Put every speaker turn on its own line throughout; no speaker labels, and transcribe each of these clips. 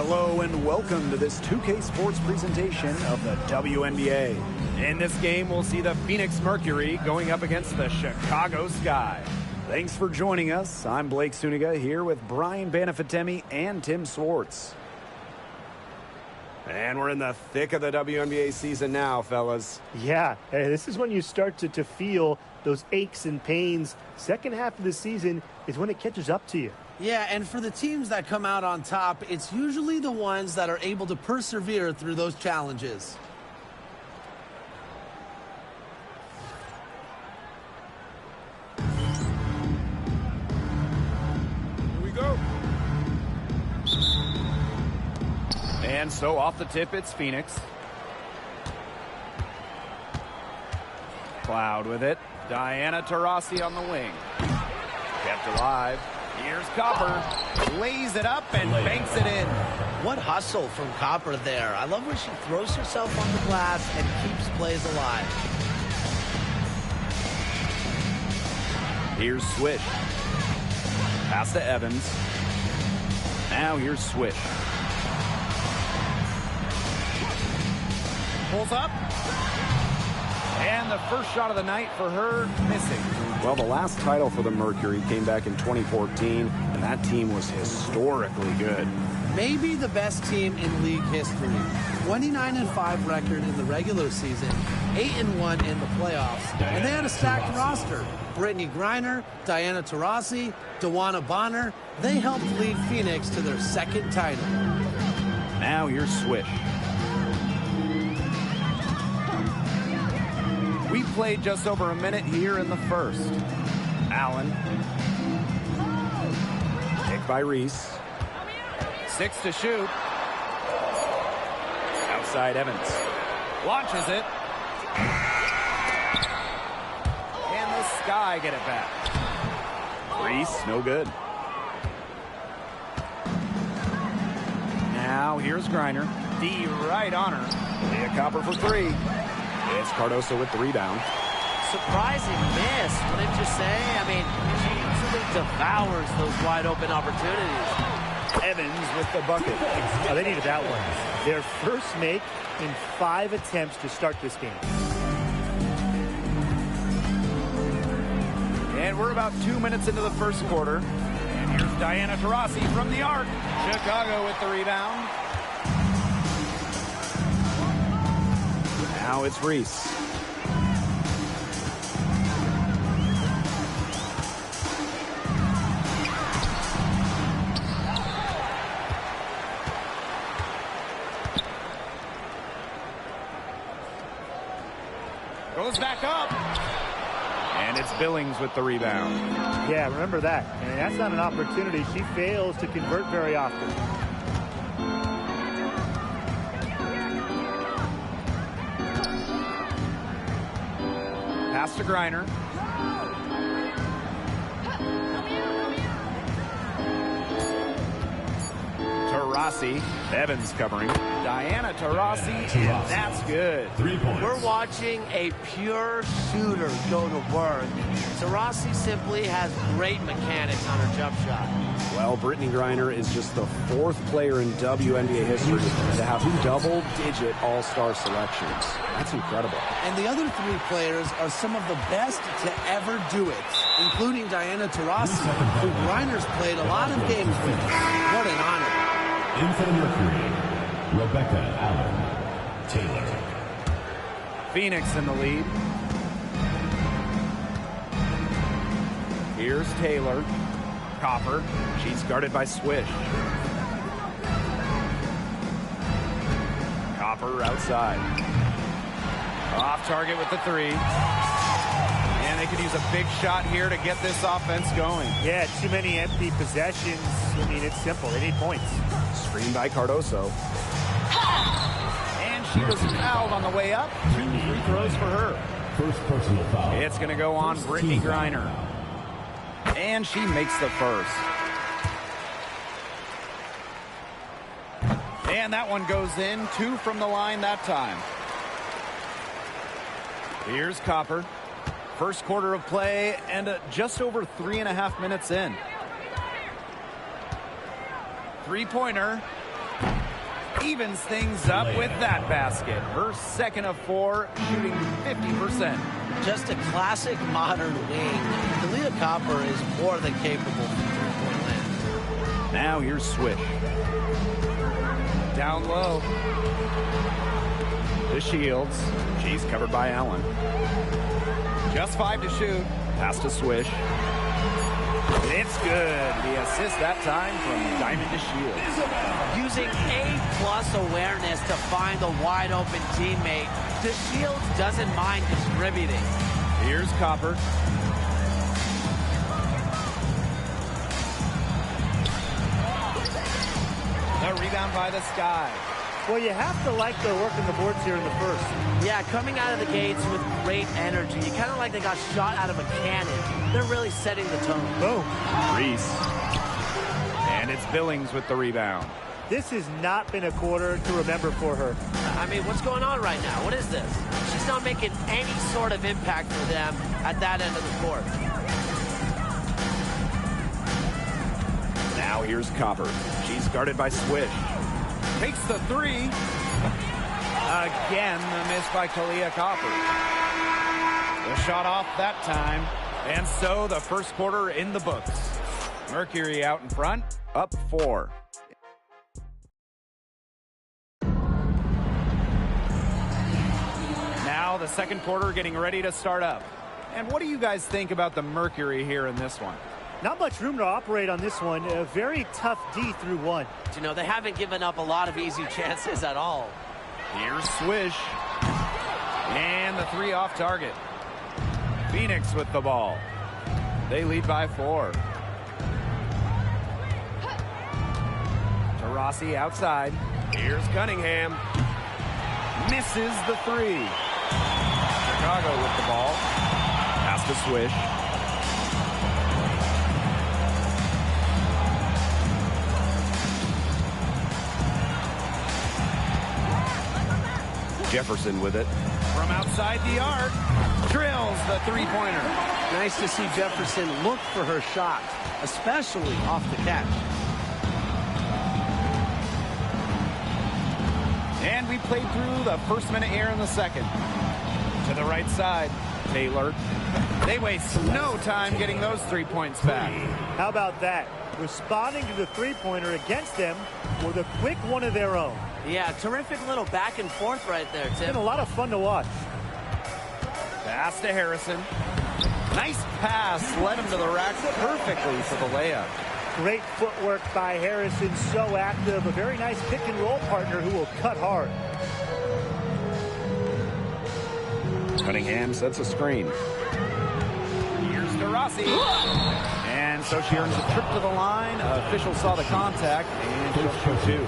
Hello and welcome to this 2K Sports presentation of the WNBA. In this game, we'll see the Phoenix Mercury going up against the Chicago Sky. Thanks for joining us. I'm Blake Suniga here with Brian Banafitemi and Tim Swartz. And we're in the thick of the WNBA season now, fellas.
Yeah, this is when you start to feel those aches and pains. Second half of the season is when it catches up to you.
Yeah, and for the teams that come out on top, it's usually the ones that are able to persevere through those challenges.
Here we go. And so off the tip, it's Phoenix. Cloud with it. Diana Taurasi on the wing. Kept alive. Here's Copper. Lays it up and banks it in.
What hustle from Copper there. I love when she throws herself on the glass and keeps plays alive.
Here's Swish. Pass to Evans. Now here's Swish. Pulls up. And the first shot of the night for her, missing. Well, the last title for the Mercury came back in 2014, and that team was historically good.
Maybe the best team in league history. 29-5 record in the regular season, 8-1 in the playoffs, and they had a stacked roster. Brittany Griner, Diana Taurasi, DeWanna Bonner, they helped lead Phoenix to their second title.
Now here's Swish. We played just over a minute here in the first. Allen. Picked by Reese. 6 to shoot. Outside Evans. Launches it. And the Sky get it back. Reese, no good. Now here's Griner. D right on her. Leah Copper for 3. It's Cardoso with the rebound.
Surprising miss, wouldn't you say? I mean, she usually devours those wide open opportunities.
Evans with the bucket.
Oh, they needed that one. Their first make in 5 attempts to start this game.
And we're about 2 minutes into the first quarter. And here's Diana Taurasi from the arc. Chicago with the rebound. Now it's Reese. Goes back up. And it's Billings with the rebound.
Yeah, remember that. And that's not an opportunity she fails to convert very often.
Pass to Griner. Taurasi. Evans covering. Diana Taurasi, and that's good.
3 points.
We're watching a pure shooter go to work. Taurasi simply has great mechanics on her jump shot.
Well, Brittany Griner is just the 4th player in WNBA history to have double-digit all-star selections. That's incredible.
And the other 3 players are some of the best to ever do it, including Diana Taurasi, who Griner's played a lot of games with. What an honor.
In for the Mercury, Rebecca Allen Taylor.
Phoenix in the lead. Here's Taylor. Copper. She's guarded by Swish. Copper outside. Off target with the 3. And they could use a big shot here to get this offense going.
Yeah, too many empty possessions. I mean, it's simple. They need points.
Screen by Cardoso. And she was fouled on the way up. 2 free throws for her.
First personal foul.
It's going to go on Brittany Griner. And she makes the first. And that one goes in. 2 from the line that time. Here's Copper. First quarter of play and just over 3.5 minutes in. Three-pointer. evens things up with that basket. Her second of 4, shooting 50%.
Just a classic modern wing. Jalea Copper is more than capable from three-point land.
Now here's Swish. Down low. The Shields. She's covered by Allen. Just 5 to shoot. Pass to Swish. It's good. The assist that time from Diamond to Shields.
Using A+ awareness to find a wide-open teammate, the Shields doesn't mind distributing.
Here's Copper. The rebound by the Sky.
Well, you have to like their work on the boards here in the first.
Yeah, coming out of the gates with great energy. Kind of like they got shot out of a cannon. They're really setting the tone.
Boom.
Reese. And it's Billings with the rebound.
This has not been a quarter to remember for her.
I mean, what's going on right now? What is this? She's not making any sort of impact for them at that end of the court.
Now here's Copper. She's guarded by Swish. Takes the 3. Again, the miss by Jalea Copper. The shot off that time. And so the first quarter in the books. Mercury out in front, up 4. Now the second quarter getting ready to start up. And what do you guys think about the Mercury here in this one?
Not much room to operate on this one. A very tough D through 1.
You know, they haven't given up a lot of easy chances at all.
Here's Swish. And the 3 off target. Phoenix with the ball. They lead by 4. Taurasi outside. Here's Cunningham. Misses the 3. Chicago with the ball. Pass to Swish. Jefferson with it. From outside the arc. Drills the 3-pointer.
Nice to see Jefferson look for her shot, especially off the catch.
And we played through the first minute here in the second. To the right side, Taylor. They waste no time getting those 3 points back.
How about that? Responding to the 3-pointer against them with a quick one of their own.
Yeah, terrific little back and forth right there, Tim.
Been a lot of fun to watch.
Pass to Harrison. Nice pass, led him to the rack perfectly for the layup.
Great footwork by Harrison, so active. A very nice pick and roll partner who will cut hard.
Cunningham sets a screen. Here's DeRossi. And so she earns a trip to the line. Official saw the contact and just for 2.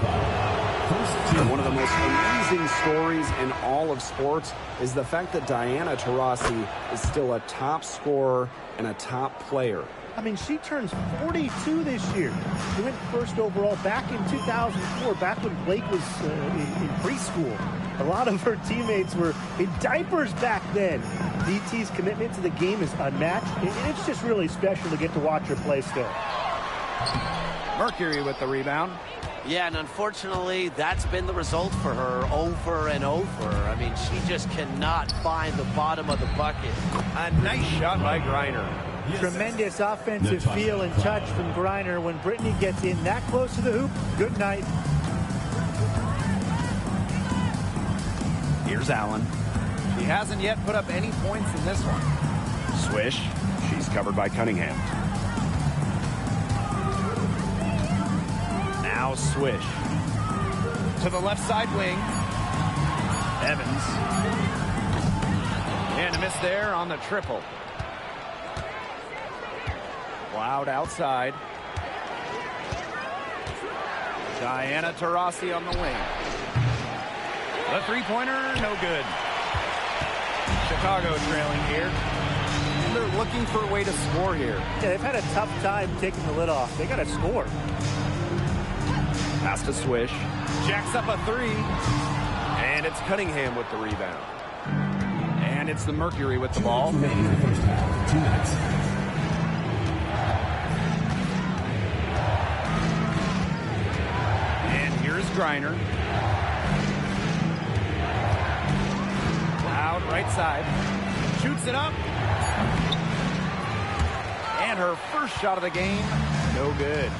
One of the most amazing stories in all of sports is the fact that Diana Taurasi is still a top scorer and a top player.
I mean, she turns 42 this year. She went first overall back in 2004, back when Blake was in preschool. A lot of her teammates were in diapers back then. DT's commitment to the game is unmatched. It's just really special to get to watch her play still.
Mercury with the rebound.
Yeah, and unfortunately, that's been the result for her over and over. I mean, she just cannot find the bottom of the bucket.
A nice shot by Griner.
Tremendous offensive feel and touch from Griner. When Brittany gets in that close to the hoop, good night.
Here's Allen. He hasn't yet put up any points in this one. Swish. She's covered by Cunningham. Now Swish. To the left side wing. Evans. And a miss there on the triple. Cloud outside. Diana Taurasi on the wing. The 3-pointer, no good. Chicago trailing here. And they're looking for a way to score here.
Yeah, they've had a tough time taking the lid off. They got to score.
Pass to Swish. Jacks up a 3. And it's Cunningham with the rebound. And it's the Mercury with the ball.
2 minutes in the first half. 2 minutes.
And here's Griner. right side. Shoots it up. And her first shot of the game, no good.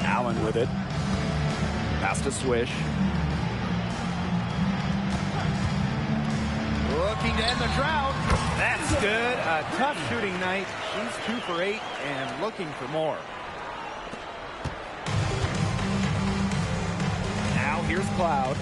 Allen with it. Pass to Swish. Looking to end the drought. That's good. A tough shooting night. She's 2 for 8 and looking for more. Now here's Cloud.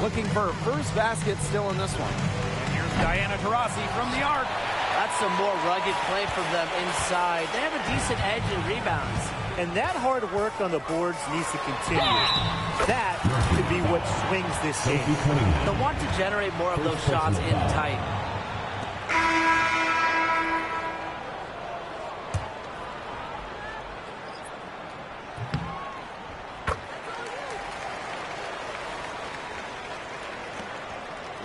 Looking for her first basket still in this one. And here's Diana Taurasi from the arc.
That's some more rugged play from them inside. They have a decent edge in rebounds.
And that hard work on the boards needs to continue. That could be what swings this game.
They'll want to generate more of those shots in tight.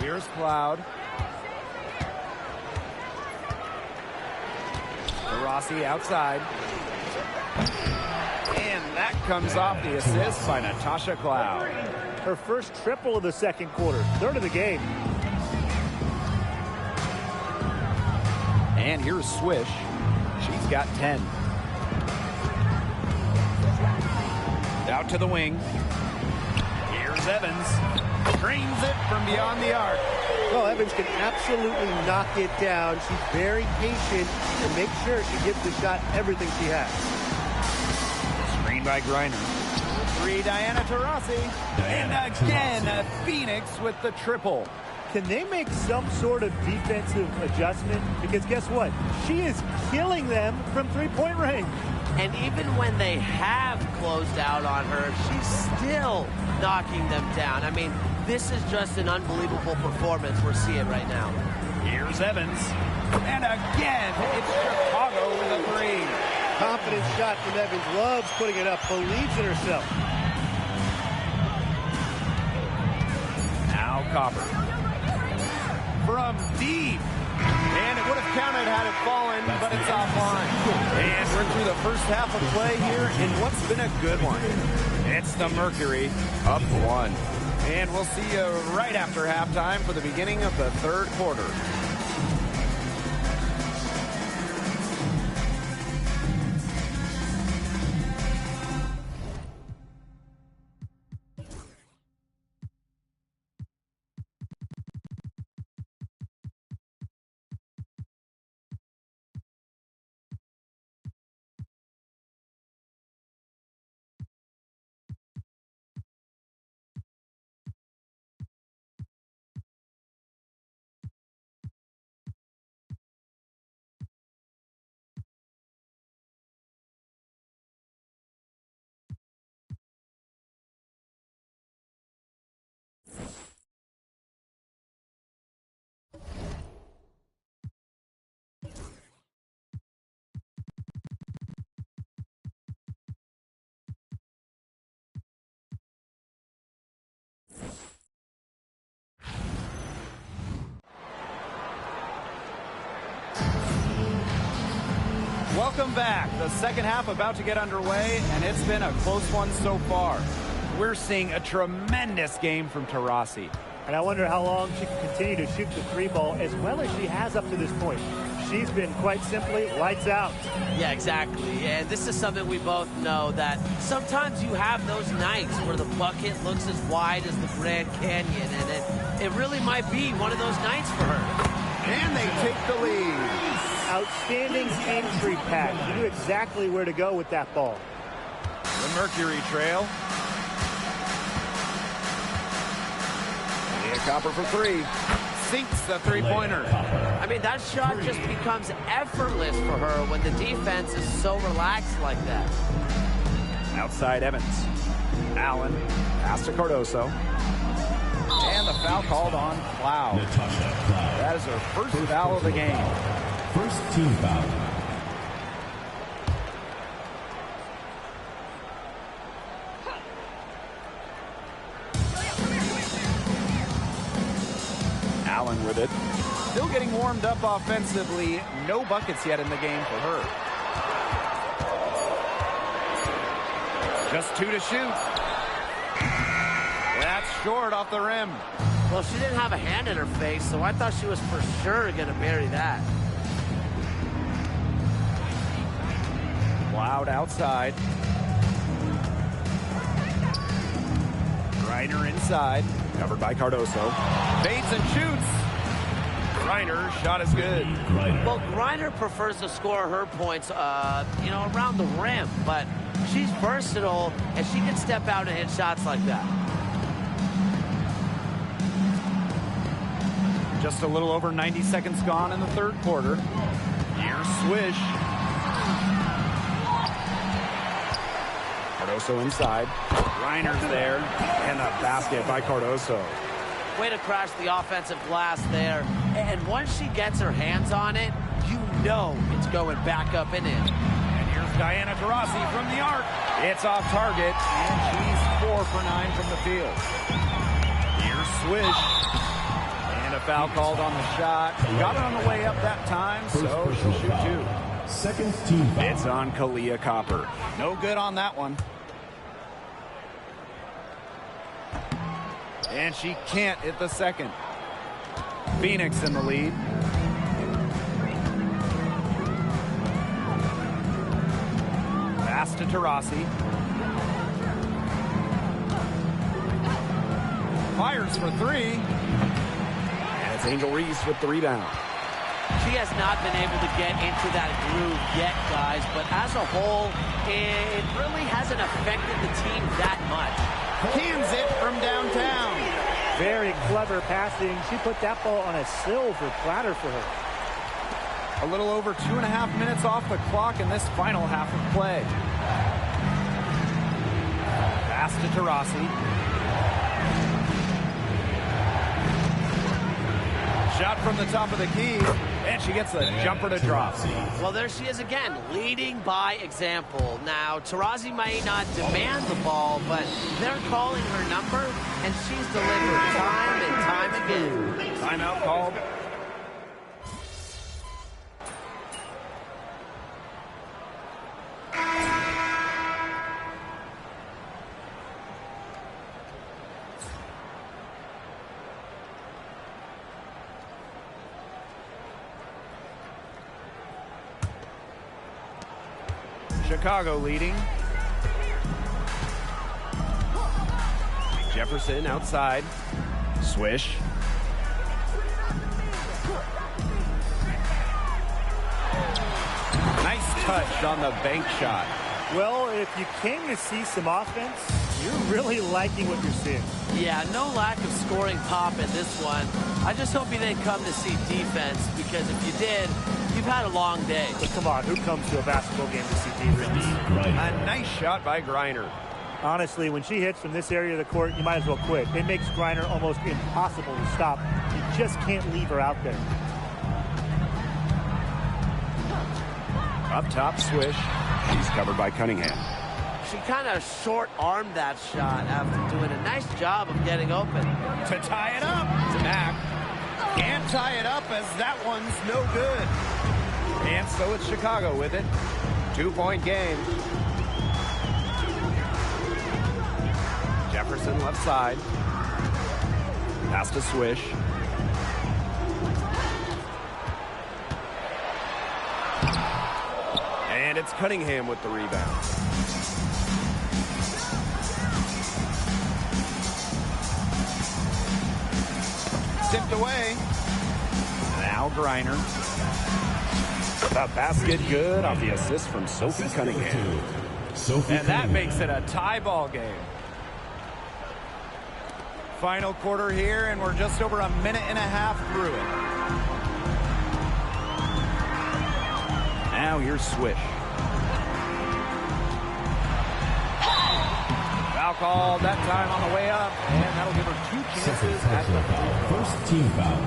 Here's Cloud. Rossi outside. And that comes off the assist by Natasha Cloud.
Her first triple of the second quarter. Third of the game.
And here's Swish. She's got 10. Out to the wing. Here's Evans. Drains it from beyond the arc.
Well, Evans can absolutely knock it down. She's very patient and make sure she gives the shot everything she has.
Screen by Griner. 3, Diana Taurasi. And again, Phoenix with the triple.
Can they make some sort of defensive adjustment? Because guess what? She is killing them from three-point range.
And even when they have closed out on her, she's still knocking them down. I mean, this is just an unbelievable performance we're seeing right now.
Here's Evans. And again, it's Chicago with a 3.
Confident shot from Evans. Loves putting it up. Believes in herself.
Now Copper. From deep. And it would have counted had it fallen, but it's offline. And we're through the first half of play here in what's been a good one. It's the Mercury up 1. And we'll see you right after halftime for the beginning of the third quarter. Welcome back. The second half about to get underway, and it's been a close one so far. We're seeing a tremendous game from Taurasi.
And I wonder how long she can continue to shoot the 3 ball as well as she has up to this point. She's been quite simply lights out.
Yeah, exactly. And this is something we both know, that sometimes you have those nights where the bucket looks as wide as the Grand Canyon, and it really might be one of those nights for her.
And they take the lead.
Outstanding entry pass. She knew exactly where to go with that ball.
The Mercury trail. Leah Copper for 3. Sinks the three-pointer.
I mean, that shot just becomes effortless for her when the defense is so relaxed like that.
Outside Evans. Allen. Pass to Cardoso. And the foul called on Cloud. That is her first foul of the game.
First team foul.
Allen with it. Still getting warmed up offensively. No buckets yet in the game for her. Just 2 to shoot. That's short off the rim.
Well, she didn't have a hand in her face, so I thought she was for sure going to bury that.
Cloud outside. Griner inside. Covered by Cardoso. Bates and shoots. Griner's shot is good.
Well, Griner prefers to score her points, around the rim, but she's versatile, and she can step out and hit shots like that.
Just a little over 90 seconds gone in the third quarter. Here's Swish. Cardoso inside. Griner's there. And a basket by Cardoso.
Way to crash the offensive glass there. And once she gets her hands on it, you know it's going back up and in.
And here's Diana Taurasi from the arc. It's off target, and she's 4 for 9 from the field. Here's Swish. And a foul called on the shot. Got it on the way up that time, so she'll shoot 2.
Second team foul.
It's on Kalia Copper. No good on that one. And she can't hit the second. Phoenix in the lead. Pass to Taurasi. Fires for 3. And it's Angel Reese with the rebound.
She has not been able to get into that groove yet, guys, but as a whole, it really hasn't affected the team that much.
Cans it from downtown.
Very clever passing. She put that ball on a silver platter for her.
A little over 2.5 minutes off the clock in this final half of play. Pass to Taurasi. Shot from the top of the key, and she gets a jumper to drop.
Well, there she is again, leading by example. Now, Taurasi might not demand the ball, but they're calling her number, and she's delivered time and time again.
Timeout called. Chicago leading. Jefferson outside. Swish. Nice touch on the bank shot.
Well, if you came to see some offense, you're really liking what you're seeing.
Yeah, no lack of scoring pop in this one. I just hope you didn't come to see defense, because if you did, you've had a long day.
But come on, who comes to a basketball game to see defense?
A nice shot by Griner.
Honestly, when she hits from this area of the court, you might as well quit. It makes Griner almost impossible to stop. You just can't leave her out there.
Up top, Swish. She's covered by Cunningham.
She kind of short-armed that shot after doing a nice job of getting open.
To tie it up. Mack can't tie it up as that one's no good. And so it's Chicago with it. 2-point game. Jefferson left side. Pass to Swish. And it's Cunningham with the rebound. Tipped away. Now Griner. The basket good off the assist from Sophie Cunningham. And that makes it a tie ball game. Final quarter here, and we're just over a minute and a half through it. Now here's Swish. Foul call that time on the way up, and that'll give her 2 chances at the
First team foul.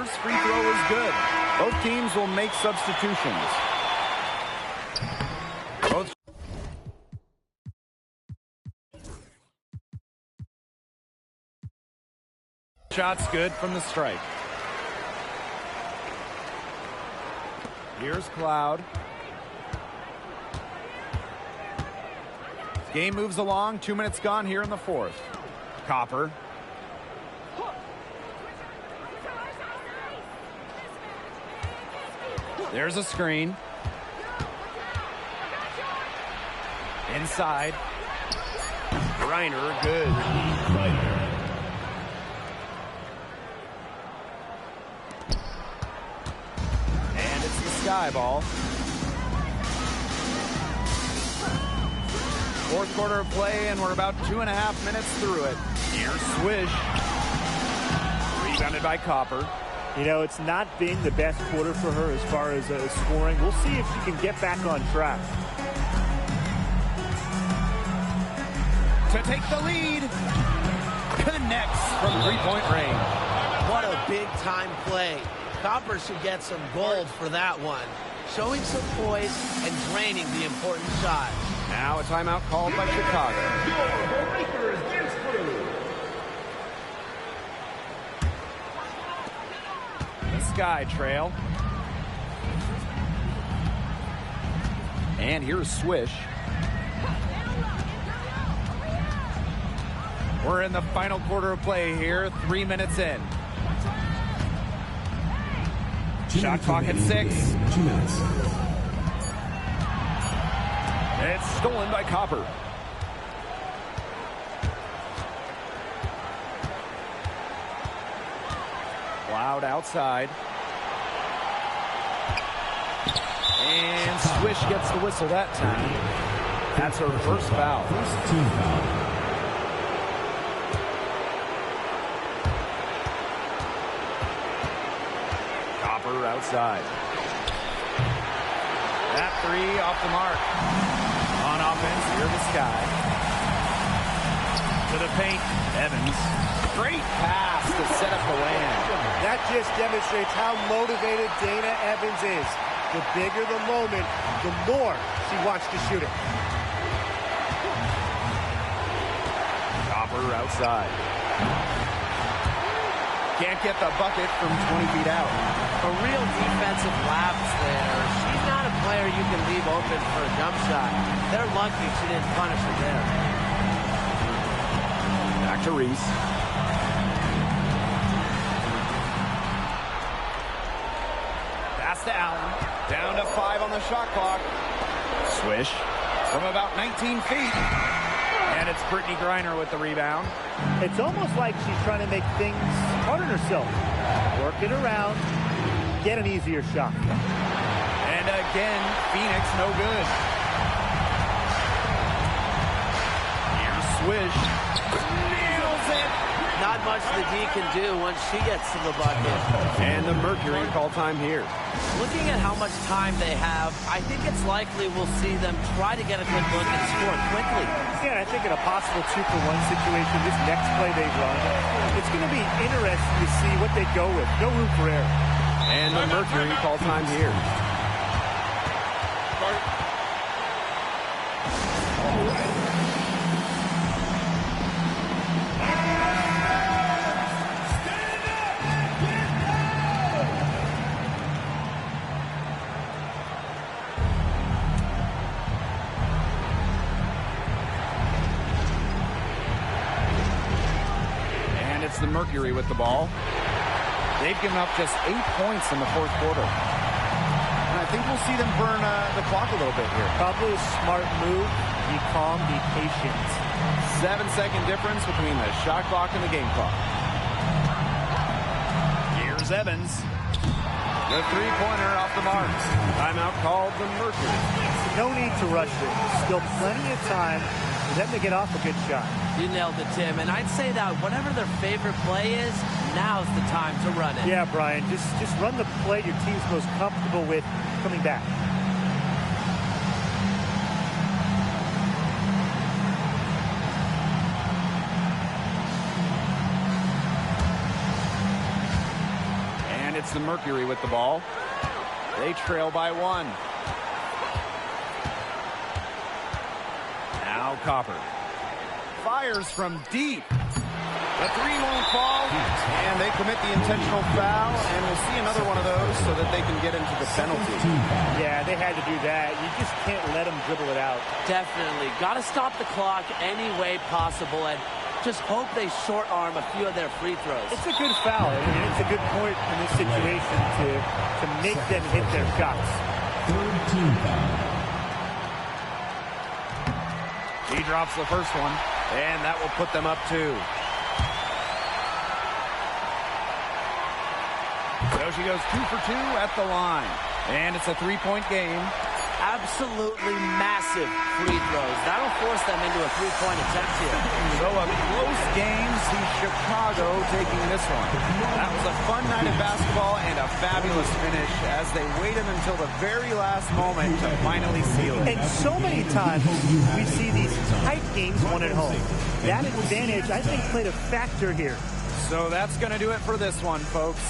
first free throw is good. Both teams will make substitutions. Both shots good from the strike. Here's Cloud. Game moves along. 2 minutes gone here in the fourth. Copper. There's a screen. Inside. Griner, good. And it's the Sky ball. Fourth quarter of play, and we're about 2.5 minutes through it. Here's Swish. Rebounded by Copper.
You know, it's not been the best quarter for her as far as scoring. We'll see if she can get back on track.
To take the lead. Connects from three-point range.
What a big-time play. Copper should get some gold for that one. Showing some poise and draining the important shot.
Now a timeout called by Chicago. The Sky trail. And here's Swish. We're in the final quarter of play here, 3 minutes in. Shot clock at 6.
2 minutes.
It's stolen by Copper. Loud outside. And Swish gets the whistle that time. That's her first foul.
First team foul.
Copper outside. That three off the mark. On offense, here the Sky. To the paint, Evans. Great pass to set up the land.
That just demonstrates how motivated Dana Evans is. The bigger the moment, the more she wants to shoot it.
Copper outside. Can't get the bucket from 20 feet out.
A real defensive lapse there. She's not a player you can leave open for a jump shot. They're lucky she didn't punish her there.
Back to Reese. Pass to Allen. Down to 5 on the shot clock. Swish from about 19 feet. And it's Brittany Griner with the rebound.
It's almost like she's trying to make things hard on herself. Work it around, get an easier shot.
And again, Phoenix no good. Here's Swish. Nails it.
Not much the D can do once she gets to the bucket.
And the Mercury call time here.
Looking at how much time they have, I think it's likely we'll see them try to get a good look and score quickly.
Yeah, I think in a possible 2-for-1 situation, this next play they run, it's going to be interesting to see what they go with. No room for error.
And the Mercury call time here. The Mercury with the ball. They've given up just 8 points in the fourth quarter. And I think we'll see them burn the clock a little bit here.
Probably a smart move. Be calm, be patient.
7-second difference between the shot clock and the game clock. Here's Evans. The three-pointer off the mark. Timeout called the Mercury.
No need to rush it. Still plenty of time for them to get off a good shot.
You nailed it, Tim. And I'd say that whatever their favorite play is, now's the time to run it.
Yeah, Brian. Just run the play your team's most comfortable with coming back.
And it's the Mercury with the ball. They trail by 1. Now Copper. Fires from deep. The three won't fall, and they commit the intentional foul, and we'll see another one of those close so that they can get into the penalty.
Yeah, they had to do that. You just can't let them dribble it out.
Definitely. Got to stop the clock any way possible and just hope they short arm a few of their free throws.
It's a good foul, and it's a good point in this situation to make them hit their shots.
Third team foul.
He drops the first one, and that will put them up 2. So she goes 2 for 2 at the line. And it's a 3-point game.
Absolutely massive free throws. That'll force them into a 3-point attempt here.
So a close game sees Chicago taking this one. That was a fun night of basketball and a fabulous finish as they waited until the very last moment to finally seal it.
And so many times we see these tight games won at home. That advantage, I think, played a factor here.
So that's going to do it for this one, folks.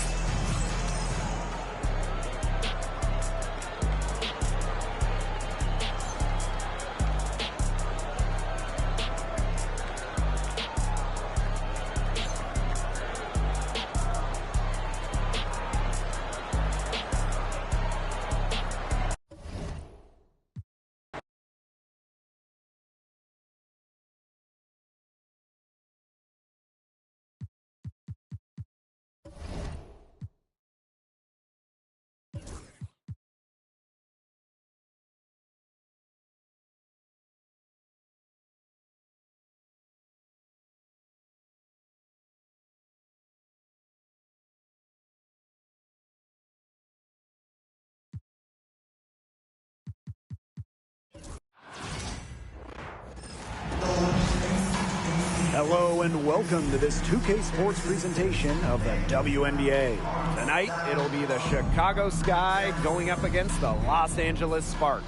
Hello and welcome to this 2K Sports presentation of the WNBA. Tonight, it'll be the Chicago Sky going up against the Los Angeles Sparks.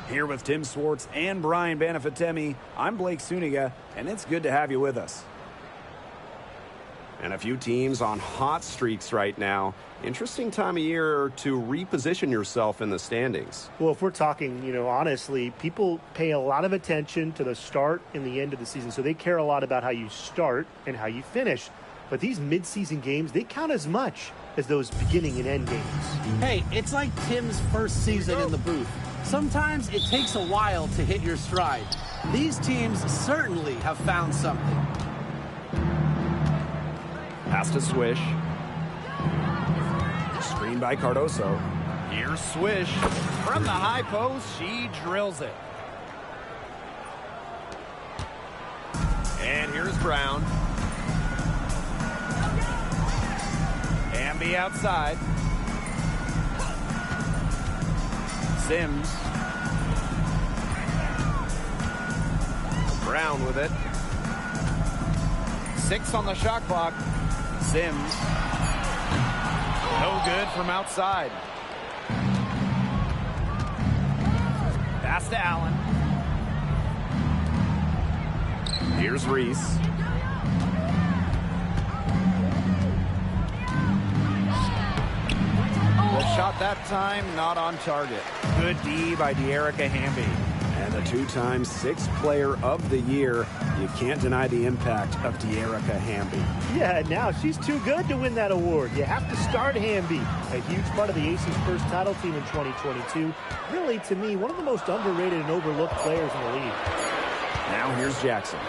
Here with Tim Swartz and Brian Banafitemi, I'm Blake Suniga, and it's good to have you with us. And a few teams on hot streaks right now. Interesting time of year to reposition yourself in the standings.
Well, if we're talking, honestly, people pay a lot of attention to the start and the end of the season. So they care a lot about how you start and how you finish. But these midseason games, they count as much as those beginning and end games.
Hey, it's like Tim's first season in the booth. Sometimes it takes a while to hit your stride. These teams certainly have found something.
Pass to Swish. Screen by Cardoso. Here's Swish. From the high post, she drills it. And here's Brown. Wnba outside. Sims. Brown with it. 6 on the shot clock. Sims. No good from outside. Pass to Allen. Here's Reese. The shot that time not on target. Good D by De'Erica Hamby. And the 2-time 6th player of the year. You can't deny the impact of De'Erica Hamby.
Yeah, now she's too good to win that award. You have to start Hamby. A huge part of the Aces' first title team in 2022. Really, to me, one of the most underrated and overlooked players in the league.
Now here's Jackson.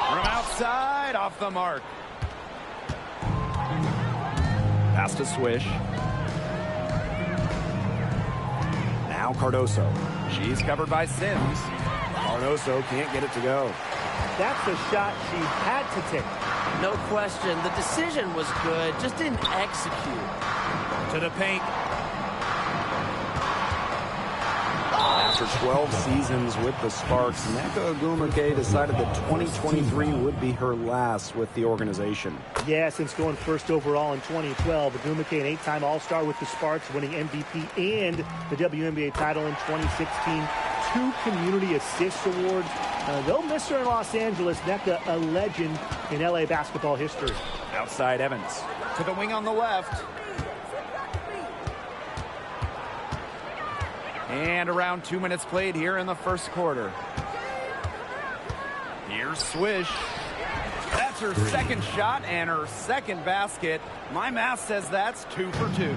From outside, off the mark. Pass to Swish. Now Cardoso. She's covered by Sims. Cardoso can't get it to go.
That's a shot she had to take.
No question. The decision was good, just didn't execute.
To the paint. After 12 seasons with the Sparks, Nneka Ogwumike decided that 2023 would be her last with the organization.
Yeah, since going first overall in 2012, Ogwumike, an 8-time All-Star with the Sparks, winning MVP and the WNBA title in 2016. 2 community assist awards. They'll miss her in Los Angeles. Nneka, a legend in LA basketball history.
Outside Evans. To the wing on the left. And around 2 minutes played here in the first quarter. Here's Swish. That's her second shot and her second basket. My math says that's 2 for 2.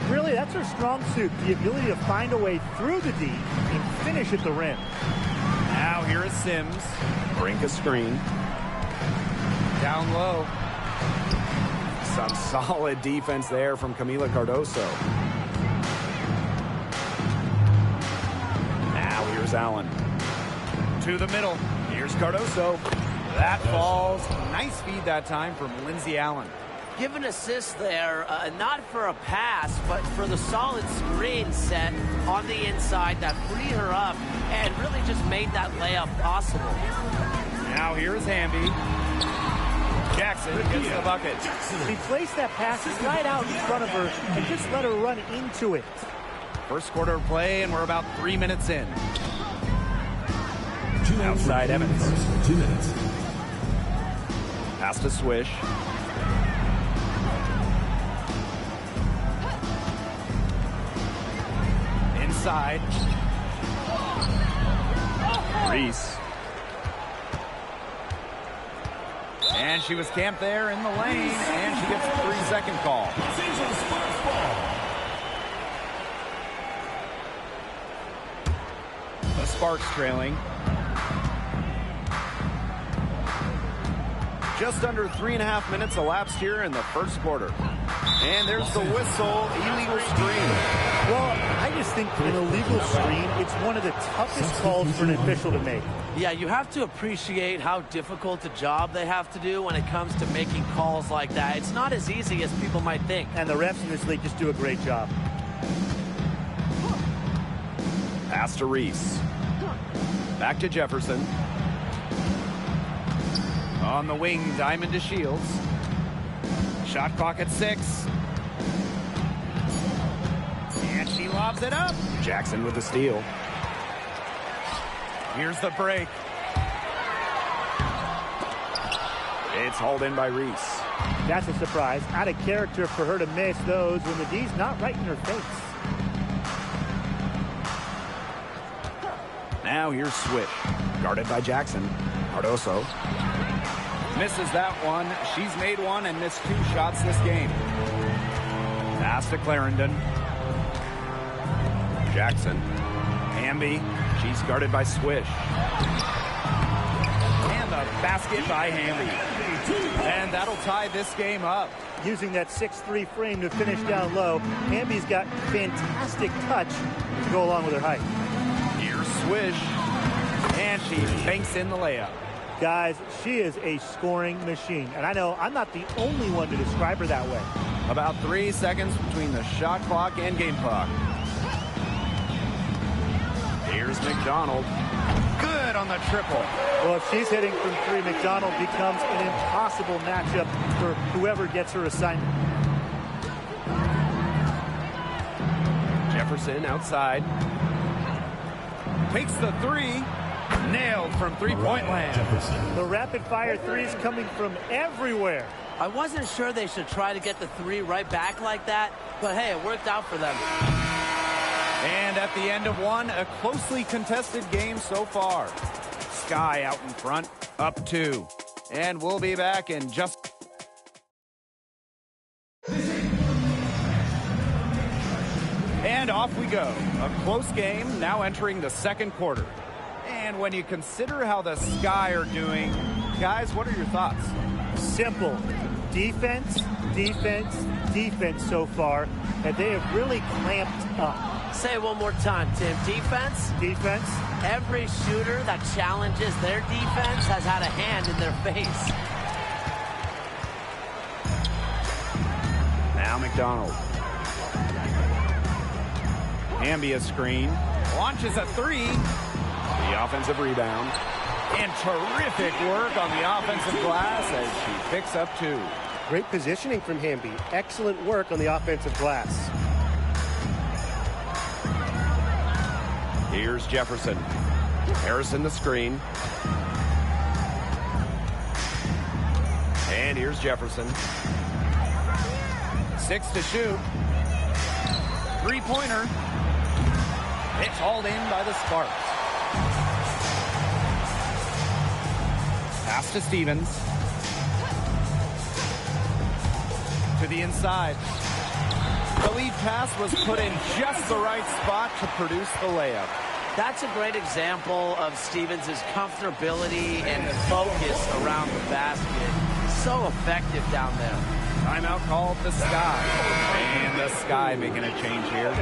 Really, that's her strong suit, the ability to find a way through the D and finish at the rim.
Now here is Sims. Brink a screen. Down low. Some solid defense there from Camila Cardoso. Now here's Allen. To the middle. Here's Cardoso. That falls. Nice feed that time from Lindsay Allen.
Give an assist there, not for a pass, but for the solid screen set on the inside that freed her up and really just made that layup possible.
Now here's Wnba. Jackson gets the bucket.
He placed that pass right out in front of her and just let her run into it.
First quarter of play, and we're about 3 minutes in. Outside Evans.
2 minutes.
Pass to Swish. Inside. Reese. And she was camped there in the lane, and she gets a 3-second call. The Sparks trailing. Just under 3.5 minutes elapsed here in the first quarter. And there's the whistle, illegal screen.
Well, I just think an illegal screen, it's one of the toughest calls for an official to make.
Yeah, you have to appreciate how difficult a job they have to do when it comes to making calls like that. It's not as easy as people might think.
And the refs in this league just do a great job.
Pass to Reese. Back to Jefferson. On the wing, Diamond to Shields. Shot clock at 6. And she lobs it up. Jackson with the steal. Here's the break. It's hauled in by Reese.
That's a surprise. Out of character for her to miss those when the D's not right in her face.
Now here's Swish. Guarded by Jackson. Cardoso. Misses that one. She's made one and missed 2 shots this game. Pass to Clarendon. Jackson. Wnba. She's guarded by Swish. And the basket by Wnba. And that'll tie this game up.
Using that 6'3" frame to finish down low, Wnba's got fantastic touch to go along with her height.
Here's Swish. And she banks in the layup.
Guys, she is a scoring machine. And I know I'm not the only one to describe her that way.
About 3 seconds between the shot clock and game clock. Here's McDonald. Good on the triple.
Well, if she's hitting from 3, McDonald becomes an impossible matchup for whoever gets her assignment.
Jefferson outside. Takes the 3. Nailed from three-point land.
The rapid-fire threes coming from everywhere.
I wasn't sure they should try to get the 3 right back like that, but hey, it worked out for them.
And at the end of one, a closely contested game so far. Sky out in front, up 2. And we'll be back in just... And off we go. A close game, now entering the second quarter. And when you consider how the Sky are doing, guys, what are your thoughts?
Simple. Defense, defense, defense so far. And they have really clamped up.
Say it one more time, Tim. Defense?
Defense.
Every shooter that challenges their defense has had a hand in their face.
Now McDonald. Wnba screen. Launches a 3. The offensive rebound. And terrific work on the offensive glass as she picks up 2.
Great positioning from Wnba. Excellent work on the offensive glass.
Here's Jefferson. Harrison the screen. And here's Jefferson. 6 to shoot. 3-pointer. It's hauled in by the Sparks. Pass to Stevens. to the inside. The lead pass was put in just the right spot to produce the layup.
That's a great example of Stevens' comfortability and focus around the basket. So effective down there.
Timeout called the Sky. And the Sky making a change here.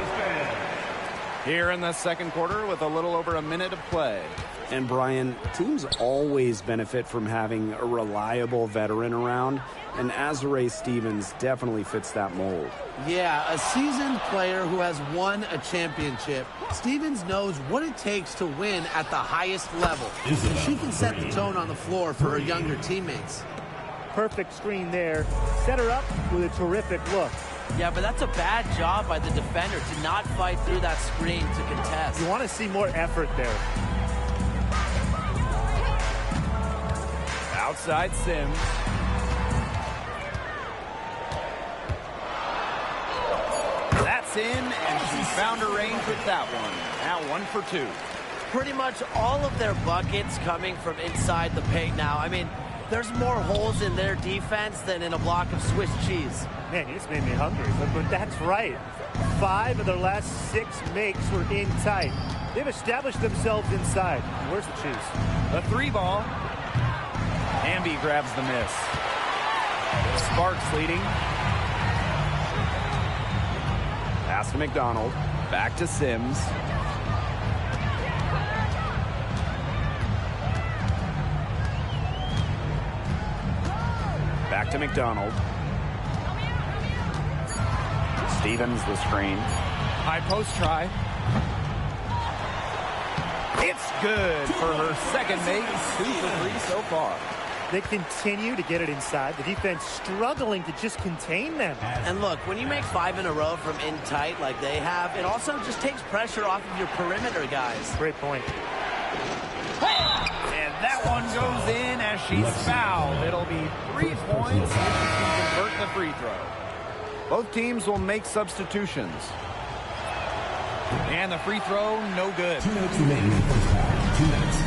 Here in the second quarter with a little over a minute of play. And Brian, teams always benefit from having a reliable veteran around, and Azare Stevens definitely fits that mold.
Yeah, a seasoned player who has won a championship. Stevens knows what it takes to win at the highest level. And she can set the tone on the floor for her younger teammates.
Perfect screen there. Set her up with a terrific look.
Yeah, but that's a bad job by the defender to not fight through that screen to contest.
You want to see more effort there.
Outside Sims. That's in, and she found her range with that one. Now 1 for 2.
Pretty much all of their buckets coming from inside the paint now. I mean, there's more holes in their defense than in a block of Swiss cheese.
Man, you just made me hungry, but that's right. 5 of their last 6 makes were in tight. They've established themselves inside. Where's the cheese?
The 3 ball. Wnba grabs the miss. Sparks leading. Pass to McDonald. Back to Sims. Back to McDonald. Stevens the screen. High post try. It's good for her second make. 2 for 3 so far.
They continue to get it inside. The defense struggling to just contain them.
And look, when you make 5 in a row from in tight like they have, it also just takes pressure off of your perimeter guys.
Great point.
And that one goes in as she's fouled. It'll be 3 points if she can convert the free throw. Both teams will make substitutions. And the free throw, no good.
2 minutes remaining in the first half. 2 minutes.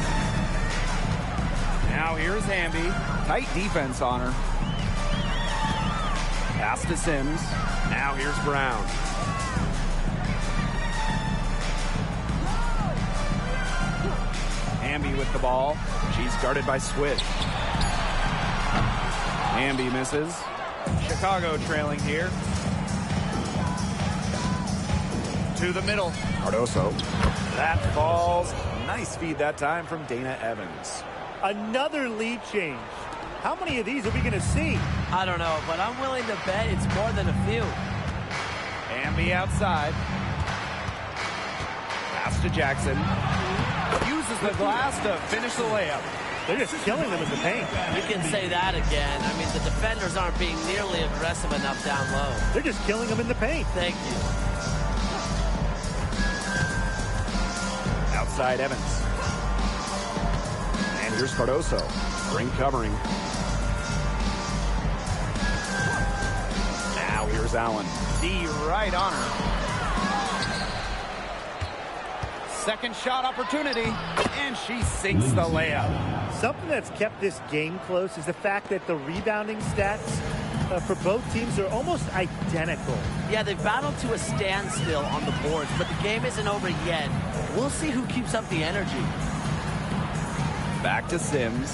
Now here's Wnba. Tight defense on her. Pass to Sims. Now here's Brown. Wnba with the ball. She's guarded by Swish. Wnba misses. Chicago trailing here. To the middle. Cardoso. That falls. Nice feed that time from Dana Evans.
Another lead change. How many of these are we going to see?
I don't know, but I'm willing to bet it's more than a few.
Wnba outside. Pass to Jackson. Uses the glass to finish the layup.
They're just killing them in the paint.
You can say that again. I mean, the defenders aren't being nearly aggressive enough down low.
They're just killing them in the paint.
Thank you.
Outside Evans. And here's Cardoso. Ring covering. Now here's Allen. D right on her. Second shot opportunity. And she sinks the layup.
Something that's kept this game close is the fact that the rebounding stats for both teams are almost identical.
Yeah, they've battled to a standstill on the boards, but the game isn't over yet. We'll see who keeps up the energy.
Back to Sims.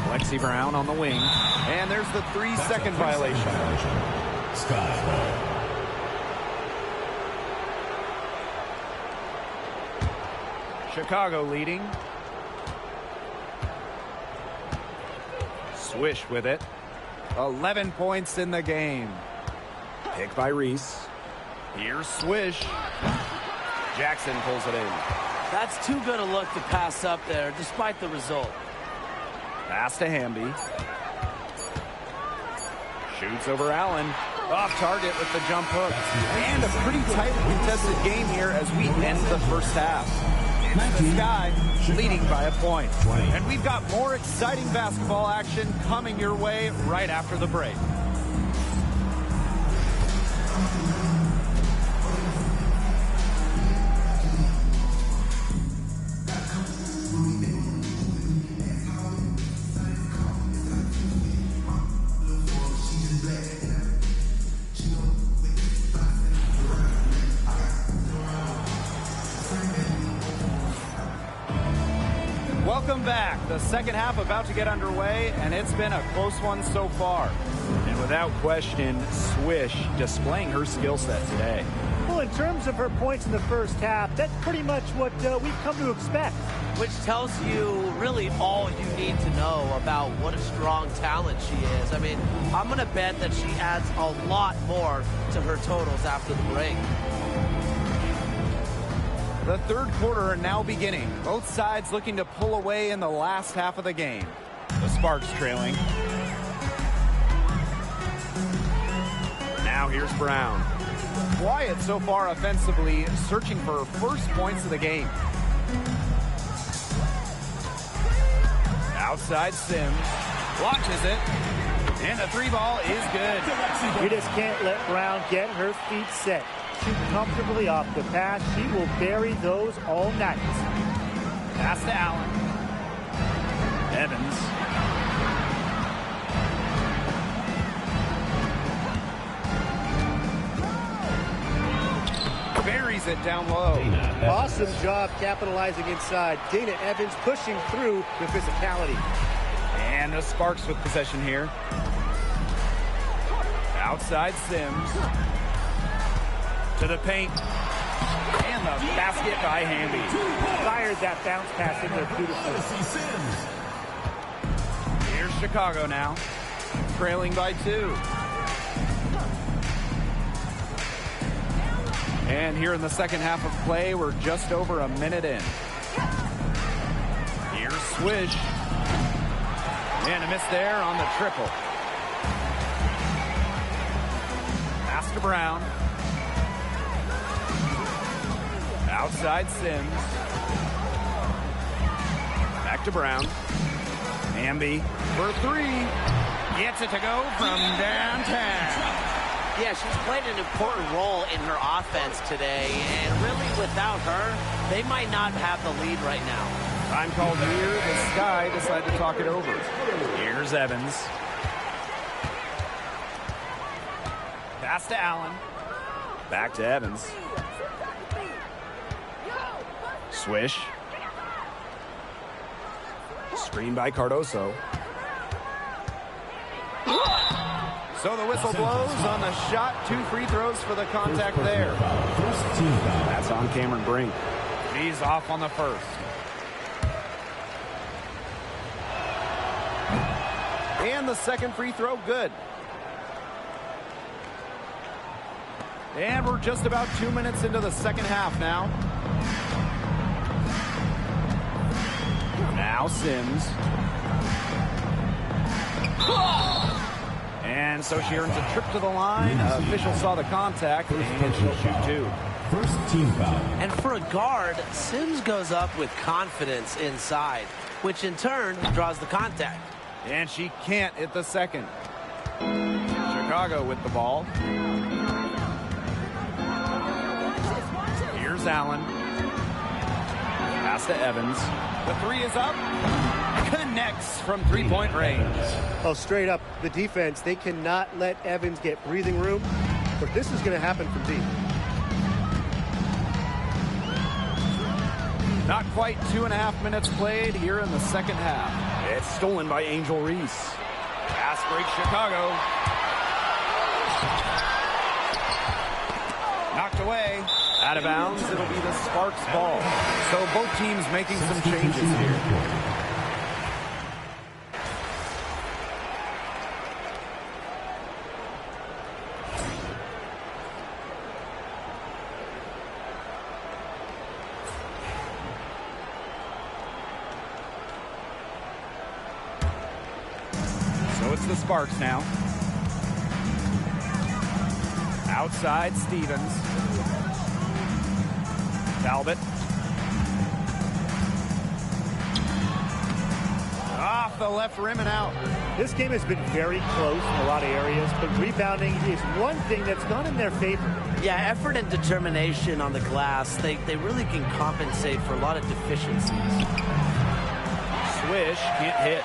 Lexi Brown on the wing. And there's the 3-second violation.
Sky.
Chicago leading. Swish with it. 11 points in the game. Pick by Reese. Here's Swish. Jackson pulls it in.
That's too good a look to pass up there, despite the result.
Pass to Wnba. Shoots over Allen. Off target with the jump hook. And a pretty tightly contested game here as we end the first half. It's the Sky leading by a point. And we've got more exciting basketball action coming your way right after the break. back. The second half about to get underway, and it's been a close one so far. And without question, Swish displaying her skill set today.
Well, in terms of her points in the first half, that's pretty much what we've come to expect.
Which tells you really all you need to know about what a strong talent she is. I mean, I'm going to bet that she adds a lot more to her totals after the break.
The third quarter now beginning. Both sides looking to pull away in the last half of the game. The Sparks trailing. Now here's Brown. Quiet so far offensively, searching for her first points of the game. Outside Sims. Launches it. And the three ball is good.
You just can't let Brown get her feet set. Too comfortably off the pass. She will bury those all night.
Pass to Allen. Evans. Buries it down low.
Awesome job capitalizing inside. Dana Evans pushing through with physicality.
And the Sparks with possession here. Outside Sims. To the paint. And the basket by Hamby.
Fired that bounce pass in there beautifully.
Here's Chicago now. Trailing by 2. And here in the second half of play, we're just over a minute in. Here's Swish. And a miss there on the triple. Pass to Brown. Outside Sims. Back to Brown. Hamby for 3. Gets it to go from downtown.
Yeah, she's played an important role in her offense today, and really without her, they might not have the lead right now.
Time called here. The Sky decide to talk it over. Here's Evans. Pass to Allen. Back to Evans. Swish. Screen by Cardoso. So the whistle blows on the shot. 2 free throws for the contact there. That's on Cameron Brink. He's off on the first. And the second free throw, good. And we're just about 2 minutes into the second half now. Now Sims. And so she earns a trip to the line. Official saw the contact, and she'll shoot 2.
First team foul.
And for a guard, Sims goes up with confidence inside, which in turn draws the contact.
And she can't hit the second. Chicago with the ball. Here's Allen. Pass to Evans. The 3 is up. Connects from three-point range.
Oh, straight up, the defense, they cannot let Evans get breathing room, but this is going to happen from deep.
Not quite 2.5 minutes played here in the second half. It's stolen by Angel Reese. Pass break Chicago. Knocked away. Out of bounds. It'll be the Sparks ball. So both teams making some changes here. So it's the Sparks now. Outside Stevens. Talbot. Off the left rim and out.
This game has been very close in a lot of areas, but rebounding is one thing that's gone in their favor.
Yeah, effort and determination on the glass, they really can compensate for a lot of deficiencies.
Swish, can't hit.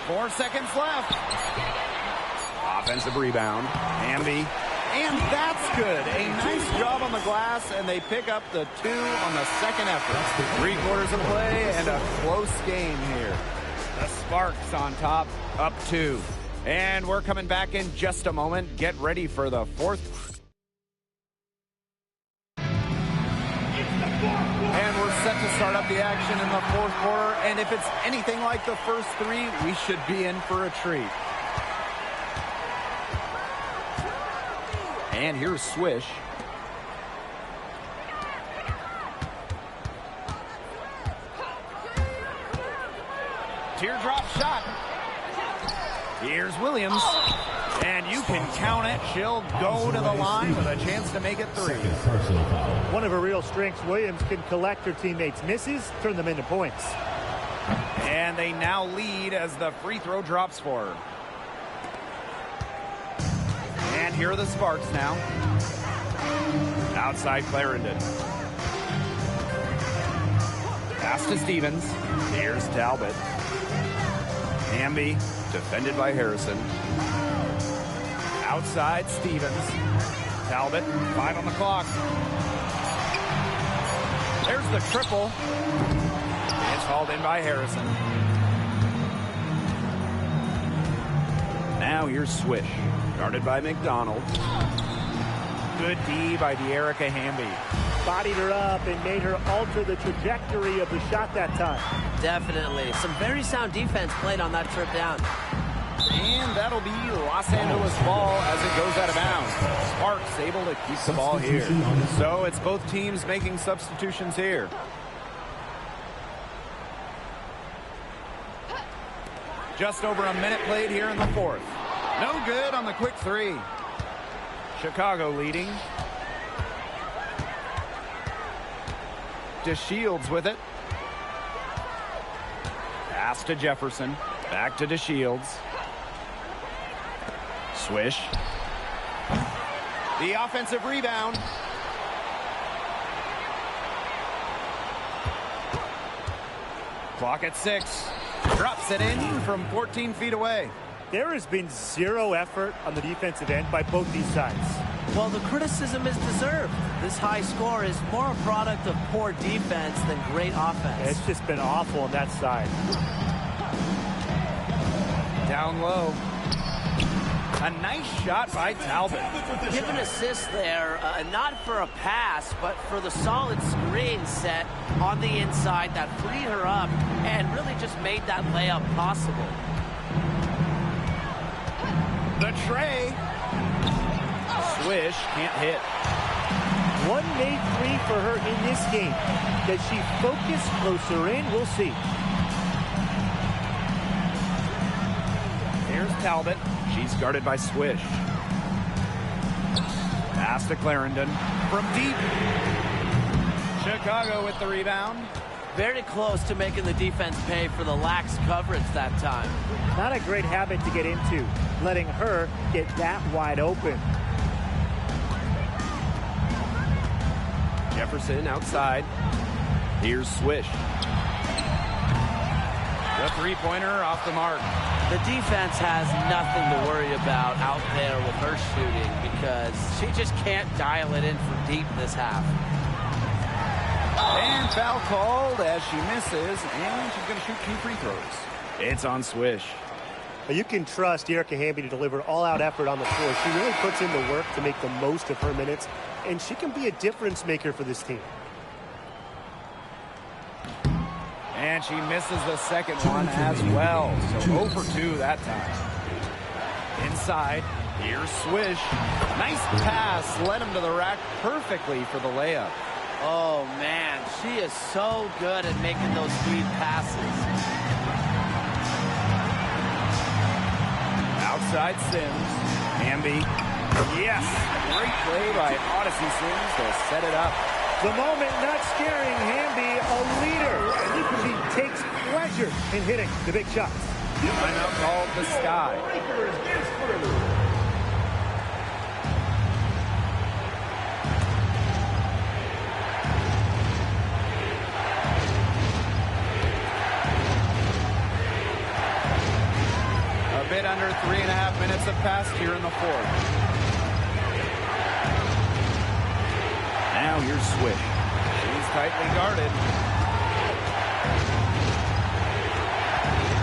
4 seconds left. Offensive rebound. Hamby. And that's good. A nice job on the glass, and they pick up the 2 on the second effort. 3 quarters of play and a close game here. The Sparks on top, up 2. And we're coming back in just a moment. Get ready for the 4th. And we're set to start up the action in the 4th quarter. And if it's anything like the first 3, we should be in for a treat. And here's Swish. Teardrop shot. Here's Williams. And you can count it. She'll go to the line with a chance to make it 3.
One of her real strengths, Williams can collect her teammates' misses, turn them into points.
And they now lead as the free throw drops for her. And here are the Sparks now. Outside Clarendon. Pass to Stevens. Here's Talbot. Wnba defended by Harrison. Outside Stevens. Talbot, 5 on the clock. There's the triple. It's hauled in by Harrison. Now here's Swish. Guarded by McDonald. Good D by De'Erica Hamby.
Bodied her up and made her alter the trajectory of the shot that time.
Definitely. Some very sound defense played on that trip down.
And that'll be Los Angeles ball as it goes out of bounds. Sparks able to keep the ball here. So it's both teams making substitutions here. Just over a minute played here in the 4th. No good on the quick 3. Chicago leading. DeShields with it. Pass to Jefferson. Back to DeShields. Swish. The offensive rebound. Clock at 6. Drops it in from 14 feet away.
There has been zero effort on the defensive end by both these sides.
Well, the criticism is deserved. This high score is more a product of poor defense than great offense.
It's just been awful on that side.
Down low. A nice shot by Talbot.
Give an assist there, not for a pass, but for the solid screen set on the inside that freed her up and really just made that layup possible.
The tray. Swish can't hit.
One made 3 for her in this game. Does she focus closer in? We'll see.
Here's Talbot. She's guarded by Swish. Pass to Clarendon from deep. Chicago with the rebound.
Very close to making the defense pay for the lax coverage that time.
Not a great habit to get into, letting her get that wide open.
Jefferson outside. Here's Swish. The three-pointer off the mark.
The defense has nothing to worry about out there with her shooting because she just can't dial it in from deep this half.
And foul called as she misses, and she's going to shoot 2 free throws. It's on Swish.
You can trust De'Erica Hamby to deliver all-out effort on the floor. She really puts in the work to make the most of her minutes, and she can be a difference maker for this team.
And she misses the second one as well. So 0 for 2 that time. Inside, here's Swish. Nice pass, led him to the rack perfectly for the layup.
Oh, man, she is so good at making those sweet passes.
Outside Sims. Hamby. Yes! Great play by Odyssey Sims to set it up.
The moment not scaring Hamby, a leader. She takes pleasure in hitting the big shots.
Timeout called the Sky. A bit under 3.5 minutes have passed here in the 4th. Swish. She's tightly guarded.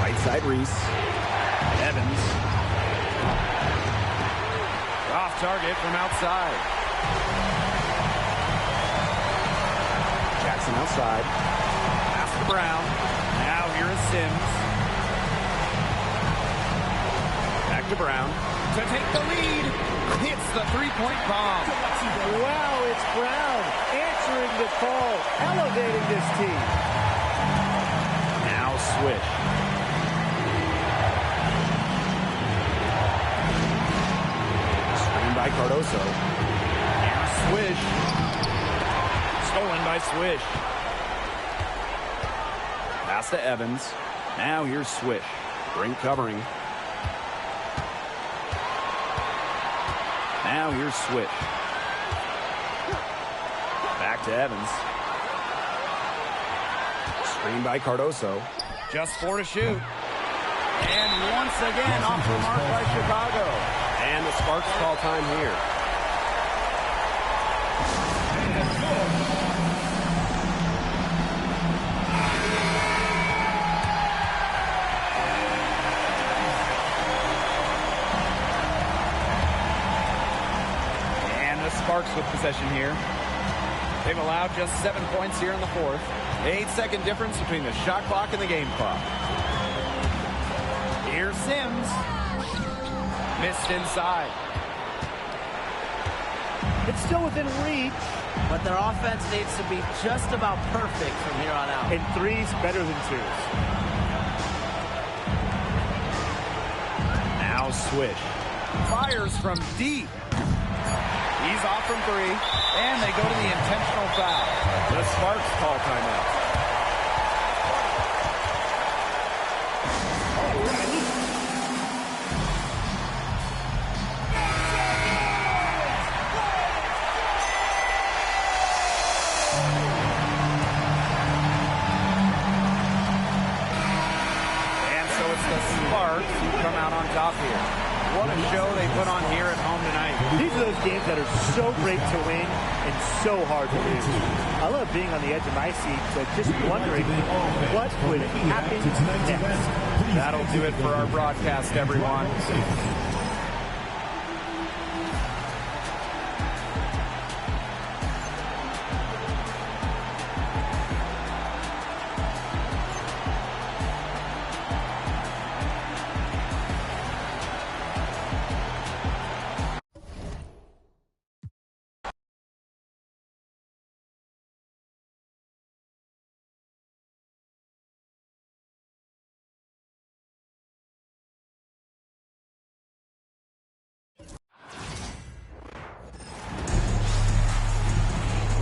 Right side Reese. Evans. Off target from outside. Jackson outside. Pass to Brown. Now here is Sims. Back to Brown. To take the lead. Hits the three-point bomb.
Wow, it's Brown answering the call, elevating this team.
Now Swish. Screen by Cardoso. Here's Swish. Stolen by Swish. Pass to Evans. Now here's Swish. Brink covering. Now here's Swish. Back to Evans. Screen by Cardoso. Just 4 to shoot. And once again off the mark by Chicago. And the Sparks call time here. Sparks with possession here. They've allowed just 7 points here in the fourth. 8-second difference between the shot clock and the game clock. Here's Sims. Missed inside.
It's still within reach.
But their offense needs to be just about perfect from here on out.
And threes better than twos.
Now Swish. Fires from deep. He's off from 3, and they go to the intentional foul. The Sparks call timeout. And so it's the Sparks who come out on top here. What a show they put on here at home tonight.
These are those games that are so great to win and so hard to lose. I love being on the edge of my seat, just wondering what would happen next.
That'll do it for our broadcast, everyone.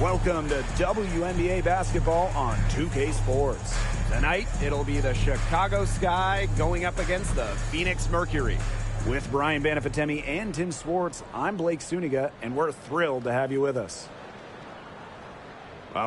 Welcome to WNBA basketball on 2K Sports. Tonight, it'll be the Chicago Sky going up against the Phoenix Mercury. With Brian Banafitemi and Tim Swartz, I'm Blake Suniga, and we're thrilled to have you with us.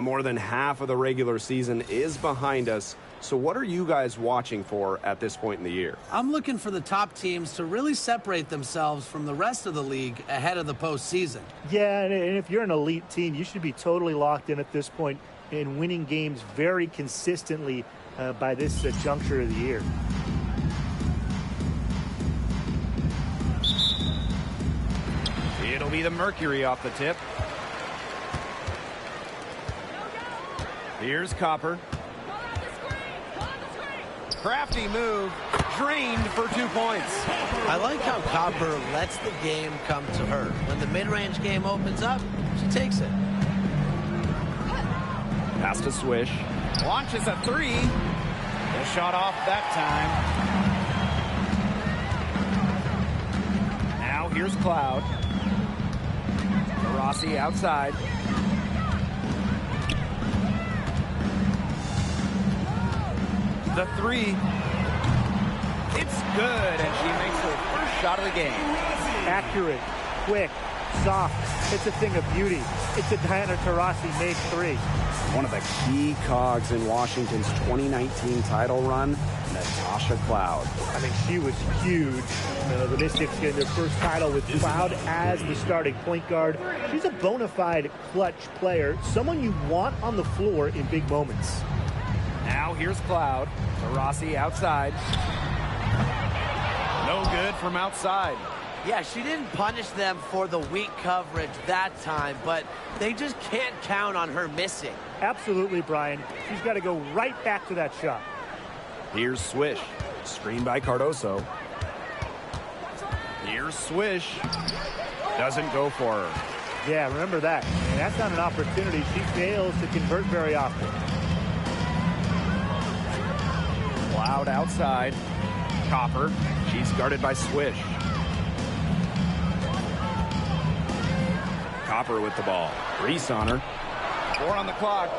More than half of the regular season is behind us. So what are you guys watching for at this point in the year?
I'm looking for the top teams to really separate themselves from the rest of the league ahead of the postseason.
Yeah, and if you're an elite team, you should be totally locked in at this point and winning games very consistently by this juncture of the year.
It'll be the Mercury off the tip. Here's Copper. Crafty move, drained for 2 points.
I like how Copper lets the game come to her. When the mid-range game opens up, she takes it.
Pass to Swish. Launches a 3. The shot off that time. Now here's Cloud. Rossi outside. The 3. It's good, and she makes her first shot of the game.
Accurate, quick, soft. It's a thing of beauty. It's a Diana Taurasi made 3.
One of the key cogs in Washington's 2019 title run, Natasha Cloud.
I mean, she was huge. The Mystics getting their first title with Cloud as the starting point guard. She's a bona fide clutch player, someone you want on the floor in big moments.
Now here's Cloud. Taurasi outside. No good from outside.
Yeah, she didn't punish them for the weak coverage that time, but they just can't count on her missing.
Absolutely, Brian. She's got to go right back to that shot.
Here's Swish. Screen by Cardoso. Here's Swish. Doesn't go for her.
Yeah, remember that. And that's not an opportunity. She fails to convert very often.
Cloud outside. Copper. She's guarded by Swish. Copper with the ball. Reese on her. 4 on the clock.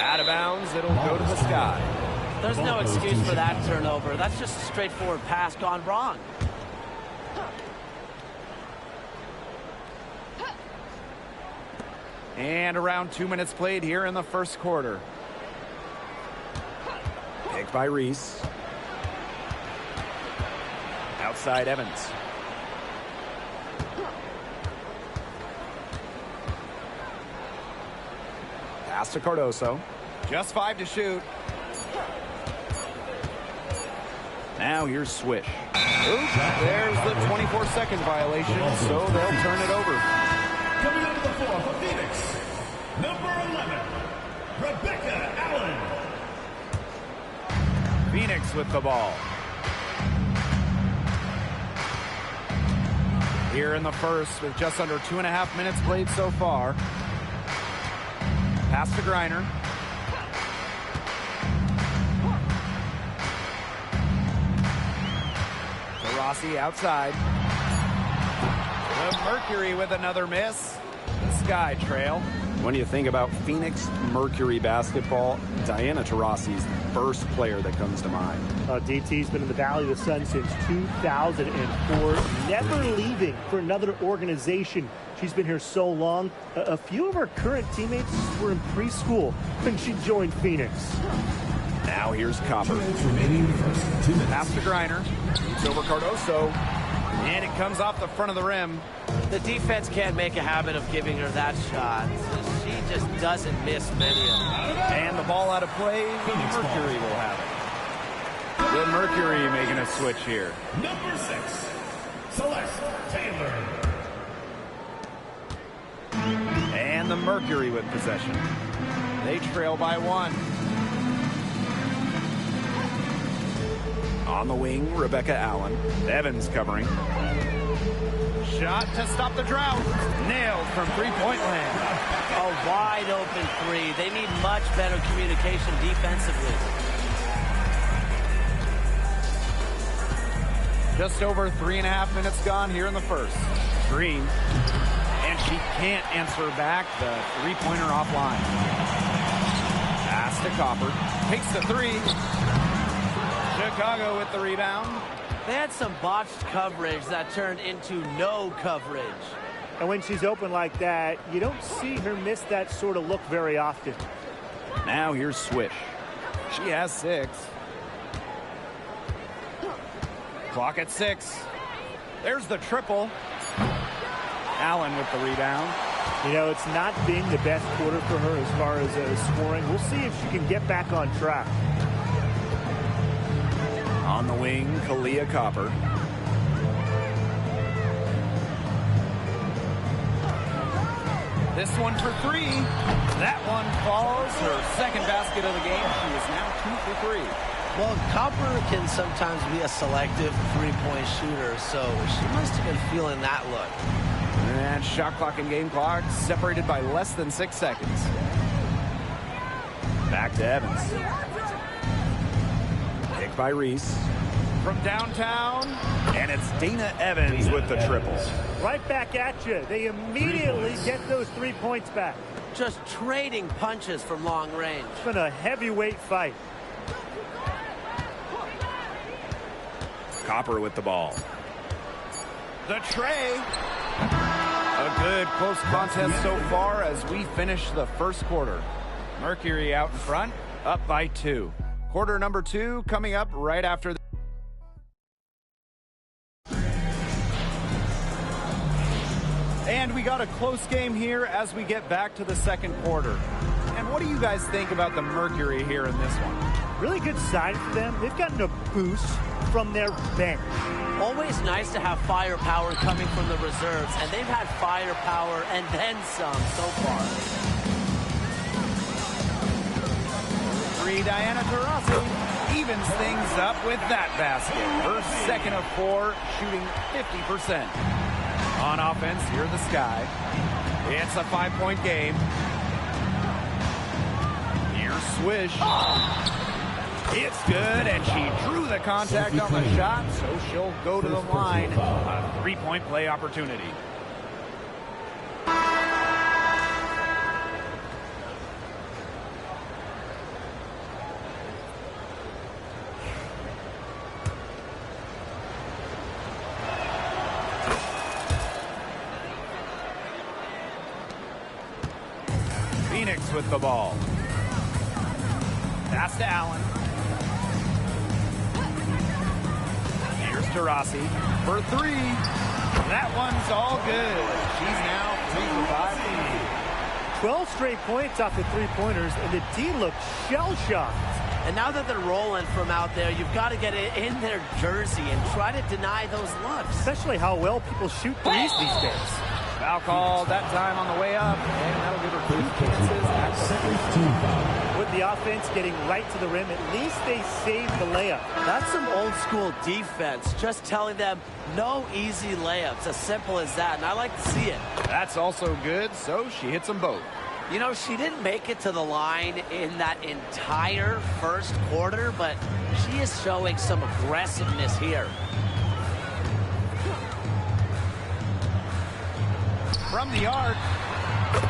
Out of bounds. It'll go to the Sky.
There's no excuse for that turnover. That's just a straightforward pass gone wrong.
And around 2 minutes played here in the first quarter. Picked by Reese. Outside Evans. Pass to Cardoso. Just 5 to shoot. Now here's Swish. Oops, there's the 24-second violation, so they'll turn it over.
Coming onto the floor for Phoenix, number 11, Rebecca Allen.
Phoenix with the ball. Here in the first with just under 2.5 minutes played so far. Pass to Griner. Taurasi outside. The Mercury with another miss. The Sky trail. When you think about Phoenix Mercury basketball, Diana Taurasi's the first player that comes to mind.
DT's been in the Valley of the Sun since 2004, never leaving for another organization. She's been here so long. A few of her current teammates were in preschool when she joined Phoenix.
Now here's Copper.
Remaining the first 2 minutes.
Pass to Griner. It's over Cardoso. And it comes off the front of the rim.
The defense can't make a habit of giving her that shot. She just doesn't miss many of them.
And the ball out of play. Mercury will have it. The Mercury making a switch here.
Number 6, Celeste Taylor.
And the Mercury with possession. They trail by 1. On the wing, Rebecca Allen. Evans covering. Shot to stop the drought. Nailed from three-point land.
A wide open 3. They need much better communication defensively.
Just over 3.5 minutes gone here in the first.
Green. And she can't answer back the three-pointer offline. Pass to Copper. Takes the 3. Chicago with the rebound.
They had some botched coverage that turned into no coverage.
And when she's open like that, you don't see her miss that sort of look very often.
Now here's Swish. She has 6. Clock at 6. There's the triple. Allen with the rebound.
You know, it's not been the best quarter for her as far as scoring. We'll see if she can get back on track.
On the wing, Kalia Copper.
This one for 3. That one falls. Her second basket of the game. She is now 2 for 3.
Well, Copper can sometimes be a selective three-point shooter, so she must have been feeling that look.
And shot clock and game clock separated by less than 6 seconds. Back to Evans. Picked by Reese.
From downtown.
And it's Dana Evans with the triple.
Right back at you. They immediately get those 3 points back.
Just trading punches from long range.
It's been a heavyweight fight.
Copper with the ball.
The tray.
A good close contest so far as we finish the first quarter. Mercury out in front, up by 2. Quarter number 2 coming up right after. And we got a close game here as we get back to the second quarter. And what do you guys think about the Mercury here in this one?
Really good sign for them. They've gotten a boost from their bench.
Always nice to have firepower coming from the reserves, and they've had firepower and then some so far.
3, Diana Taurasi evens things up with that basket. Her second of 4, shooting 50%. On offense, here the Sky. It's a 5-point game. Here's Swish. It's good, and she drew the contact on the shot, so she'll go to the line. A 3-point play opportunity. Phoenix with the ball. Pass to Allen. Here's Taurasi for 3. That one's all good. She's now 3 for 5.
12 straight points off the three-pointers, and the D looks shell-shocked.
And now that they're rolling from out there, you've got to get it in their jersey and try to deny those looks.
Especially how well people shoot threes these days.
Foul call that time on the way up, and that'll give her 2 chances at second.
With the offense getting right to the rim, at least they saved the layup.
That's some old school defense, just telling them no easy layups, as simple as that, and I like to see it.
That's also good, so she hits them both.
You know, she didn't make it to the line in that entire first quarter, but she is showing some aggressiveness here.
From the arc,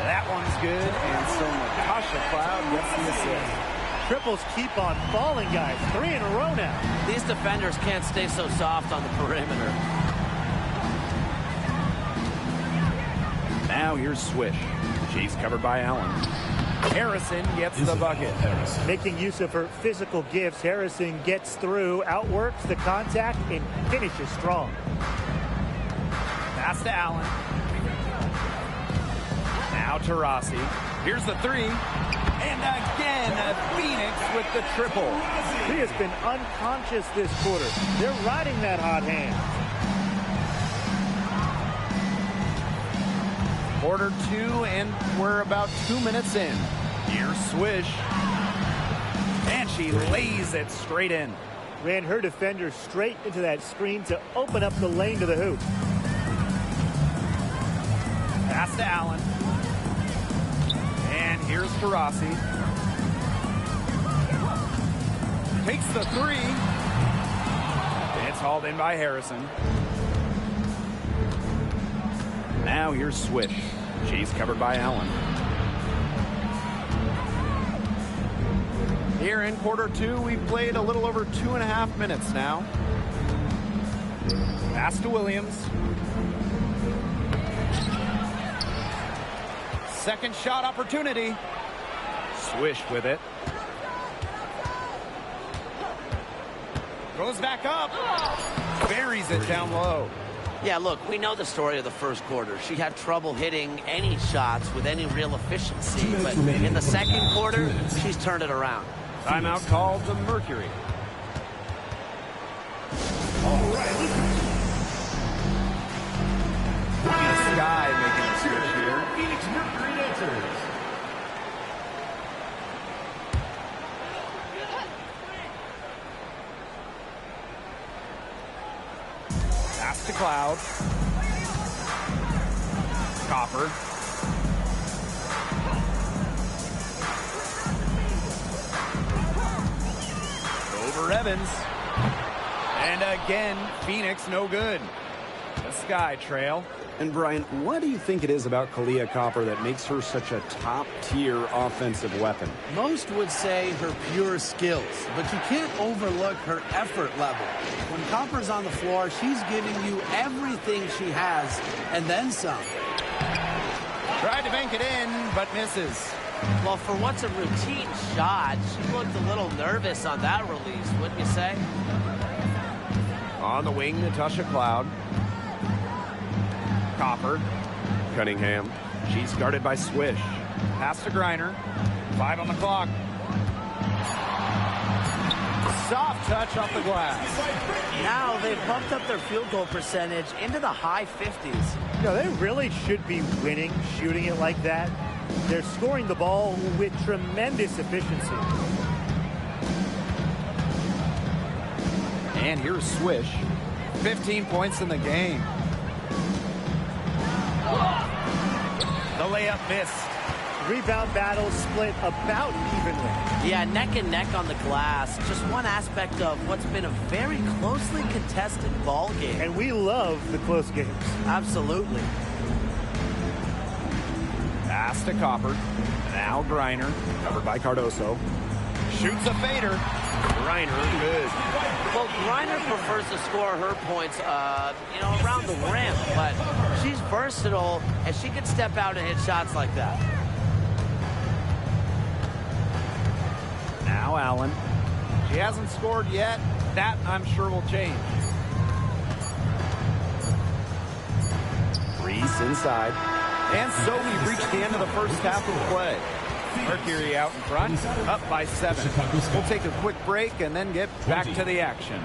that one's good, and so Natasha Cloud gets the assist.
Triples keep on falling, guys. 3 in a row now.
These defenders can't stay so soft on the perimeter.
Now here's Swish. She's covered by Allen. Harrison gets the bucket.
Making use of her physical gifts, Harrison gets through, outworks the contact, and finishes strong.
Pass to Allen. Now Taurasi. Here's the 3. And again, Phoenix with the triple.
She has been unconscious this quarter. They're riding that hot hand.
Quarter 2, and we're about 2 minutes in. Here's Swish. And she lays it straight in.
Ran her defender straight into that screen to open up the lane to the hoop.
Pass to Allen. And here's Taurasi. Takes the 3. It's hauled in by Harrison. Now here's Swish. She's covered by Allen. Here in quarter 2, we've played a little over 2.5 minutes now. Pass to Williams. Second shot opportunity. Swish with it. Goes back up. Buries it down low.
Yeah, look, we know the story of the first quarter. She had trouble hitting any shots with any real efficiency, but in the second quarter, she's turned it around.
Timeout called to Mercury.
All right.
Sky making a switch here.
Phoenix Mercury enters.
Pass to Cloud. Copper. Over Evans. And again, Phoenix no good. The Sky trail.
And Brian, what do you think it is about Kalia Copper that makes her such a top-tier offensive weapon?
Most would say her pure skills, but you can't overlook her effort level. When Copper's on the floor, she's giving you everything she has, and then some.
Tried to bank it in, but misses.
Well, for what's a routine shot, she looked a little nervous on that release, wouldn't you say?
On the wing, Natasha Cloud. Copper. Cunningham. She's guarded by Swish. Pass to Griner. 5 on the clock. Soft touch off the glass.
Now they've bumped up their field goal percentage into the high 50s.
You know, they really should be winning, shooting it like that. They're scoring the ball with tremendous efficiency.
And here's Swish. 15 points in the game. The layup missed.
Rebound battle split about evenly.
Yeah, neck and neck on the glass. Just one aspect of what's been a very closely contested ball game.
And we love the close games.
Absolutely.
Pass to Copper. Now Griner, covered by Cardoso. Shoots a fader. Griner, good.
Well, Griner prefers to score her points, around the rim, but she's versatile, and she can step out and hit shots like that.
Now Allen. She hasn't scored yet. That, I'm sure, will change. Reese inside. And so we've reached the end of the first half of play. Mercury out in front, up by 7. We'll take a quick break and then get back to the action.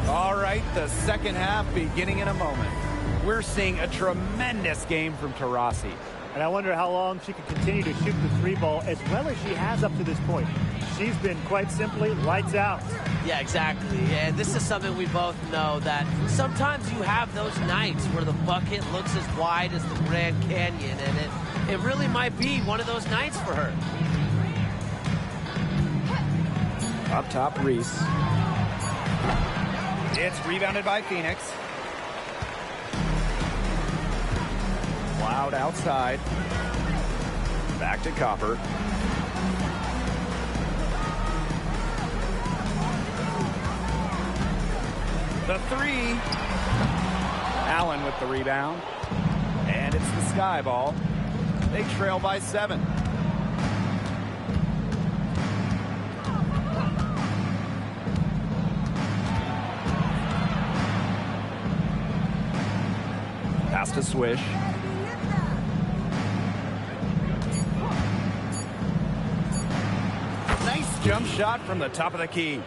All right, the second half beginning in a moment. We're seeing a tremendous game from Taurasi.
And I wonder how long she can continue to shoot the 3 ball as well as she has up to this point. She's been quite simply lights out.
Yeah, exactly. And this is something we both know, that sometimes you have those nights where the bucket looks as wide as the Grand Canyon, and it really might be one of those nights for her.
Up top, Reese. It's rebounded by Phoenix. Cloud outside. Back to Copper. The 3. Allen with the rebound. And it's the Sky ball. They trail by 7. Pass to Swish. Nice jump shot from the top of the key.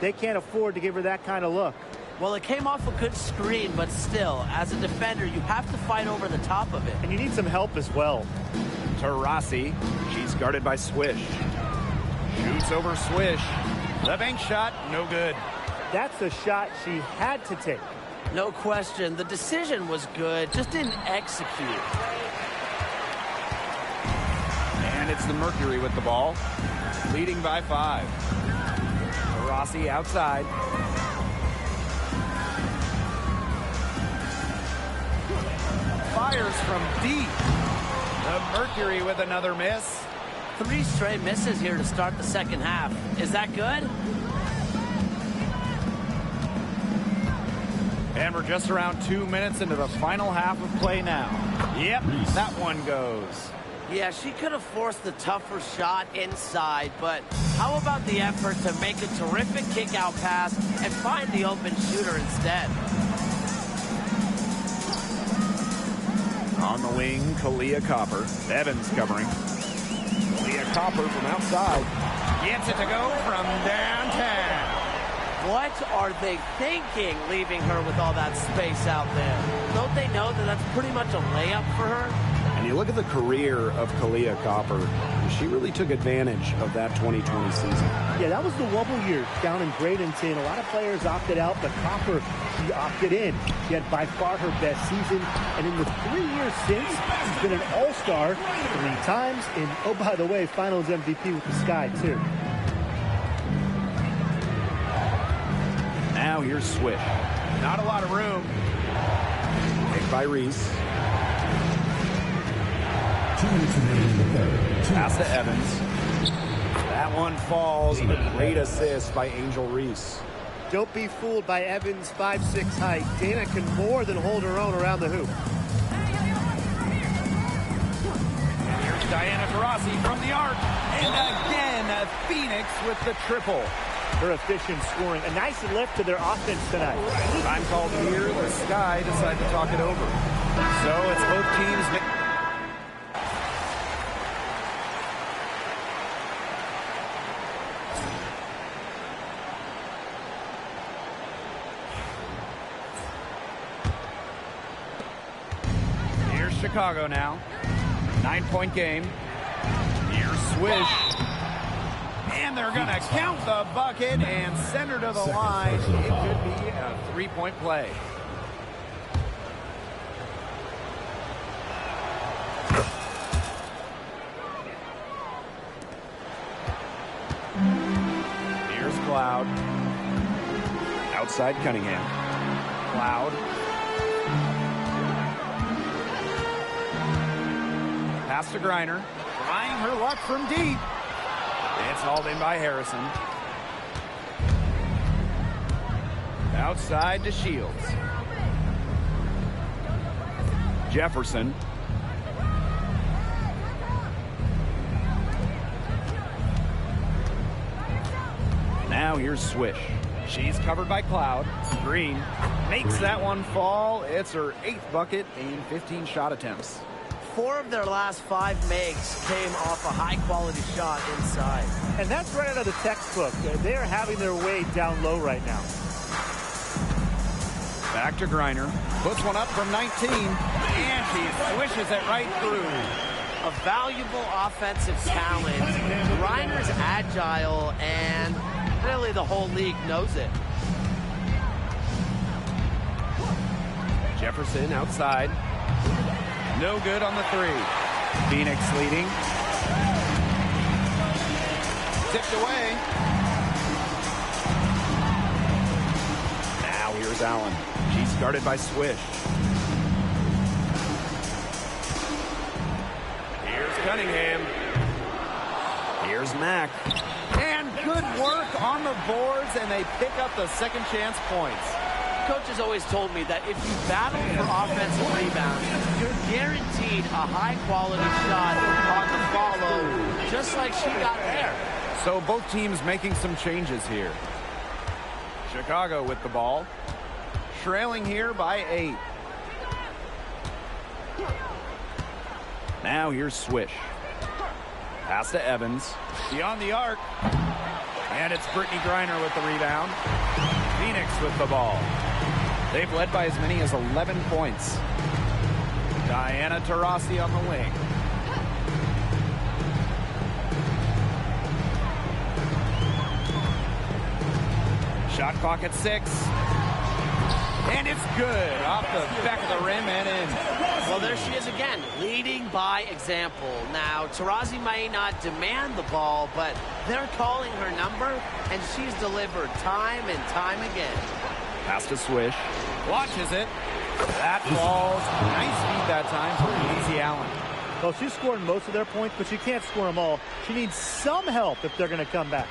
They can't afford to give her that kind of look.
Well, it came off a good screen, but still, as a defender, you have to fight over the top of it.
And you need some help as well.
Taurasi, she's guarded by Swish. Shoots over Swish. The bank shot, no good.
That's a shot she had to take.
No question. The decision was good, just didn't execute.
And it's the Mercury with the ball, leading by 5. Taurasi outside. Fires from deep. The Mercury with another miss.
3 straight misses here to start the second half. Is that good?
And we're just around 2 minutes into the final half of play now. Yep, that one goes.
Yeah, she could have forced the tougher shot inside, but how about the effort to make a terrific kick-out pass and find the open shooter instead?
On the wing, Kalia Copper. Evans covering. Kalia Copper from outside. Gets it to go from downtown.
What are they thinking, leaving her with all that space out there? Don't they know that that's pretty much a layup for her?
And you look at the career of Kalia Copper, she really took advantage of that 2020 season.
Yeah, that was the wobble year down in Bradenton. A lot of players opted out, but Copper, she opted in. She had by far her best season. And in the 3 years since, she's been an all-star 3 times. And, oh, by the way, finals MVP with the Sky, too.
Now here's Swish. Not a lot of room.
Picked by Reese.
2 minutes remaining in the third.
Pass to Evans. That one falls. A great assist by Angel Reese.
Don't be fooled by Evans' 5'6" height. Dana can more than hold her own around the hoop.
And here's Diana Taurasi from the arc. And again, Phoenix with the triple.
Her efficient scoring. A nice lift to their offense tonight.
Time called here. The Sky decide to talk it over. So it's both teams. Here's Chicago now. 9-point game. Here's Swish. And they're going to count the bucket and send her to the line. It could be a 3-point play. Here's Cloud. Outside Cunningham. Cloud. Pass to Griner. Trying her luck from deep. It's hauled in by Harrison. Outside to Shields. Jefferson. Now here's Swish. She's covered by Cloud. Green makes that one fall. It's her 8th bucket in 15 shot attempts.
4 of their last 5 makes came off a high-quality shot inside.
And that's right out of the textbook. They are having their way down low right now.
Back to Griner. Puts one up from 19. And she swishes it right through.
A valuable offensive talent. Griner's agile, and really the whole league knows it.
Jefferson outside. No good on the 3. Phoenix leading. Tipped away. Now here's Allen. She's guarded by Swish. Here's Cunningham. Here's Mack. And good work on the boards, and they pick up the second chance points.
Coach has always told me that if you battle for offensive rebounds, you're guaranteed a high-quality shot on the follow, just like she got there.
So both teams making some changes here. Chicago with the ball. Trailing here by 8. Now here's Swish. Pass to Evans. Beyond the arc. And it's Brittany Griner with the rebound. Phoenix with the ball. They've led by as many as 11 points. Diana Taurasi on the wing. Shot clock at 6. And it's good. Off the back of the rim and in.
Well, there she is again, leading by example. Now, Taurasi may not demand the ball, but they're calling her number, and she's delivered time and time again.
Pass to Swish. Watches it. That falls. Nice feed that time for Lindsay Allen.
Well, she's scoring most of their points, but she can't score them all. She needs some help if they're going to come back.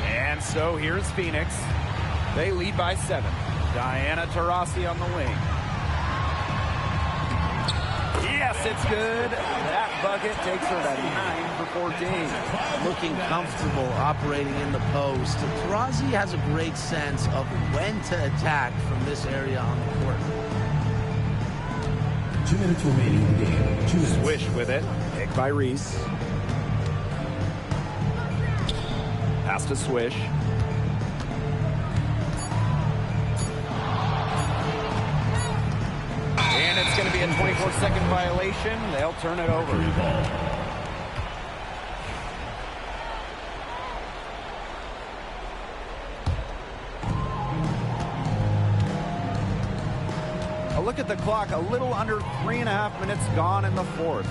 And so here's Phoenix. They lead by 7. Diana Taurasi on the wing. Yes, it's good. That bucket takes her to 9 for 14.
Looking comfortable operating in the post. Taurasi has a great sense of when to attack from this area on the court.
2 minutes remaining in the game. 2 minutes.
Swish with it.
Picked by Reese.
Pass to Swish. And it's going to be a 24-second violation. They'll turn it over. A look at the clock. A little under 3.5 minutes gone in the 4th.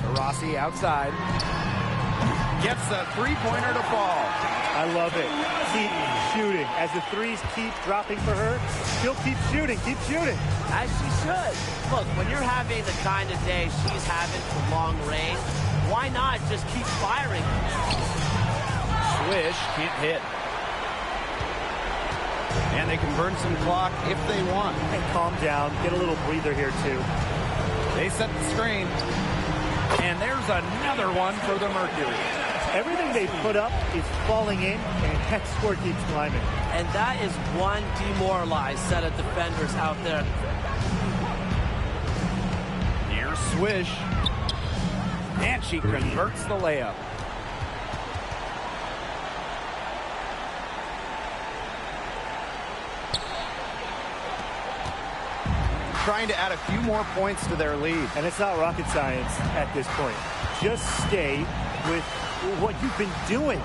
Taurasi outside. Gets the three-pointer to fall.
I love it. Keep shooting. As the threes keep dropping for her, she'll keep shooting,
As she should. Look, when you're having the kind of day she's having for long range, why not just keep firing?
Swish can't hit. And they can burn some clock if they want.
And calm down. Get a little breather here, too.
They set the screen. And there's another one for the Mercury.
Everything they put up is falling in, and that score keeps climbing.
And that is one demoralized set of defenders out there.
Here's Swish. And she converts the layup. Trying to add a few more points to their lead.
And it's not rocket science at this point. Just stay with what you've been doing.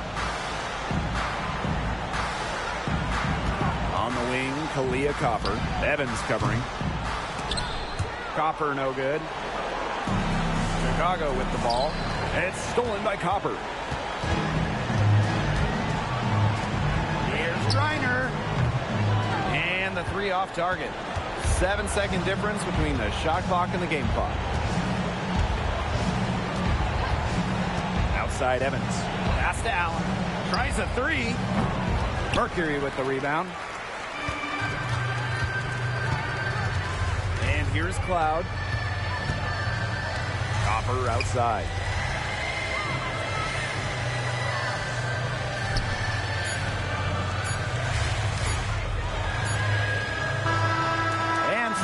On the wing, Kalia Copper. Evans covering. Copper no good. Chicago with the ball. And it's stolen by Copper. Here's Griner. And the three off target. 7-second difference between the shot clock and the game clock. Outside Evans. Pass to Allen. Tries a three. Mercury with the rebound. And here's Cloud. Copper outside.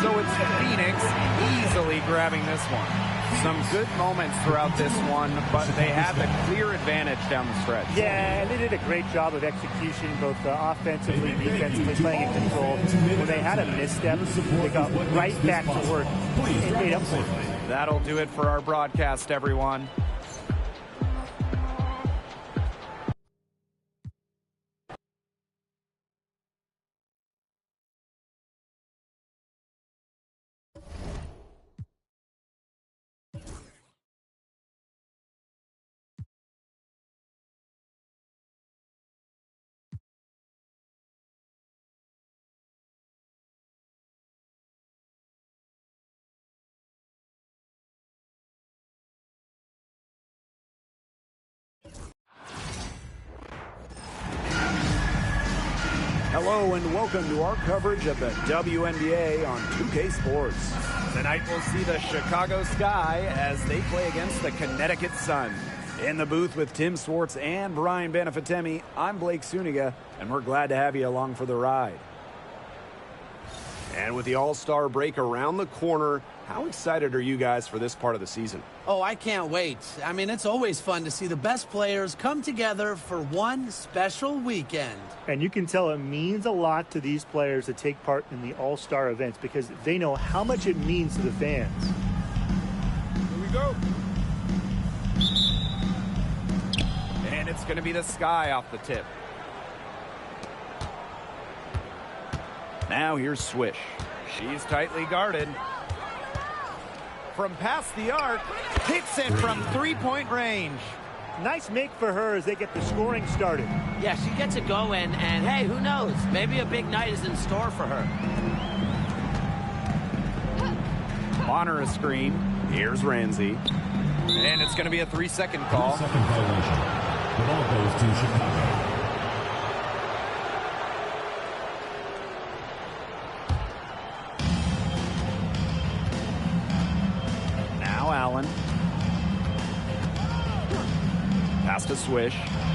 So it's Phoenix easily grabbing this one. Some good moments throughout this one, but they had the clear advantage down the stretch.
Yeah, and they did a great job of execution, both offensively, defensively, playing in control. When they had a misstep, they got right back to work and made up for it.
That'll do it for our broadcast, everyone. Hello and welcome to our coverage of the WNBA on 2K Sports. Tonight we'll see the Chicago Sky as they play against the Connecticut Sun. In the booth with Tim Swartz and Brian Benefatemi, I'm Blake Suniga, and we're glad to have you along for the ride. And with the All-Star break around the corner, how excited are you guys for this part of the season?
Oh, I can't wait. I mean, it's always fun to see the best players come together for one special weekend.
And you can tell it means a lot to these players to take part in the All-Star events because they know how much it means to the fans.
Here we go. And it's going to be the Sky off the tip. Now here's Swish. She's tightly guarded. From past the arc, hits it from three-point range.
Nice make for her as they get the scoring started.
Yeah, she gets it going, and hey, who knows? Maybe a big night is in store for her.
On her a screen. Here's Ramsey. And it's going to be a 3-second call.
Second violation. The ball goes to Chicago.
Allen. Pass to Swish.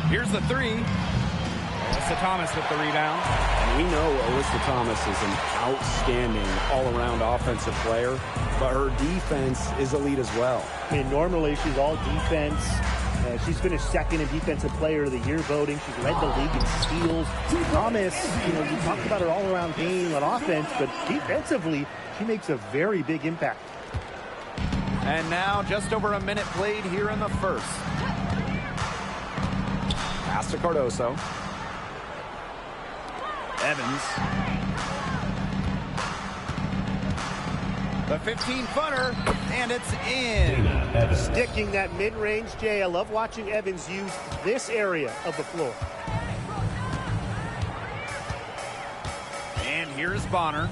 Here's the three. Alyssa Thomas with the rebound.
And we know Alyssa Thomas is an outstanding all-around offensive player, but her defense is elite as well.
I mean, normally she's all defense. She's finished second in Defensive Player of the Year voting. She's led the league in steals. Thomas, you talked about her all-around game on offense, but defensively, she makes a very big impact.
And now just over a minute played here in the first. Pass to Cardoso. Evans. The 15-footer, and it's in.
Sticking that mid-range, Jay. I love watching Evans use this area of the floor.
And here's Bonner.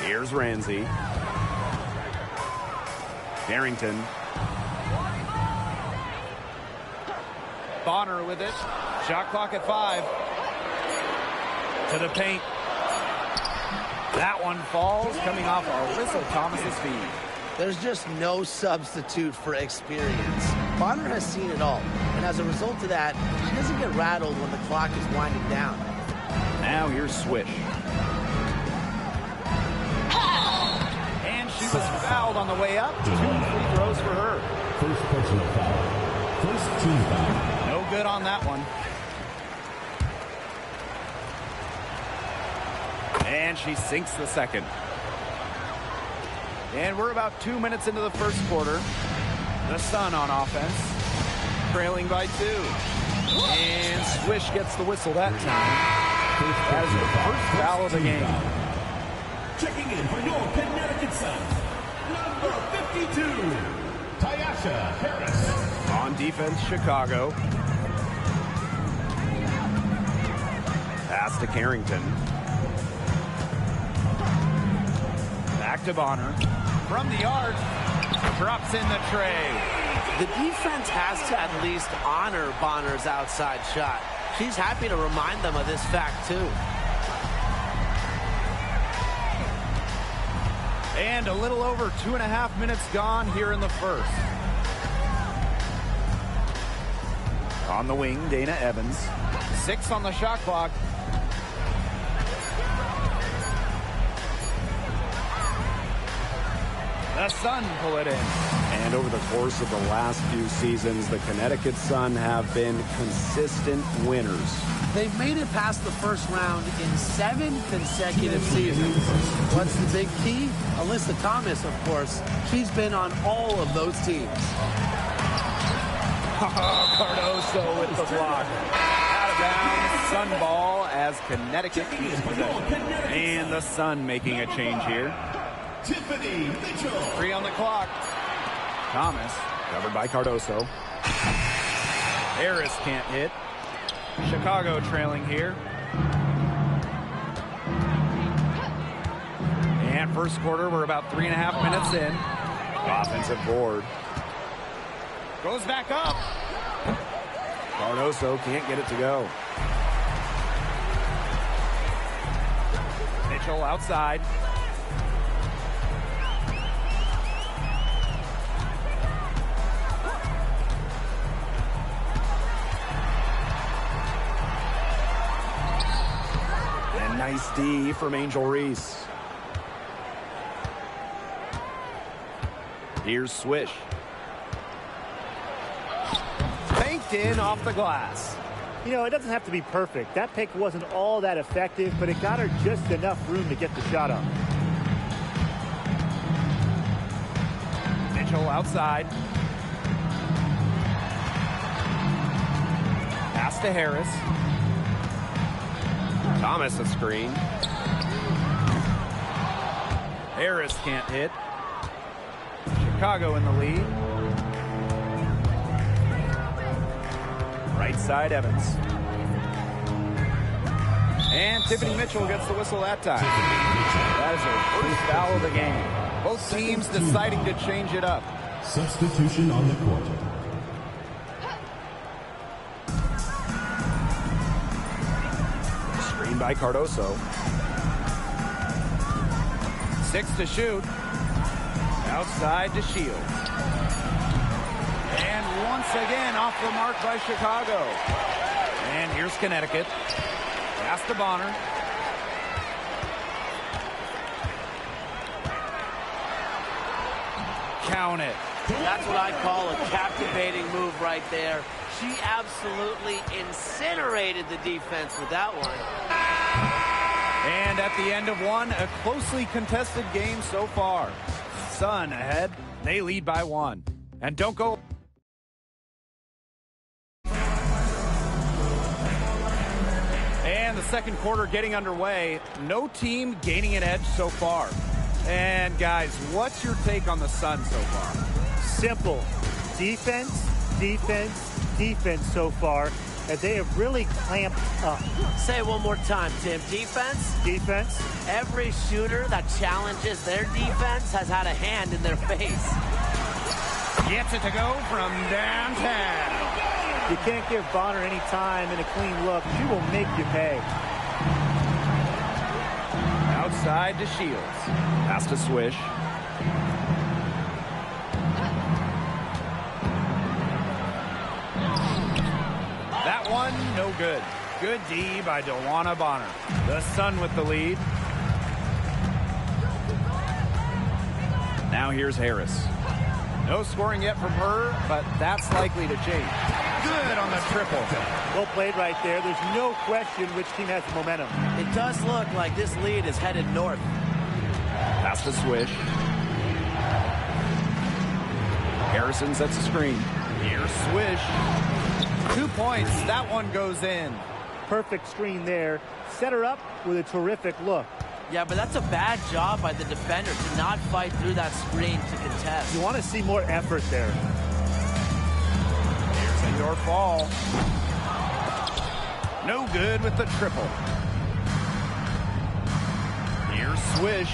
Here's Ramsey. Harrington. Bonner with it. Shot clock at 5. To the paint. That one falls, coming off Alyssa Thomas's feed.
There's just no substitute for experience. Bonner has seen it all, and as a result of that, she doesn't get rattled when the clock is winding down.
Now here's Swish. And she was fouled on the way up. 2 free throws for her.
First personal foul. First team foul.
No good on that one. And she sinks the second. And we're about 2 minutes into the first quarter. The Sun on offense, trailing by 2. And Swish gets the whistle that time. That is the first foul of the game.
Checking in for your Connecticut Suns, number 52, Tyasha Harris.
On defense, Chicago. Pass to Carrington. Back to Bonner. From the arc, drops in the tray.
The defense has to at least honor Bonner's outside shot. She's happy to remind them of this fact, too.
And a little over 2.5 minutes gone here in the first. On the wing, Dana Evans. 6 on the shot clock. The Sun pull it in.
And over the course of the last few seasons, the Connecticut Sun have been consistent winners.
They've made it past the first round in 7 consecutive seasons. What's the big key? Alyssa Thomas, of course. She's been on all of those teams.
Cardoso with the block. Out of bounds, Sun ball as Connecticut keeps possession. And the Sun making a change here.
Tiffany Mitchell.
3 on the clock. Thomas, covered by Cardoso. Harris can't hit. Chicago trailing here. And first quarter, we're about 3.5 minutes in.
Offensive board.
Goes back up.
Cardoso can't get it to go.
Mitchell outside. And nice D from Angel Reese. Here's Swish. Banked in off the glass.
You know, it doesn't have to be perfect. That pick wasn't all that effective, but it got her just enough room to get the shot up.
Mitchell outside. Pass to Harris. Thomas a screen. Harris can't hit. Chicago in the lead. Right side, Evans. And Tiffany Mitchell gets the whistle that time. That is her first foul of the game. Both teams deciding to change it up.
Substitution on the court.
Screen by Cardoso. 6 to shoot. Outside to Shields. And once again off the mark by Chicago. And here's Connecticut. Pass to Bonner. Count it.
That's what I call a captivating move right there. She absolutely incinerated the defense with that one.
And at the end of one, a closely contested game so far. Sun ahead. They lead by 1. And don't go... And And the second quarter getting underway. No team gaining an edge so far. And guys, what's your take on the Sun so far?
Simple. Defense, defense, defense so far. And they have really clamped up.
Say it one more time, Tim. Defense?
Defense.
Every shooter that challenges their defense has had a hand in their face.
Gets it to go from downtown.
You can't give Bonner any time and a clean look. She will make you pay.
Outside to Shields. Pass to Swish. That one, no good. Good D by Wnba. The Sun with the lead. Now here's Harris. No scoring yet from her, but that's likely to change. Good on the triple.
Well played right there. There's no question which team has the momentum.
It does look like this lead is headed north.
Pass to Swish. Harrison sets the screen. Here's Swish. 2 points. That one goes in.
Perfect screen there. Set her up with a terrific look.
Yeah, but that's a bad job by the defender to not fight through that screen to contest.
You want to see more effort there.
Here's a your fall. No good with the triple. Here's Swish.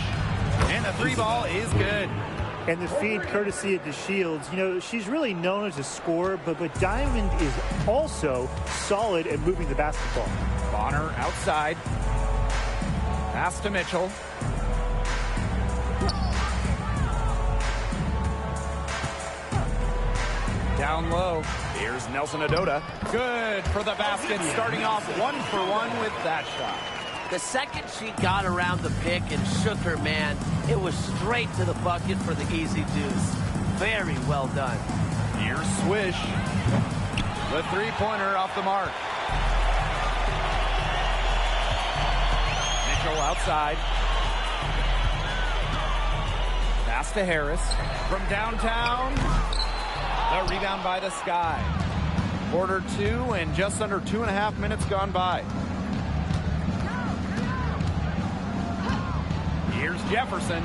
And the three ball is good.
And the feed courtesy of the Shields. You know, she's really known as a scorer, but Diamond is also solid at moving the basketball.
Bonner outside. Pass to Mitchell. Down low. Here's Nelson Adota. Good for the basket. Starting off 1-for-1 with that shot.
The second she got around the pick and shook her man, it was straight to the bucket for the easy deuce. Very well done.
Here's Swish. The three-pointer off the mark. Mitchell outside. Pass to Harris. From downtown. The rebound by the Sky. Quarter 2 and just under 2.5 minutes gone by. Here's Jefferson.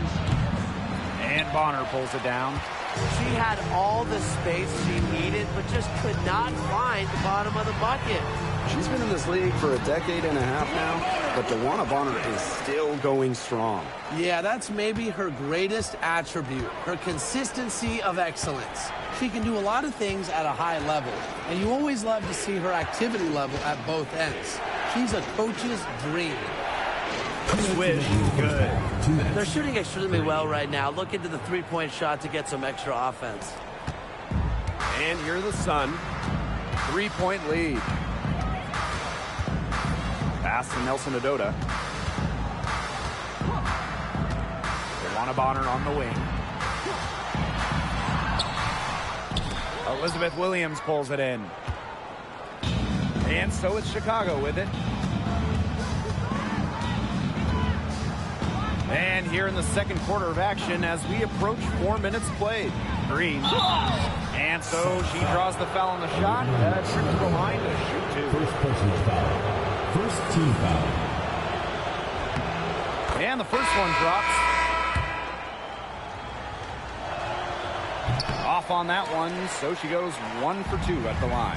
And Bonner pulls it down.
She had all the space she needed, but just could not find the bottom of the bucket.
She's been in this league for a decade and a half now, but Wnba is still going strong.
Yeah, that's maybe her greatest attribute, her consistency of excellence. She can do a lot of things at a high level, and you always love to see her activity level at both ends. She's a coach's dream.
Swish, good.
They're shooting extremely well right now. Look into the three-point shot to get some extra offense.
And you're the Sun. 3-point lead. Pass to Nelson Adota. Wnba on the wing. Elizabeth Williams pulls it in. And so it's Chicago with it. And here in the second quarter of action as we approach 4 minutes played. Green. And so she draws the foul on the shot. Trips the line to shoot two.
First personal foul. First team foul.
And the first one drops. Off on that one, so she goes 1 for 2 at the line.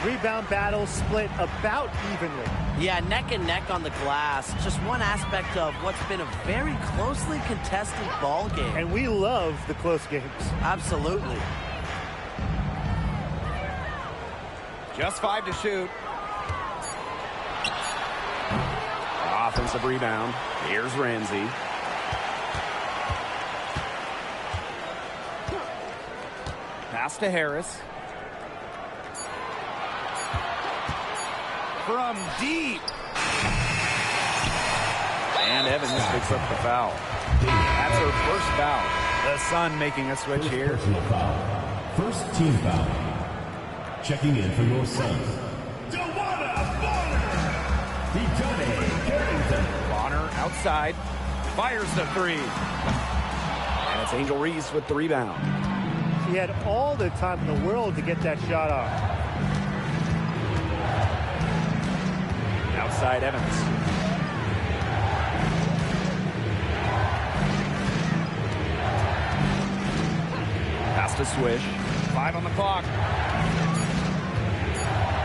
Rebound battle split about evenly.
Yeah, neck and neck on the glass. Just one aspect of what's been a very closely contested ball game.
And we love the close games.
Absolutely.
Just 5 to shoot. Offensive rebound. Here's Ramsey. Pass to Harris. From deep. And Evans picks up the foul. That's her first foul. The Sun making a switch here.
Personal foul. First team foul. Checking in for your Suns.
Bonner outside. Fires the three. And it's Angel Reese with the rebound.
She had all the time in the world to get that shot off.
Outside Evans. Pass to Swish. 5 on the clock.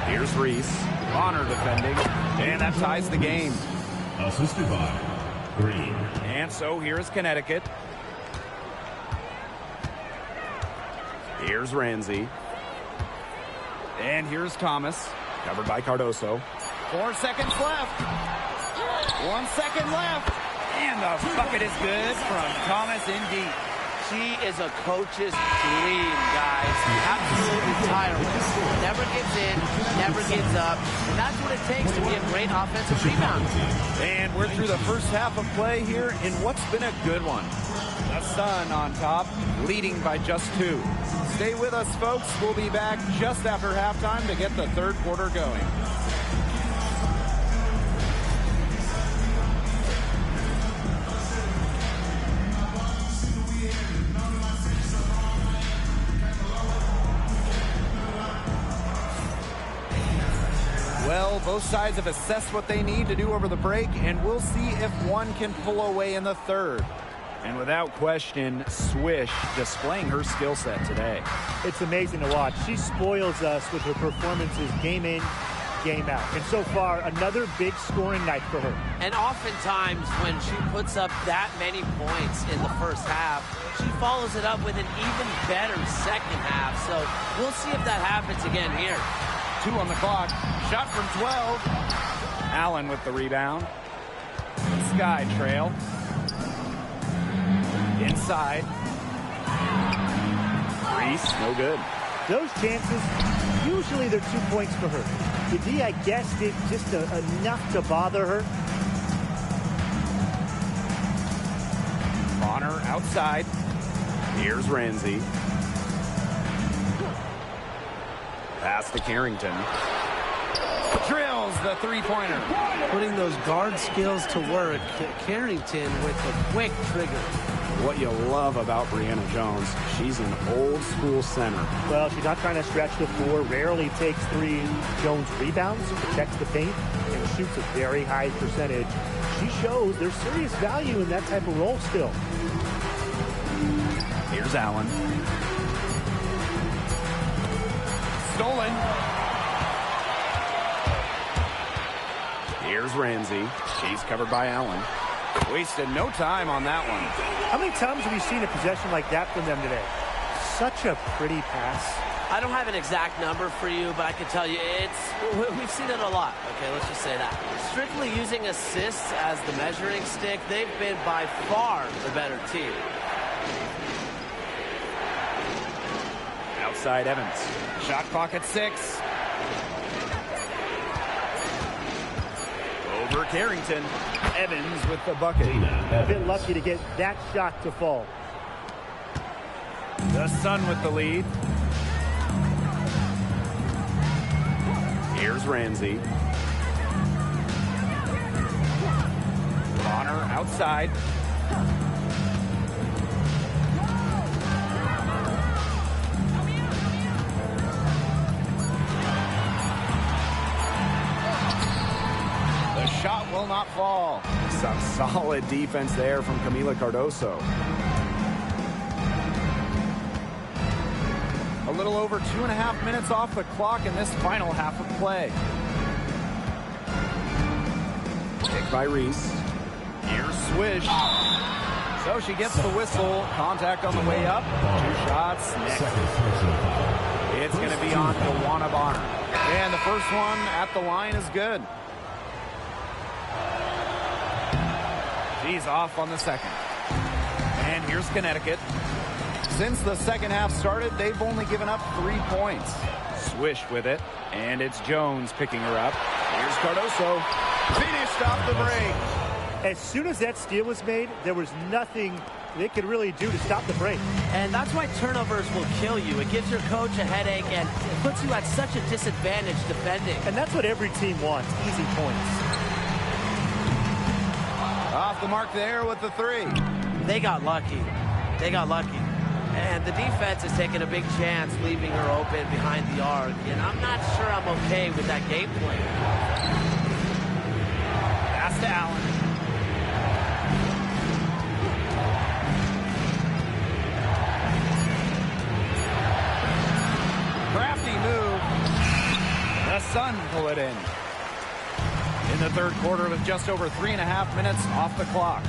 Here's Reese. Bonner defending. And that ties the game.
Assisted by Green.
And so here's Connecticut. Here's Ramsey. And here's Thomas. Covered by Cardoso. 4 seconds left. 1 second left. And the bucket is good from Thomas in deep.
She is a coach's dream, guys. Absolutely tireless. Never gives in, never gives up. And that's what it takes to be a great offensive rebounder.
And we're through the first half of play here in what's been a good one. The Sun on top, leading by just 2. Stay with us, folks. We'll be back just after halftime to get the third quarter going. Well, both sides have assessed what they need to do over the break, and we'll see if one can pull away in the third. And without question, Swish displaying her skill set today.
It's amazing to watch. She spoils us with her performances game in, game out. And so far, another big scoring night for her.
And oftentimes when she puts up that many points in the first half, she follows it up with an even better second half. So we'll see if that happens again here.
2 on the clock. Shot from 12. Allen with the rebound. Sky trail. Inside. Reese, no good.
Those chances, usually they're 2 points for her. The D, I guess, did just enough to bother her.
Bonner outside. Here's Ramsey. Pass to Carrington. Drills the three-pointer.
Putting those guard skills to work. Carrington with a quick trigger.
What you love about Brianna Jones, she's an old-school center.
Well, she's not trying to stretch the floor, rarely takes 3. Jones rebounds, protects the paint, and shoots a very high percentage. She shows there's serious value in that type of role still.
Here's Allen. Stolen. Here's Ramsey. She's covered by Allen. Wasted no time on that one.
How many times have you seen a possession like that from them today? Such a pretty pass.
I don't have an exact number for you, but I can tell you we've seen it a lot. Okay, let's just say that. Strictly using assists as the measuring stick, they've been by far the better team.
Outside Evans. Shot clock at 6. Over Carrington. Evans with the bucket.
A bit lucky to get that shot to fall.
The Sun with the lead. Here's Ramsey. Bonner outside. The shot will not fall. Some solid defense there from Camila Cardoso. A little over 2.5 minutes off the clock in this final half of play. Picked by Reese. Here's Swish. So she gets the whistle. Contact on the way up. 2 shots next. It's going to be on Wnba. And the first one at the line is good. She's off on the second. And here's Connecticut. Since the second half started, they've only given up 3 points. Swish with it, and it's Jones picking her up. Here's Cardoso. Finished off the break.
As soon as that steal was made, there was nothing they could really do to stop the break.
And that's why turnovers will kill you. It gives your coach a headache, and it puts you at such a disadvantage defending.
And that's what every team wants, easy points.
Off the mark there with the 3.
They got lucky. They got lucky. And the defense is taking a big chance leaving her open behind the arc. And I'm not sure I'm okay with that game plan.
pass to Allen. Crafty move. The Sun pull it in. In the third quarter with just over 3.5 minutes off the clock.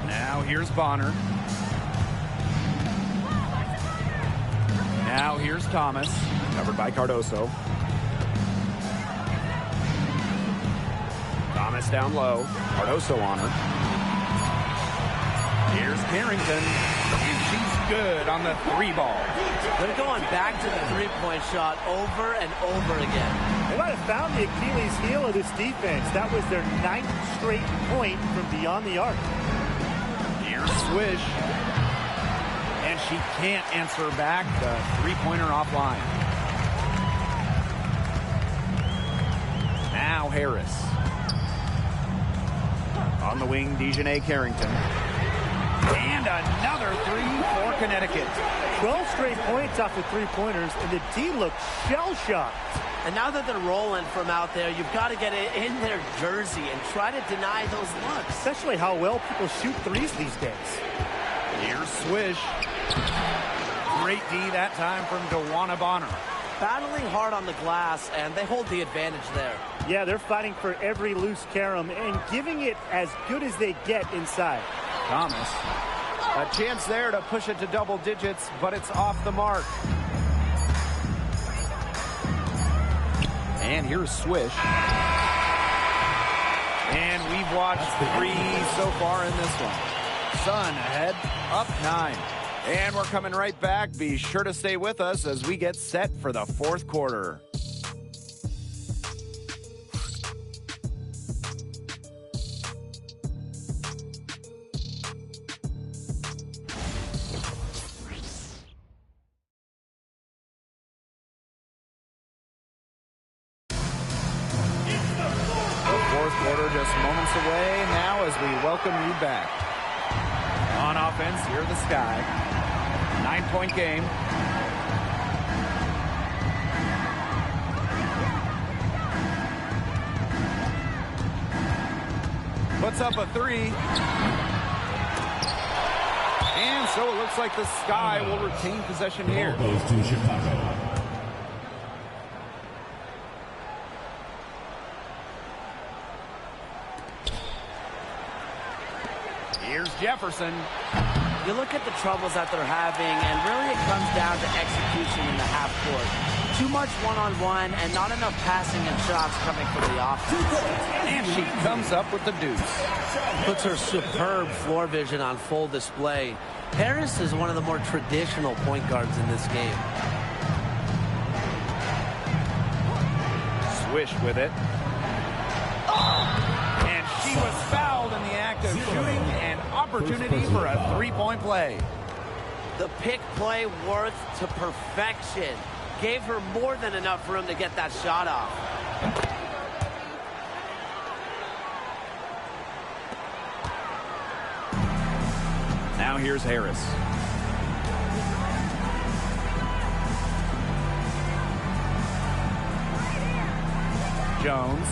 Now here's Bonner. Now here's Thomas, covered by Cardoso. Thomas down low. Cardoso on her. Here's Carrington. And she's good on the 3-ball.
They're going back to the three-point shot over and over again.
They might have found the Achilles heel of this defense. That was their 9th straight point from beyond the arc.
Here's Swish. And she can't answer back. The three-pointer offline. Now Harris. On the wing, Dejanay Carrington. And another three for Connecticut.
12 straight points off the three-pointers, and the D looked shell-shocked.
And now that they're rolling from out there, you've got to get it in their jersey and try to deny those looks.
Especially how well people shoot threes these days.
Here's Swish. Great D that time from DeWanna Bonner.
Battling hard on the glass, and they hold the advantage there.
Yeah, they're fighting for every loose carom and giving it as good as they get inside.
Thomas. A chance there to push it to double digits, but it's off the mark. And here's Swish. And we've watched 3 so far in this one. Sun ahead, up 9. And we're coming right back. Be sure to stay with us as we get set for the fourth quarter. Just moments away now as we welcome you back. On offense, here the Sky. 9-point game. Puts up a 3. And so it looks like the Sky will retain possession here.
Goes to Chicago.
Here's Jefferson.
You look at the troubles that they're having, and really it comes down to execution in the half court. Too much one-on-one and not enough passing and shots coming from the offense.
And she comes up with the deuce.
Puts her superb floor vision on full display. Harris is one of the more traditional point guards in this game.
Swish with it. And she was fouled in the act of shooting, an opportunity for a three-point play.
The pick play worth to perfection. Gave her more than enough room to get that shot off.
Now here's Harris. Jones.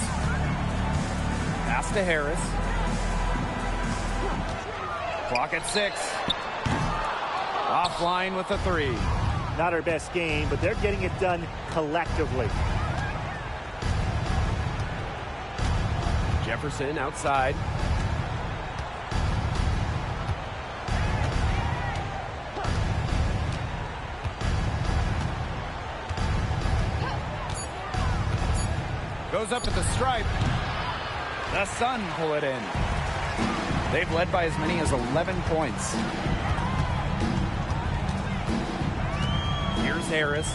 Pass to Harris. Clock at 6. Offline with the 3.
Not her best game, but they're getting it done collectively.
Jefferson outside. Goes up at the stripe. The Sun pull it in. They've led by as many as 11 points. Here's Harris.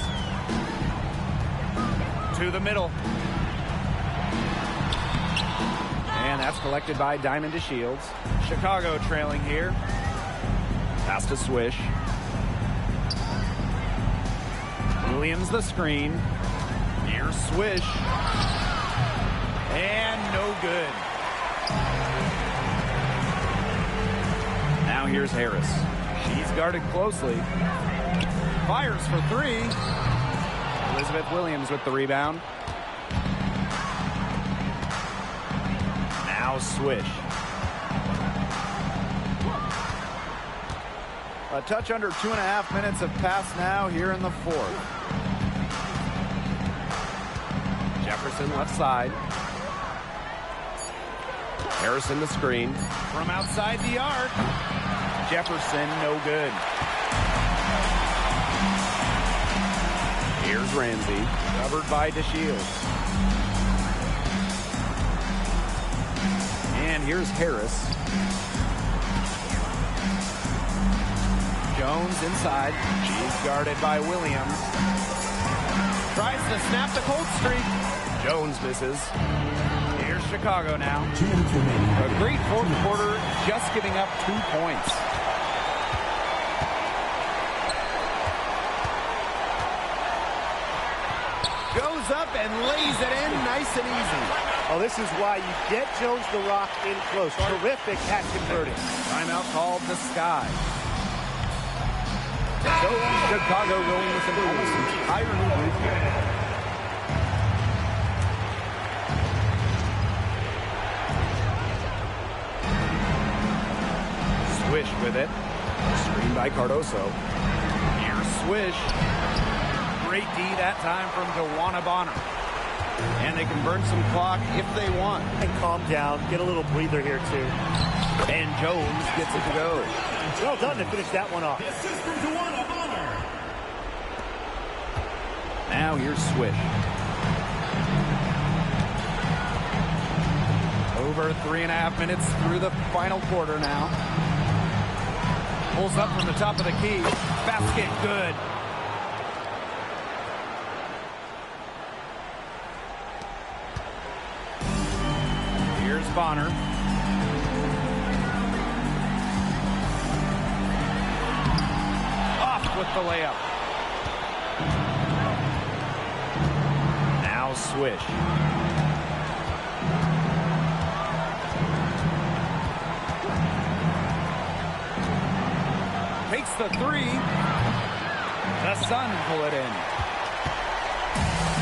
To the middle. And that's collected by Diamond to Shields. Chicago trailing here. Pass to Swish. Williams the screen. Here's Swish. And no good. Now here's Harris. She's guarded closely. Fires for 3. Elizabeth Williams with the rebound. Now Swish. A touch under 2.5 minutes have passed now here in the fourth. Jefferson left side. Harrison the screen. From outside the arc. Jefferson no good. Here's Ramsey. Covered by DeShields. And here's Harris. Jones inside. She's guarded by Williams. Tries to snap the cold streak. Jones misses. Here's Chicago now. A great fourth quarter, just giving up 2 points. Goes up and lays it in nice and easy.
Oh, this is why you get Jones the Rock in close. Terrific at converting.
Timeout called the Sky. So Chicago going with an almost entire new group here. Swish with it. Screen by Cardoso. Here's Swish. Great D that time from Wnba. And they can burn some clock if they want.
And calm down. Get a little breather here, too.
And Jones gets it to go.
Well done to finish that one off.
Now here's Swish. Over 3.5 minutes through the final quarter now. Pulls up from the top of the key. Basket good. Here's Bonner. Off with the layup. Now Swish. Takes the three. The Suns pull it in.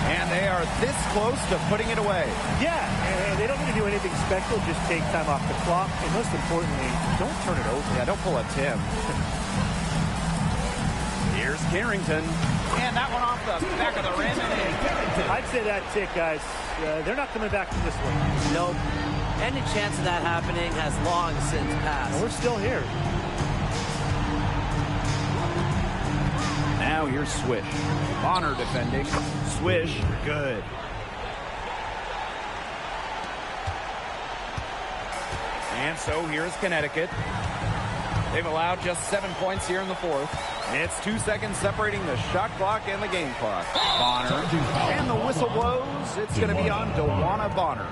And they are this close to putting it away.
Yeah, and they don't need to do anything special. Just take time off the clock. And most importantly, don't turn it over.
Yeah, don't pull a Tim. Here's Carrington. And that one off the back of the rim.
I'd say that tick, guys. They're not coming back from this one.
Nope. Any chance of that happening has long since passed.
And we're still here.
Now here's Swish. Bonner defending. Swish, good. And so here's Connecticut. They've allowed just 7 points here in the fourth. It's 2 seconds separating the shot clock and the game clock. Bonner. And the whistle blows. It's going to be on Wnba.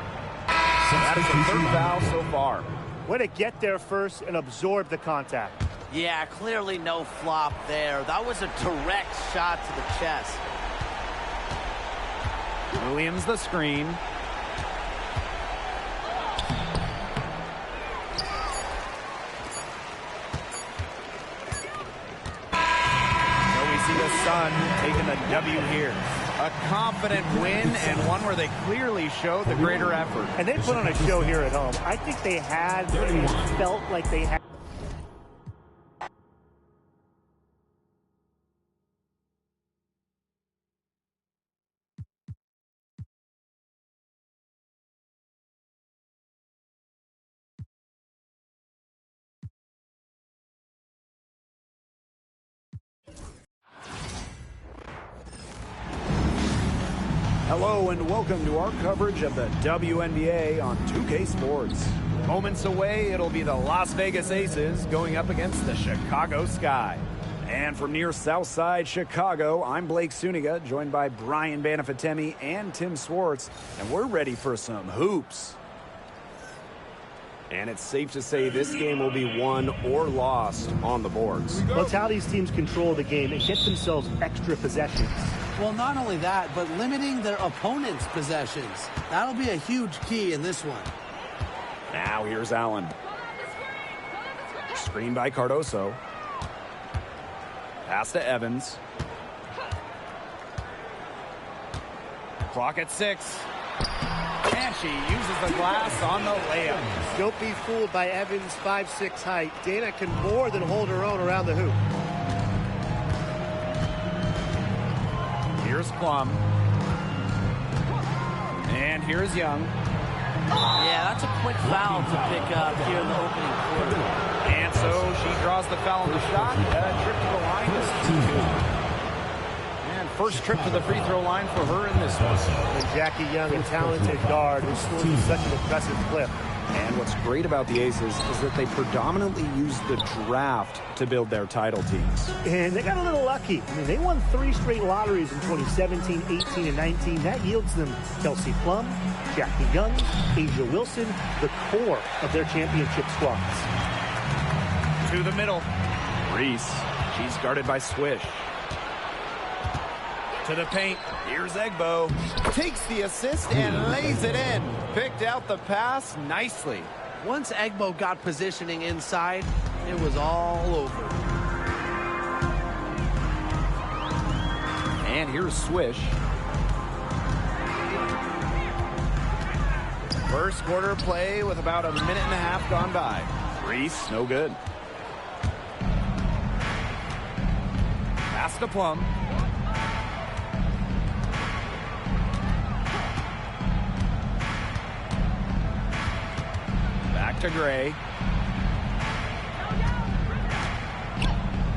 That is the third foul so far.
Way to get there first and absorb the contact.
Yeah, clearly no flop there. That was a direct shot to the chest.
Williams the screen. So we see the Sun taking the W here. A confident win and one where they clearly showed the greater effort.
And they put on a show here at home. I think they had, felt like they had.
Hello and welcome to our coverage of the WNBA on 2K Sports. Moments away, it'll be the Las Vegas Aces going up against the Chicago Sky. And from near Southside Chicago, I'm Blake Suniga, joined by Brian Banafitemi and Tim Swartz, and we're ready for some hoops. And it's safe to say this game will be won or lost on the boards.
Well, it's how these teams control the game and get themselves extra possessions.
Well, not only that, but limiting their opponent's possessions. That'll be a huge key in this one.
Now here's Allen. Screen by Cardoso. Pass to Evans. Clock at 6. And she uses the glass on the layup.
Don't be fooled by Evans' 5'6" height. Dana can more than hold her own around the hoop.
Here's Plum. And here's Young.
Yeah, that's a quick foul to pick up here in the opening quarter.
And so she draws the foul on the shot. Trip to the line is 2. And first trip to the free throw line for her in this one.
And Jackie Young, a talented guard who scores at such an impressive clip.
And what's great about the Aces is that they predominantly use the draft to build their title teams.
And they got a little lucky. I mean, they won 3 straight lotteries in 2017, 18, and 19. That yields them Kelsey Plum, Jackie Young, Asia Wilson, the core of their championship squads.
To the middle. Reese. She's guarded by Swish. To the paint. Here's Wnba. Takes the assist and lays it in. Picked out the pass nicely.
Once Wnba got positioning inside, it was all over.
And here's Swish. First quarter play with about a minute and a half gone by. Reese, no good. Pass to Plum. Back to Gray.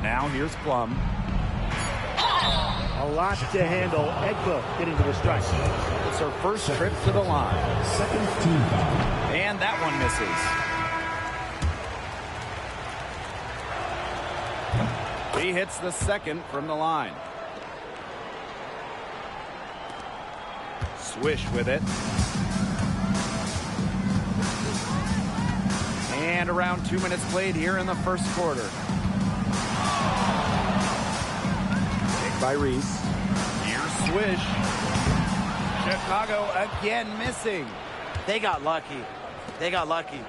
Now here's Plum.
A lot to handle. Wnba getting to the strike.
It's her first trip to the line.
Second team foul.
And that one misses. He hits the second from the line. Swish with it. And around 2 minutes played here in the first quarter. Picked by Reese. Here's Swish. Chicago again missing.
They got lucky. They got lucky.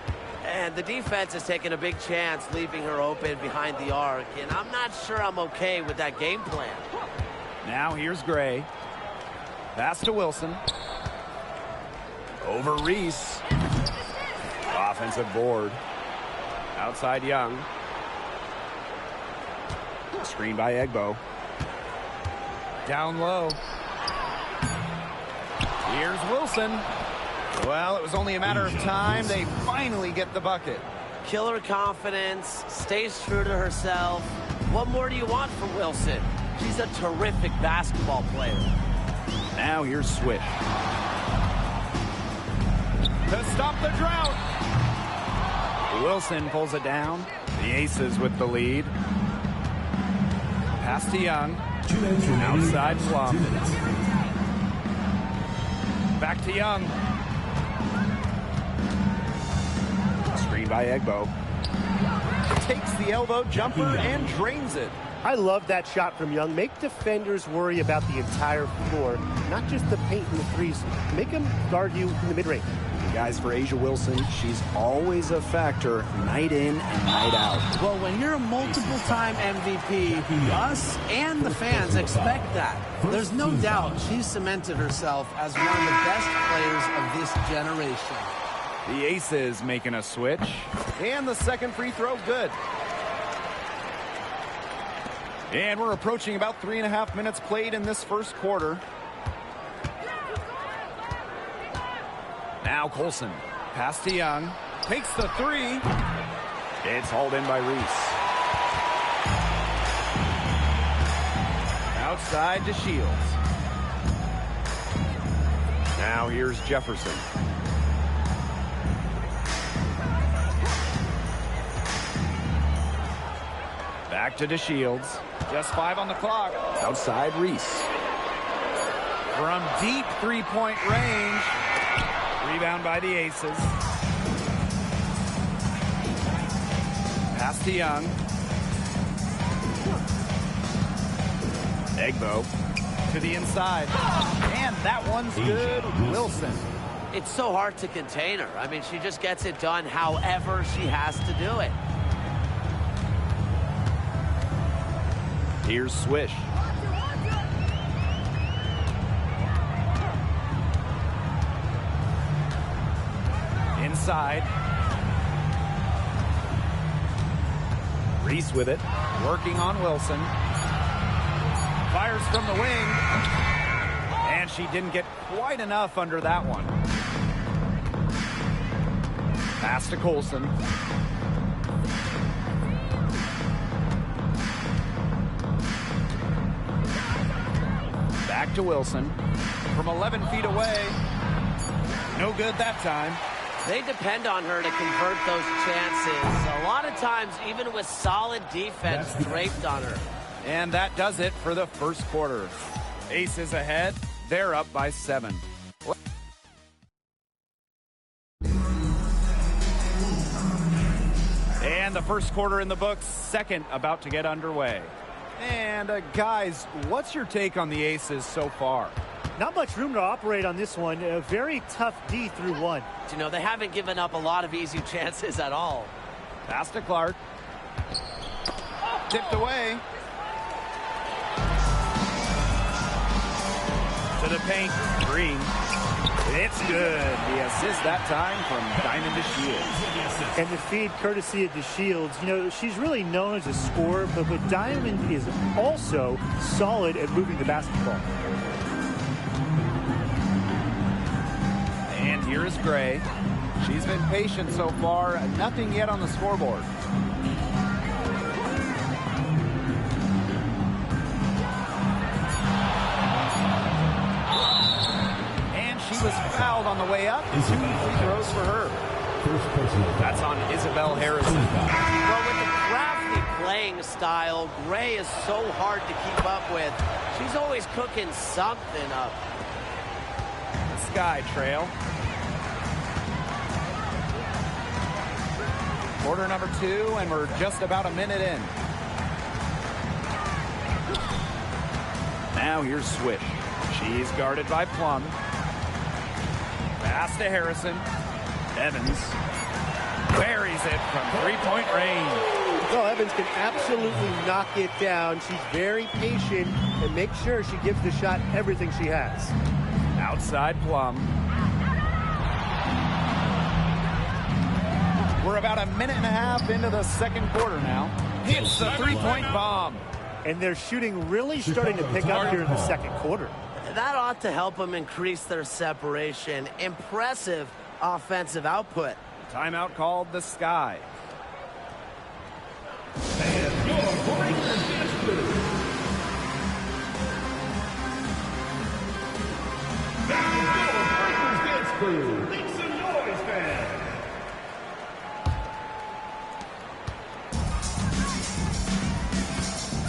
And the defense is taking a big chance, leaving her open behind the arc. And I'm not sure I'm okay with that game plan.
Now here's Gray. Pass to Wilson. Over Reese. Offensive board. Outside Young. Screen by Wnba. Down low. Here's Wilson. Well, it was only a matter of time. They finally get the bucket.
Killer confidence, stays true to herself. What more do you want from Wilson? She's a terrific basketball player.
Now here's Swish. To stop the drought. Wilson pulls it down. The Aces with the lead. Pass to Young. Outside Plum. Back to Young. Screen by Wnba. Takes the elbow jumper and drains it.
I love that shot from Young. Make defenders worry about the entire floor, not just the paint and the threes. Make them guard you in the mid-range.
Guys, for Asia Wilson, she's always a factor night in and night out.
Well, when you're a multiple-time MVP, us and the fans expect that. There's no doubt she's cemented herself as one of the best players of this generation.
The Aces making a switch. And the second free throw, good. And we're approaching about 3.5 minutes played in this first quarter. Now Colson. Pass to Young. Takes the three. It's hauled in by Reese. Outside to Shields. Now here's Jefferson. Back to DeShields. Just 5 on the clock.
Outside Reese.
From deep three-point range. Rebound by the Aces. Pass to Young. Wnba to the inside. And that one's good. Wilson.
It's so hard to contain her. I mean, she just gets it done however she has to do it.
Here's Swish. side. Reese with it, working on Wilson. Fires from the wing. And she didn't get quite enough under that one. Pass to Colson. Back to Wilson. From 11 feet away. No good that time.
They depend on her to convert those chances. A lot of times, even with solid defense draped on her.
And that does it for the first quarter. Aces ahead. They're up by 7. And the first quarter in the books, second about to get underway. And guys, what's your take on the Aces so far?
Not much room to operate on this one. A very tough D through 1.
You know, they haven't given up a lot of easy chances at all.
Pass to Clark. Tipped away. To the paint. Green. It's good. The assist that time from Diamond DeShields.
And the feed courtesy of DeShields. You know, she's really known as a scorer, but Diamond is also solid at moving the basketball.
And here is Gray. She's been patient so far. Nothing yet on the scoreboard. Was fouled on the way up. 2 free throws for her. That's on Isabel Harrison.
Well, with the crafty playing style, Gray is so hard to keep up with. She's always cooking something up.
Sky trail. Quarter number 2, and we're just about a minute in. Now here's Swish. She's guarded by Plum. Pass to Harrison. Evans buries it from three-point range.
Well, Evans can absolutely knock it down. She's very patient and makes sure she gives the shot everything she has.
Outside Plum. We're about a minute and a half into the second quarter now. Hits the three-point bomb.
And they're shooting really starting to pick up here in the second quarter.
That ought to help them increase their separation. Impressive offensive output.
Timeout called the Sky.
And your breaker dance crew. Make some noise, fans.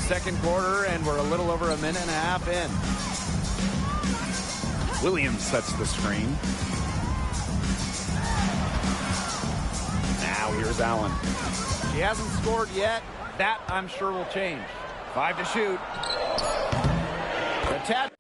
Second quarter, and we're a little over a minute and a half in. Williams sets the screen. Now here's Allen. She hasn't scored yet. That, I'm sure, will change. 5 to shoot. The tap.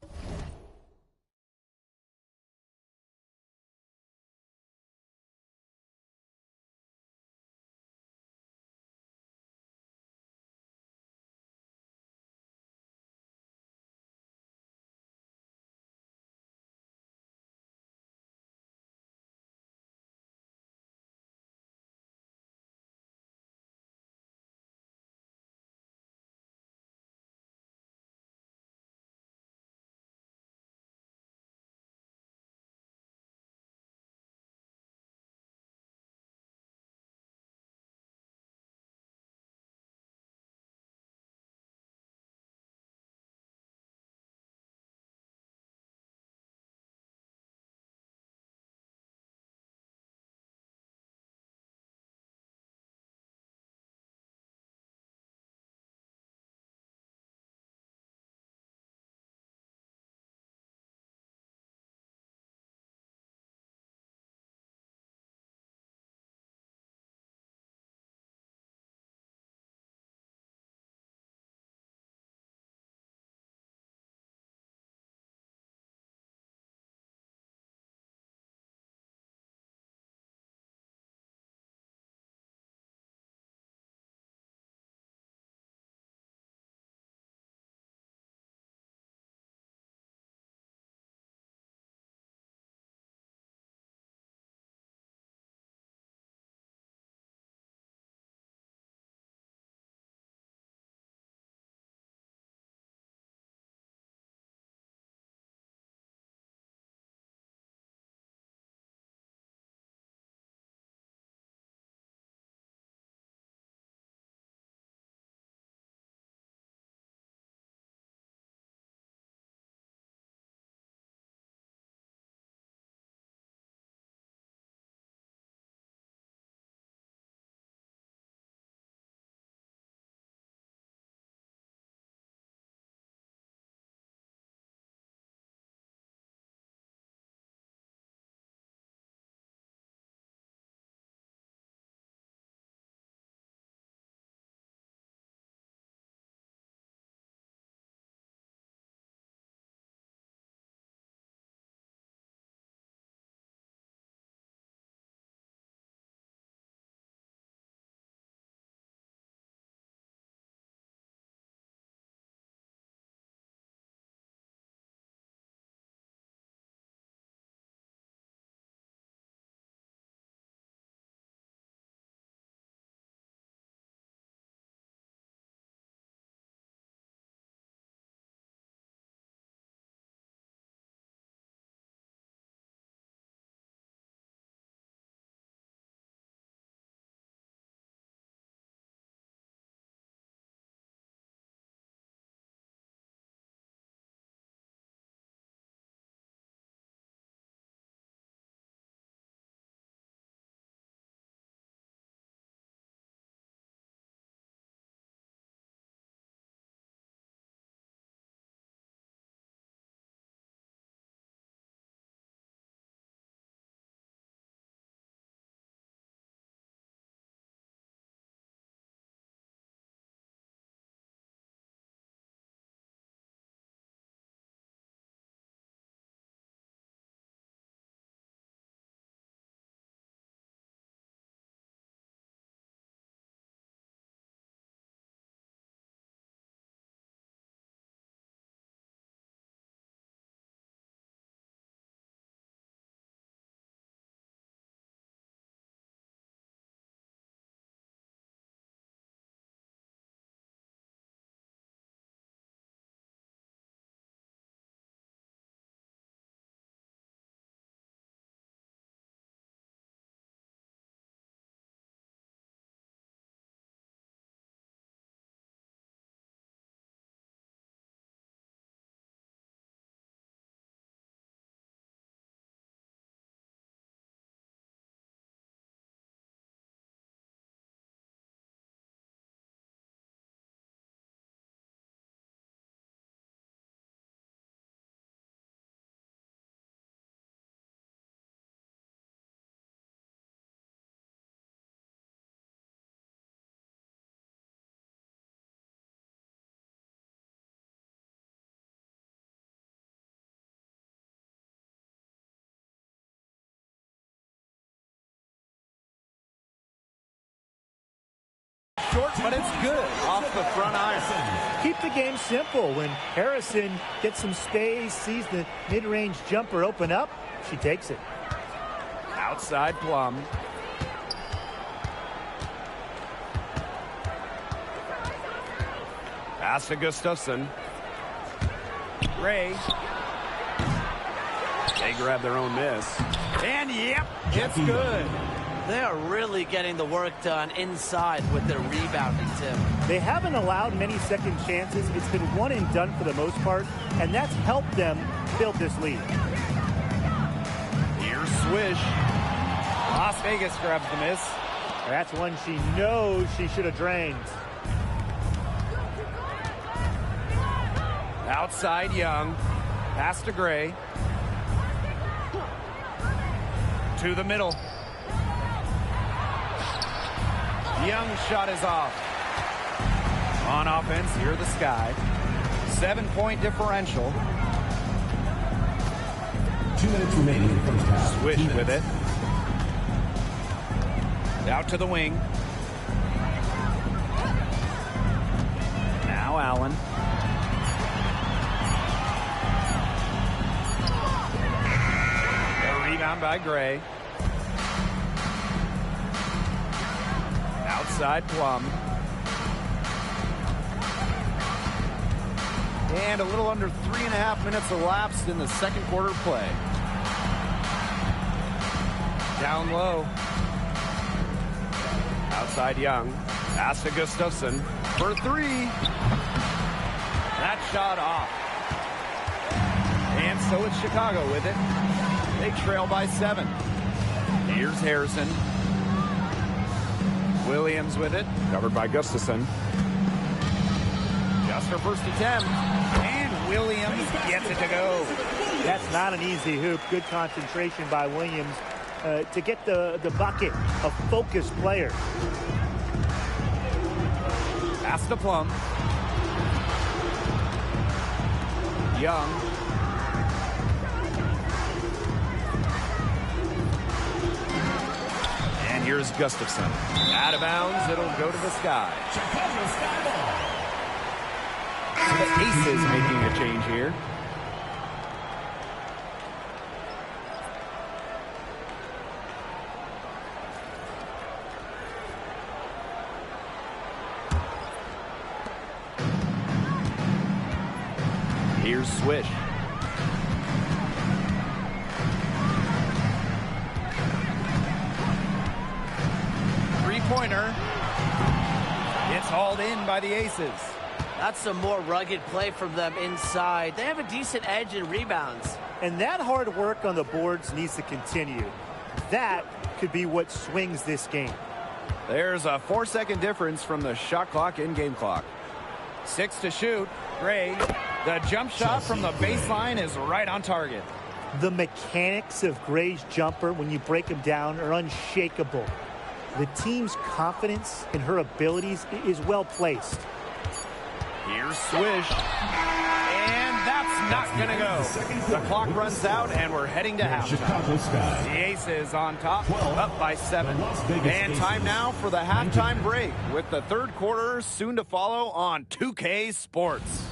short, but it's good off the front iron.
Keep the game simple. When Harrison gets some space, sees the mid-range jumper open up, she takes it.
Outside Plum. Pass to Gustafson. Ray. They grab their own miss. And yep, it's good.
They are really getting the work done inside with their rebounding, Tim.
They haven't allowed many second chances. It's been one and done for the most part, and that's helped them build this lead.
Here's Swish. Las Vegas grabs the miss.
That's one she knows she should have drained.
Outside Young. Pass to Gray. To the middle. Young's shot is off. On offense, here the Sky. 7-point differential.
2 minutes remaining in the first half.
Swish with it. Out to the wing. Now Allen. A rebound by Gray. Outside Plum. And a little under 3.5 minutes elapsed in the second quarter play. Down low. Outside Young. Pass to Gustafson for 3. That shot off. And so it's Chicago with it. They trail by 7. Here's Harrison. Williams with it.
Covered by Gustafson.
Just her first attempt. And Williams gets it to go.
That's not an easy hoop. Good concentration by Williams to get the bucket. A focused player.
Pass to Plum. Young. And here's Gustafson. Out of bounds. It'll go to the Sky. So the Aces making a change here. Here's Swish. Three-pointer. It's hauled in by the Aces.
That's some more rugged play from them inside. They have a decent edge in rebounds.
And that hard work on the boards needs to continue. That could be what swings this game.
There's a 4-second difference from the shot clock and game clock. 6 to shoot. Gray. The jump shot from the baseline is right on target.
The mechanics of Gray's jumper, when you break them down, are unshakable. The team's confidence in her abilities is well placed.
Here's Swish. And that's not going to go. The clock runs out, and we're heading to halftime. The Aces on top, up by 7. And time now for the halftime break, with the third quarter soon to follow on 2K Sports.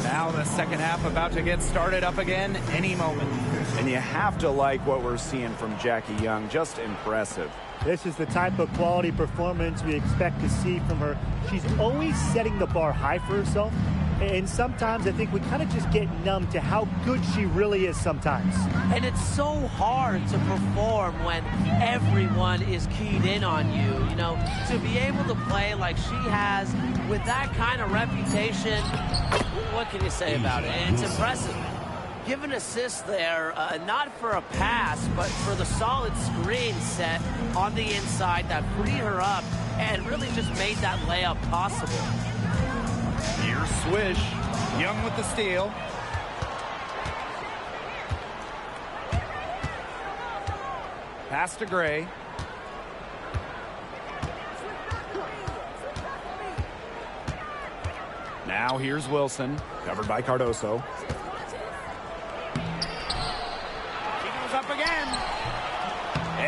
Now the second half about to get started up again any moment. And you have to like what we're seeing from Jackie Young. Just impressive.
This is the type of quality performance we expect to see from her. She's always setting the bar high for herself. And sometimes I think we kind of just get numb to how good she really is sometimes.
And it's so hard to perform when everyone is keyed in on you. You know, to be able to play like she has with that kind of reputation, what can you say about it? It's impressive. Give an assist there, not for a pass, but for the solid screen set on the inside that freed her up and really just made that layup possible.
Here's Swish. Young with the steal. Pass to Gray. Now here's Wilson.
Covered by Cardoso.
She goes up again.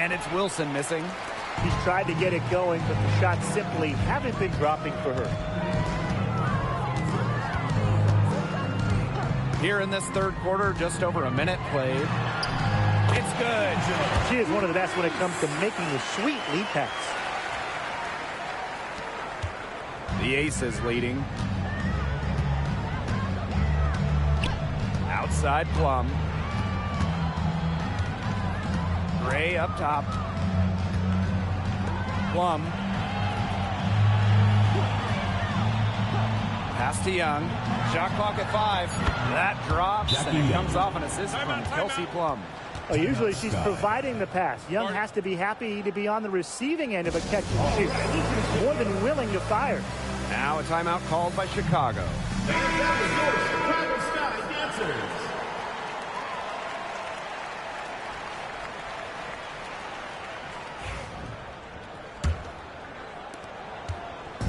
And it's Wilson missing.
She's tried to get it going, but the shots simply haven't been dropping for her.
Here in this third quarter, just over a minute played. It's good.
She is one of the best when it comes to making a sweet lead pass.
The Aces leading. Outside Plum. Gray up top. Plum. Pass to Young. Shot clock at 5. That drops, and it comes off an assist from Kelsey Plum.
Well, usually she's providing the pass. Young has to be happy to be on the receiving end of a catch. She's more than willing to fire.
Now a timeout called by Chicago.
And that was your Chicago Sky Dancers.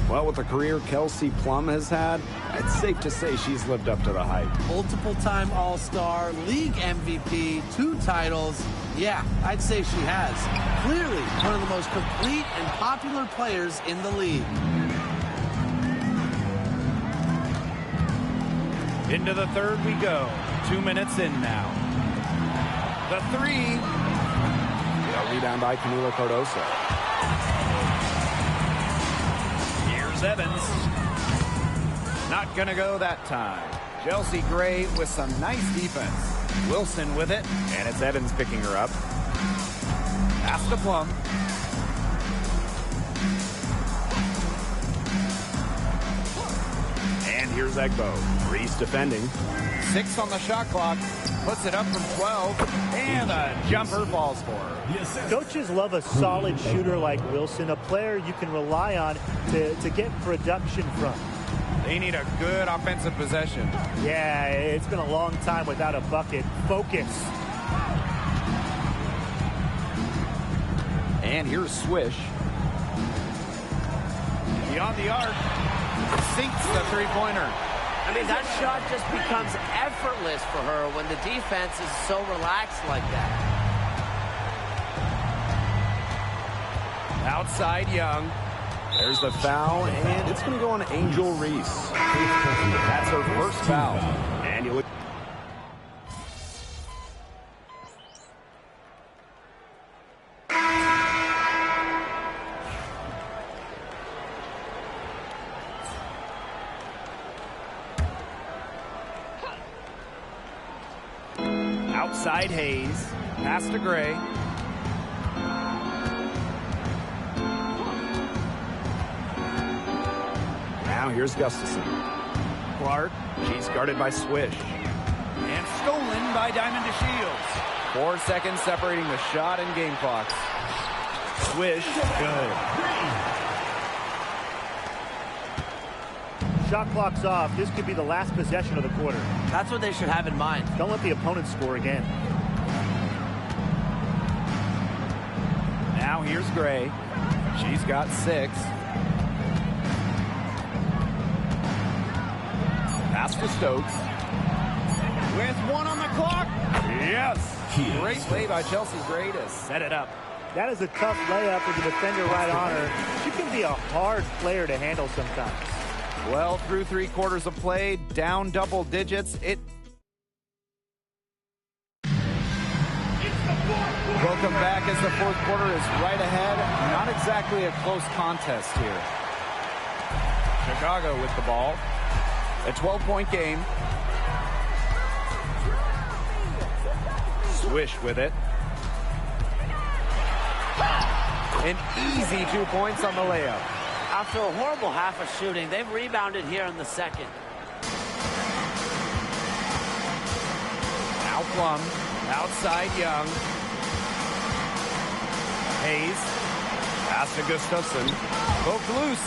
Well, with the career Kelsey Plum has had, it's safe to say she's lived up to the hype.
Multiple-time All-Star, League MVP, 2 titles. Yeah, I'd say she has. Clearly one of the most complete and popular players in the league.
Into the third we go. 2 minutes in now. The 3.
A rebound by Camila Cardoso.
Here's Evans. Not gonna go that time. Chelsea Gray with some nice defense. Wilson with it, and it's Evans picking her up. Pass to Plum. And here's Egbo. Reese defending. 6 on the shot clock. Puts it up from 12. And a jumper falls for her.
Coaches love a solid shooter like Wilson, a player you can rely on to get production from.
They need a good offensive possession.
Yeah, it's been a long time without a bucket. Focus.
And here's Swish. Beyond the arc. Sinks the three-pointer.
I mean, that shot just becomes effortless for her when the defense is so relaxed like that.
Outside Young.
There's the foul, and it's going to go on Angel Reese. That's her first foul. And you look.
Outside Hayes. Pass to Gray.
Now here's Gustafson.
Clark. She's guarded by Swish. And stolen by Diamond DeShields. 4 seconds separating the shot and game clocks. Swish. Good.
Shot clock's off. This could be the last possession of the quarter.
That's what they should have in mind.
Don't let the opponent score again.
Now here's Gray. She's got 6. Pass to Stokes. With 1 on the clock. Yes. Great play by Chelsea Gray to set it up.
That is a tough layup with the defender right on her. She can be a hard player to handle sometimes.
Well, through 3 quarters of play, down double digits. Welcome back as the fourth quarter is right ahead. Not exactly a close contest here. Chicago with the ball. A 12-point game. Swish with it. An easy 2 points on the layup.
After a horrible half of shooting, they've rebounded here in the second.
Now Plum. Outside Young. Hayes. Pass to Gustafson. Poked loose.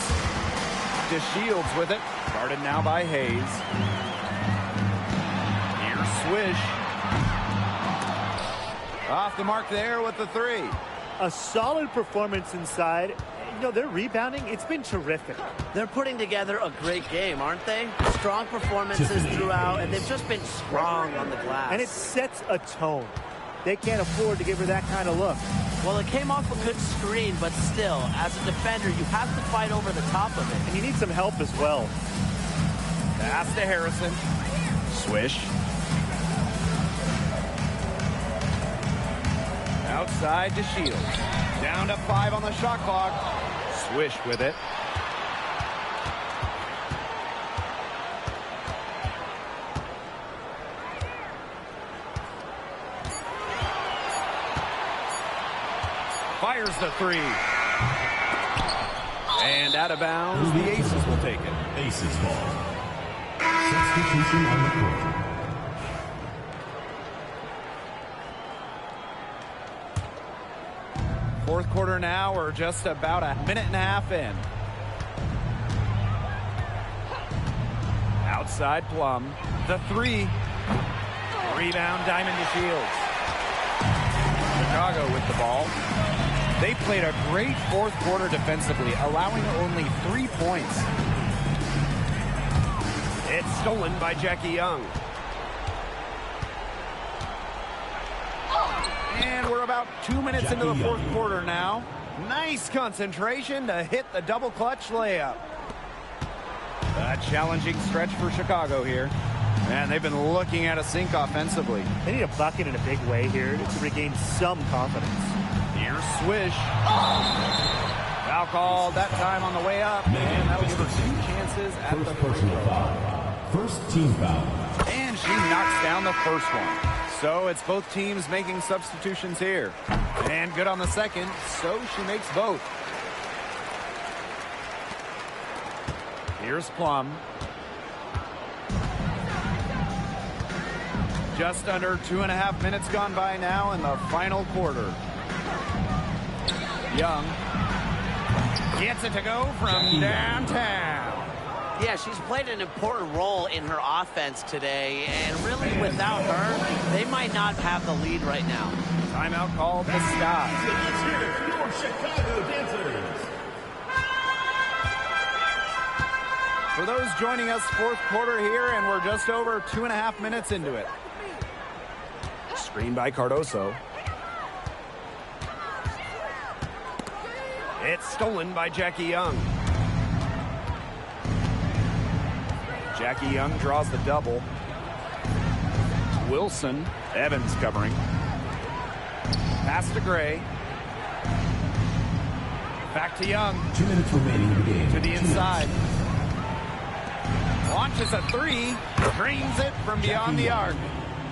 DeShields with it. Guarded now by Hayes. Here's Swish. Off the mark there with the 3.
A solid performance inside. You know, their rebounding, it's been terrific.
They're putting together a great game, aren't they? Strong performances throughout, and they've just been strong on the glass.
And it sets a tone. They can't afford to give her that kind of look.
Well, it came off a good screen, but still, as a defender, you have to fight over the top of it.
And you need some help as well.
Pass to Harrison. Swish. Outside to Shields. Down to 5 on the shot clock. Swish with it. Fires the 3. And out of bounds, the Aces will take it.
Aces ball. Substitution on the court.
Fourth quarter now, we're just about a minute and a half in. Outside Plum. The 3. Rebound, Diamond to Shields. Chicago with the ball. They played a great fourth quarter defensively, allowing only 3 points. It's stolen by Jackie Young. And we're about 2 minutes into the fourth quarter now. Nice concentration to hit the double clutch layup. A challenging stretch for Chicago here. And they've been looking at a sink offensively.
They need a bucket in a big way here to regain some confidence.
Here's Swish. Foul called that time on the way up. And that'll give her 2 chances at the
personal foul. First team foul.
And she knocks down the first one. So it's both teams making substitutions here. And good on the second, so she makes both. Here's Plum. Just under 2.5 minutes gone by now in the final quarter. Young gets it to go from downtown.
Yeah, she's played an important role in her offense today, and really without her, they might not have the lead right now.
Timeout called the Sky.
Let's hear it for your Chicago Dancers.
For those joining us, fourth quarter here, and we're just over 2.5 minutes into it. Screen by Cardoso. It's stolen by Jackie Young. Jackie Young draws the double. Wilson. Evans covering. Pass to Gray. Back to Young.
2 minutes remaining in the game.
To the inside. Launches a 3. Drains it from beyond the arc.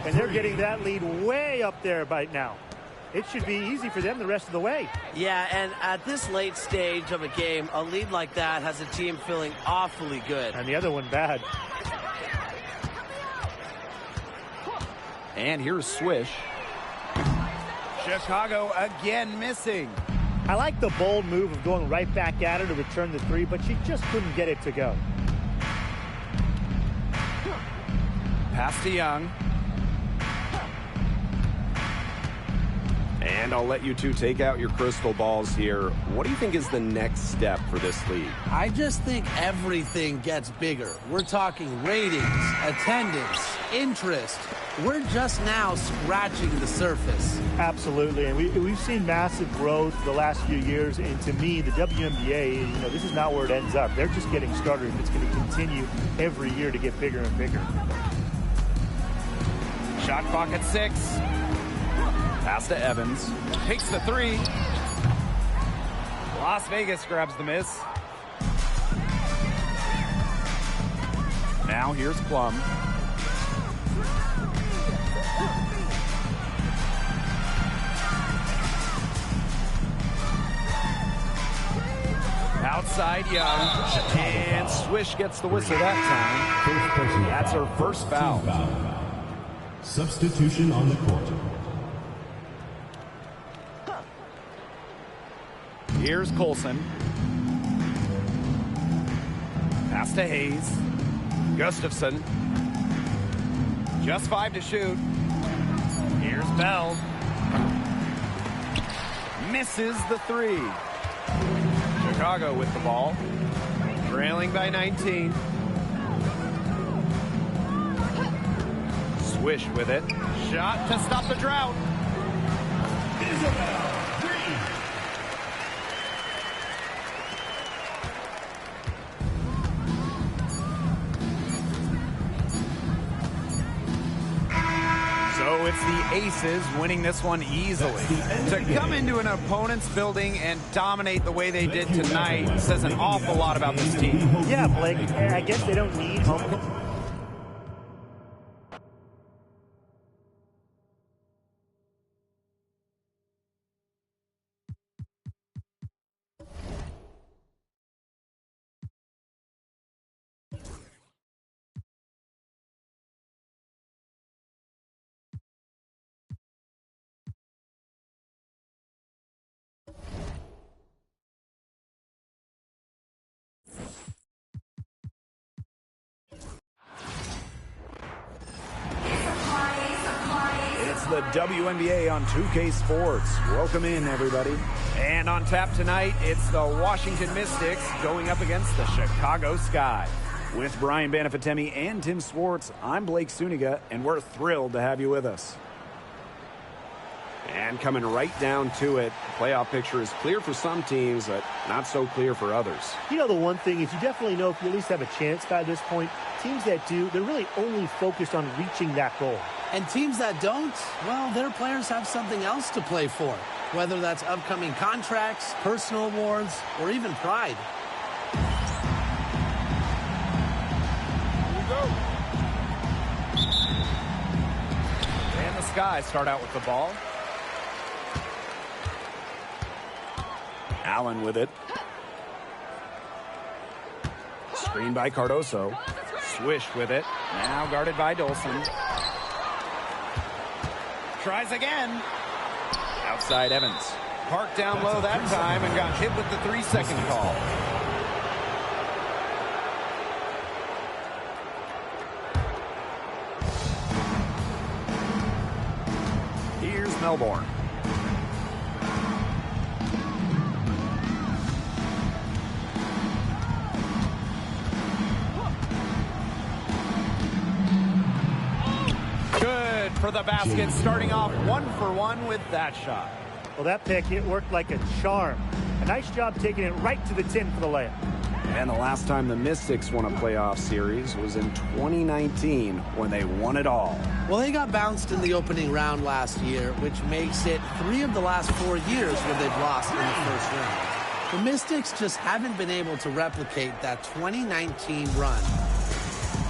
And they're getting that lead way up there right now. It should be easy for them the rest of the way.
Yeah, and at this late stage of a game, a lead like that has a team feeling awfully good.
And the other one bad.
And here's Swish. Chicago again missing.
I like the bold move of going right back at her to return the 3, but she just couldn't get it to go.
Pass to Young. And I'll let you two take out your crystal balls here. What do you think is the next step for this league?
I just think everything gets bigger. We're talking ratings, attendance, interest. We're just now scratching the surface.
Absolutely, and we've seen massive growth the last few years, and to me, the WNBA, this is not where it ends up. They're just getting started. It's going to continue every year to get bigger and bigger.
Shot clock at 6. Pass to Evans. Takes the 3. Las Vegas grabs the miss. Now here's Plum. Outside Young. And Swish gets the whistle that time. That's her first foul.
Substitution on the court.
Here's Colson. Pass to Hayes. Gustafson. Just 5 to shoot. Here's Bell. Misses the 3. Chicago with the ball. Trailing by 19. Swish with it. Shot to stop the drought.
Isabel Reese.
So it's the Aces winning this one easily. To come into an opponent's building and dominate the way they did tonight says an awful lot about this team.
Yeah, Blake, I guess they don't need home.
It's the WNBA on 2K Sports. Welcome in, everybody. And on tap tonight, it's the Washington Mystics going up against the Chicago Sky. With Brian Banafitemi and Tim Swartz, I'm Blake Suniga, and we're thrilled to have you with us.
And coming right down to it, the playoff picture is clear for some teams, but not so clear for others.
You know, the one thing is you definitely know if you at least have a chance by this point. Teams that do, they're really only focused on reaching that goal.
And teams that don't, well, their players have something else to play for, whether that's upcoming contracts, personal awards, or even pride.
And the Sky start out with the ball. Allen with it. Screen by Cardoso. Swish with it. Now guarded by Dolson. Tries again. Outside Evans. Parked down low that time and got hit with the 3-second call. Here's Melbourne. Good for the basket, starting off 1-for-1 with that shot.
Well, that pick, it worked like a charm. A nice job taking it right to the tin for the layup.
And the last time the Mystics won a playoff series was in 2019 when they won it all.
Well, they got bounced in the opening round last year, which makes it 3 of the last 4 years when they've lost in the first round. The Mystics just haven't been able to replicate that 2019 run.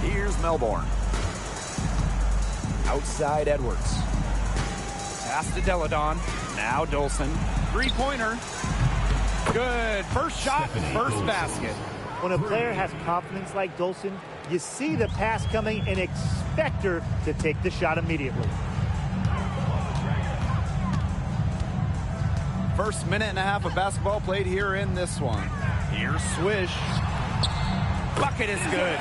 Here's Melbourne. Outside Edwards. Pass to Deladon. Now Dolson. Three-pointer. Good. First shot, first basket.
When a player has confidence like Dolson, you see the pass coming and expect her to take the shot immediately.
First minute and a half of basketball played here in this one. Here's Swish. Bucket is good.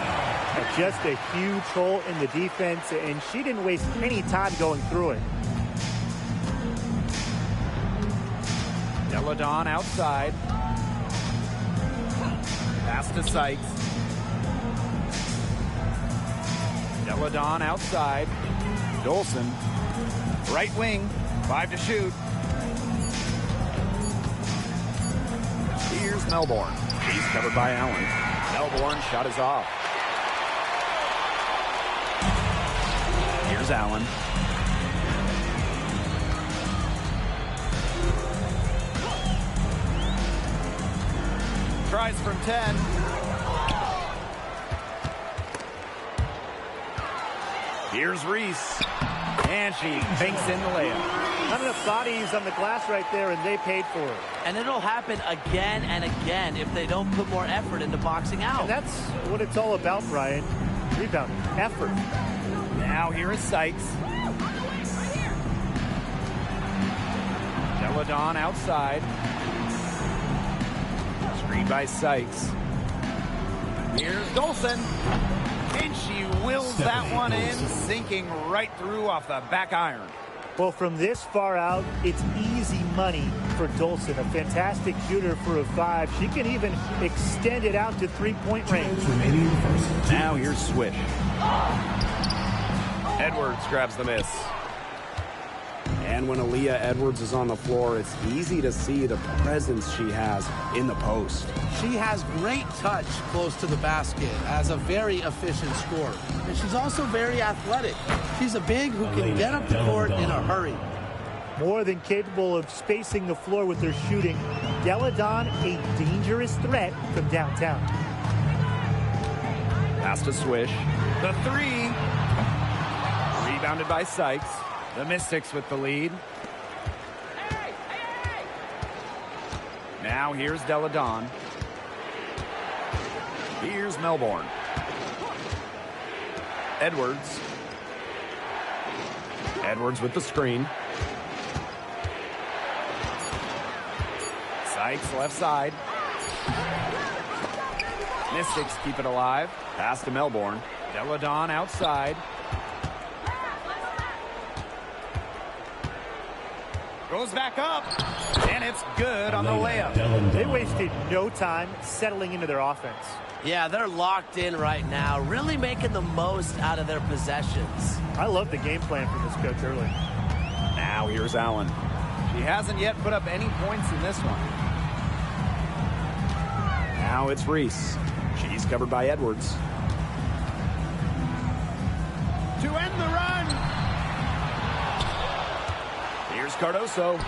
Just a huge hole in the defense, and she didn't waste any time going through it.
Deladon outside. Pass to Sykes. Deladon outside. Dolson. Right wing. 5 to shoot. Here's Melbourne. He's covered by Allen. Melbourne shot is off. Here's Allen. Tries from 10. Here's Reese. And she banks in the layup.
Not enough bodies on the glass right there, and they paid for it.
And it'll happen again and again if they don't put more effort into boxing out.
And that's what it's all about, Brian. Rebound, effort.
Now here is Sykes. Deladon outside. Screen by Sykes. Here's Dolson. And she wills that one in, sinking right through off the back iron.
Well, from this far out, it's easy money for Dolson. A fantastic shooter for a 5. She can even extend it out to 3-point range.
Now here's Swish. Edwards grabs the miss.
And when Aaliyah Edwards is on the floor, it's easy to see the presence she has in the post.
She has great touch close to the basket as a very efficient scorer. And she's also very athletic. She's a big who can get up the court in a hurry.
More than capable of spacing the floor with their shooting. Deladon, a dangerous threat from downtown.
Pass to Swish. The three. Rebounded by Sykes. The Mystics with the lead. Now here's Deladon. Here's Melbourne. Edwards. Edwards with the screen. Sykes left side. Mystics keep it alive. Pass to Melbourne. Deladon outside. Goes back up. And it's good on the layup.
They wasted no time settling into their offense.
Yeah, they're locked in right now, really making the most out of their possessions.
I love the game plan from this coach early.
Now here's Allen. She hasn't yet put up any points in this one. Now it's Reese. She's covered by Edwards. To end the run. Here's Cardoso.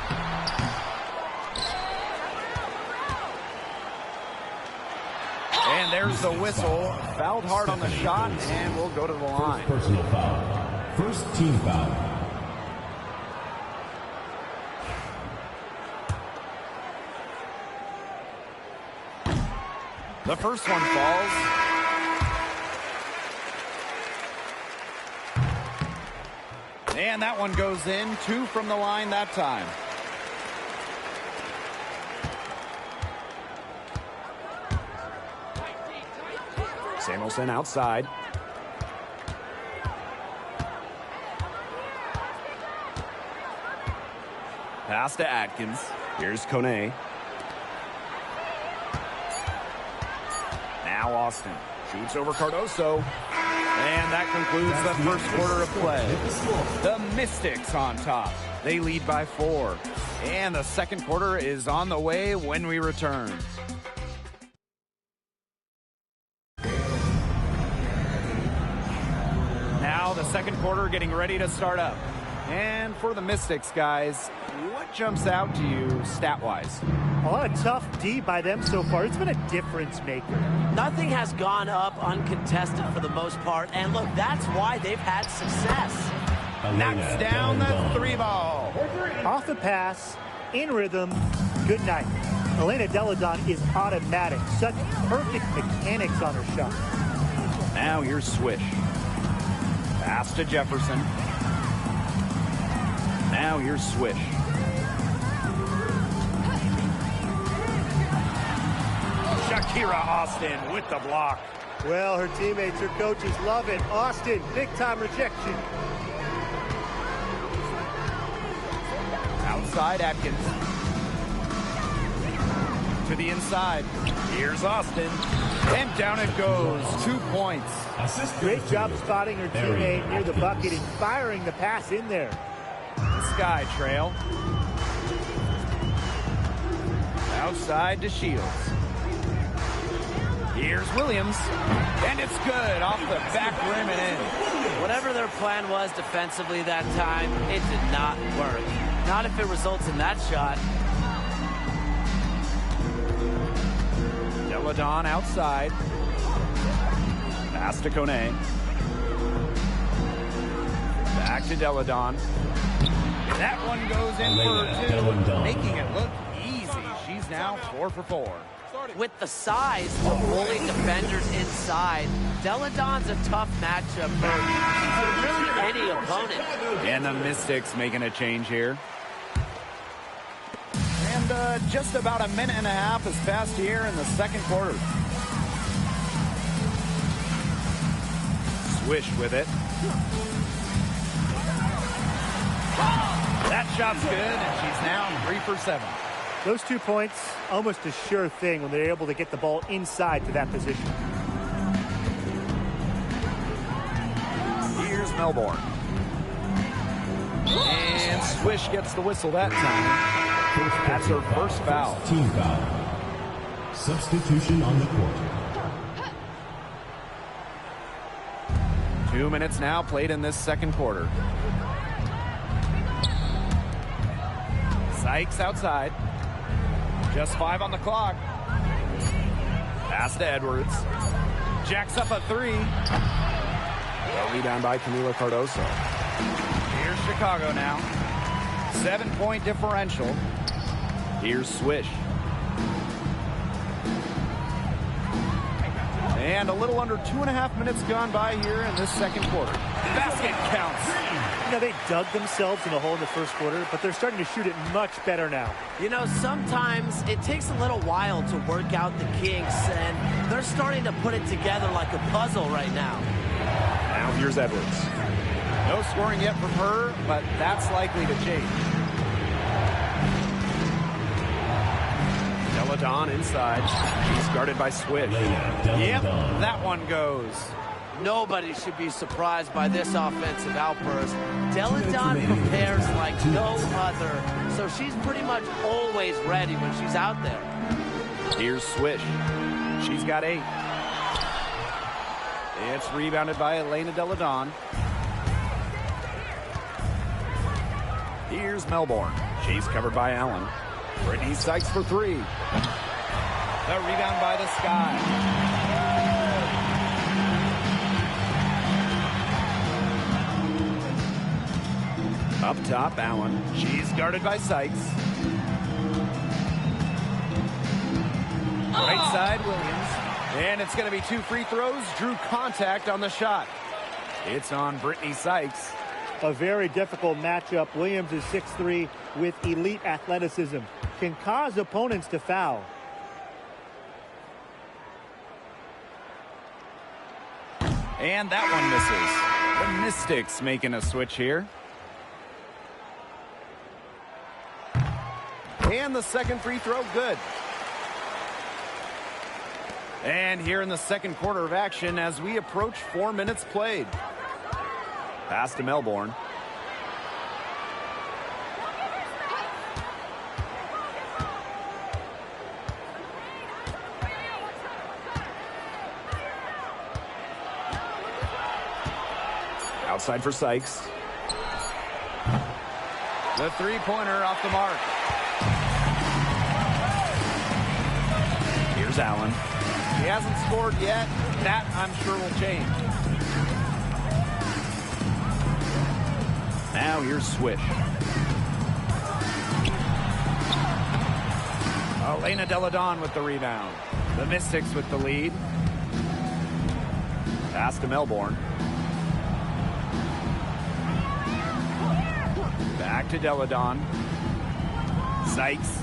And there's the whistle. Fouled hard on the shot, and we'll go to the line.
First personal foul. First team foul.
The first one falls. And that one goes in. 2 from the line that time. Samuelson outside. Pass to Atkins. Here's Kone. Now Austin shoots over Cardoso. And that concludes the first quarter of play. The Mystics on top. They lead by 4. And the second quarter is on the way when we return. Now the second quarter getting ready to start up. And for the Mystics, guys, what jumps out to you stat-wise?
A lot of tough D by them so far. It's been a difference maker.
Nothing has gone up uncontested for the most part, and look, that's why they've had success.
Knocks down the 3 ball.
Off the pass, in rhythm, good night. Elena Deladon is automatic. Such perfect mechanics on her shot.
Now here's Swish. Pass to Jefferson. Now here's Swish. Shakira Austin with the block.
Well, her teammates, her coaches love it. Austin, big-time rejection.
Outside Atkins. To the inside. Here's Austin. And down it goes. 2 points.
Great job spotting her teammate near the bucket and firing the pass in there.
Sky trail. Outside to Shields. Here's Williams. And it's good off the back rim and in.
Whatever their plan was defensively that time, it did not work. Not if it results in that shot.
Deladon outside. Pass to Kone. Back to Deladon. That one goes in for 2, making it look easy. She's now 4 for 4.
With the size of rolling defenders inside, Deladon's a tough matchup for really any opponent.
And the Mystics making a change here. And just about a minute and a half has passed here in the second quarter. Swish with it. That shot's good, and she's now 3 for 7.
Those 2 points, almost a sure thing when they're able to get the ball inside to that position.
Here's Melbourne. And Swish gets the whistle that time. That's her first foul.
Team foul. Substitution on the court.
2 minutes now played in this second quarter. Sykes outside. Just 5 on the clock. Pass to Edwards. Jacks up a 3.
A rebound by Camila Cardoso.
Here's Chicago now. 7-point differential. Here's Swish. And a little under 2.5 minutes gone by here in this second quarter. Basket counts.
You know, they dug themselves in a hole in the first quarter, but they're starting to shoot it much better now.
You know, sometimes it takes a little while to work out the kinks, and they're starting to put it together like a puzzle right now.
Now here's Edwards.
No scoring yet from her, but that's likely to change. Deladon inside. She's guarded by Swish. Yep, that one goes.
Nobody should be surprised by this offensive outburst. Deladon prepares like no other, so she's pretty much always ready when she's out there.
Here's Swish. She's got 8. It's rebounded by Elena Deladon. Here's Melbourne. She's covered by Allen. Brittany Sykes for 3. The rebound by the Sky. Up top, Allen. She's guarded by Sykes. Right side, Williams. And it's going to be 2 free throws. Drew contact on the shot. It's on Brittany Sykes.
A very difficult matchup. Williams is 6'3" with elite athleticism. Can cause opponents to foul.
And that one misses. The Mystics making a switch here. And the second free throw, good. And here in the second quarter of action as we approach 4 minutes played. Pass to Melbourne. Outside for Sykes. The three-pointer off the mark. Here's Allen. He hasn't scored yet. That, I'm sure, will change. Now here's Swish. Elena Deladon with the rebound. The Mystics with the lead. Pass to Melbourne. Back to Deladon. Sykes.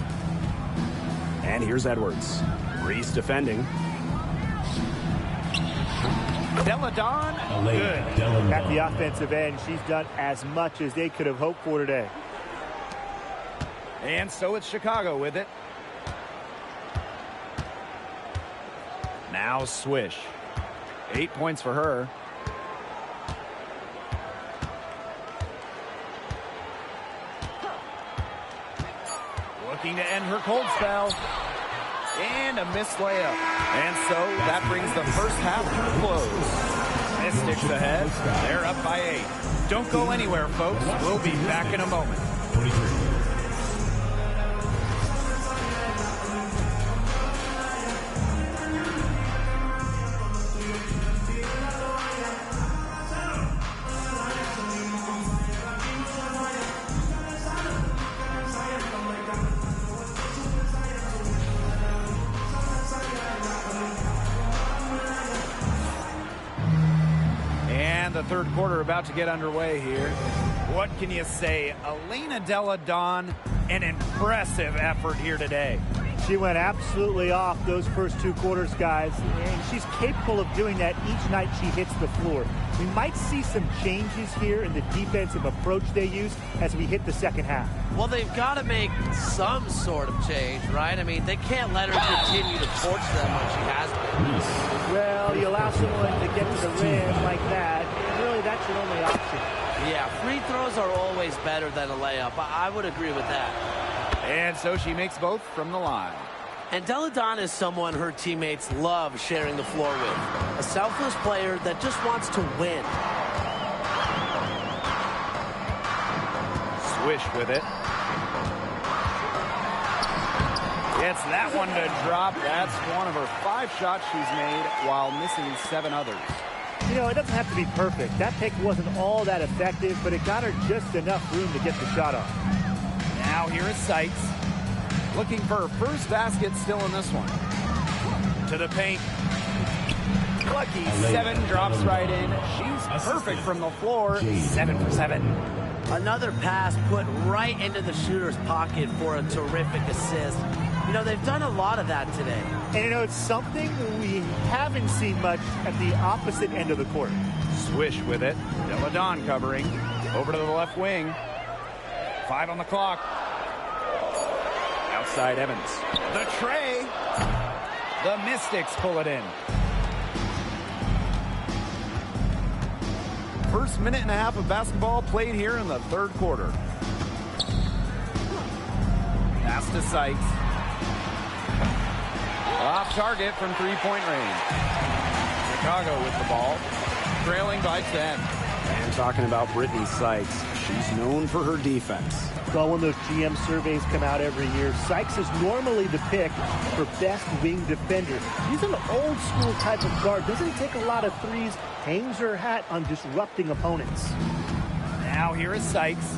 And here's Edwards. Reese defending.
Deladon, good.
At the offensive end, she's done as much as they could have hoped for today.
And so it's Chicago with it. Now Swish. 8 points for her. Looking to end her cold spell. And a missed layup. And so that brings the first half to a close. Mystics ahead. They're up by 8. Don't go anywhere, folks. We'll be back in a moment.
23.
The third quarter about to get underway here. What can you say? Elena Deladon, an impressive effort here today.
She went absolutely off those first 2 quarters, guys, and she's capable of doing that each night she hits the floor. We might see some changes here in the defensive approach they use as we hit the second half.
Well, they've got to make some sort of change, right? I mean, they can't let her continue to torch them like she has been.
Well, you allow someone to get to the rim like that, and really that's your only option.
Yeah, free throws are always better than a layup. I would agree with that.
And so she makes both from the line.
And Deladon is someone her teammates love sharing the floor with. A selfless player that just wants to win.
Swish with it. Gets that one to drop. That's one of her 5 shots she's made while missing 7 others.
You know, it doesn't have to be perfect. That pick wasn't all that effective, but it got her just enough room to get the shot off.
Now here is Sykes. Looking for her first basket still in this one. To the paint. Lucky 7 drops right in. She's perfect from the floor. 7 for 7.
Another pass put right into the shooter's pocket for a terrific assist. You know, they've done a lot of that today.
And, you know, it's something we haven't seen much at the opposite end of the court.
Swish with it. Deladon covering. Over to the left wing. 5 on the clock. Outside Evans. The tray. The Mystics pull it in. First minute and a half of basketball played here in the 3rd quarter. Pass to Sykes. Off target from 3-point range. Chicago with the ball. Trailing by 10.
And talking about Brittany Sykes, she's known for her defense.
Well, when those GM surveys come out every year, Sykes is normally the pick for best wing defender. She's an old school type of guard, doesn't take a lot of threes, hangs her hat on disrupting opponents.
Now here is Sykes.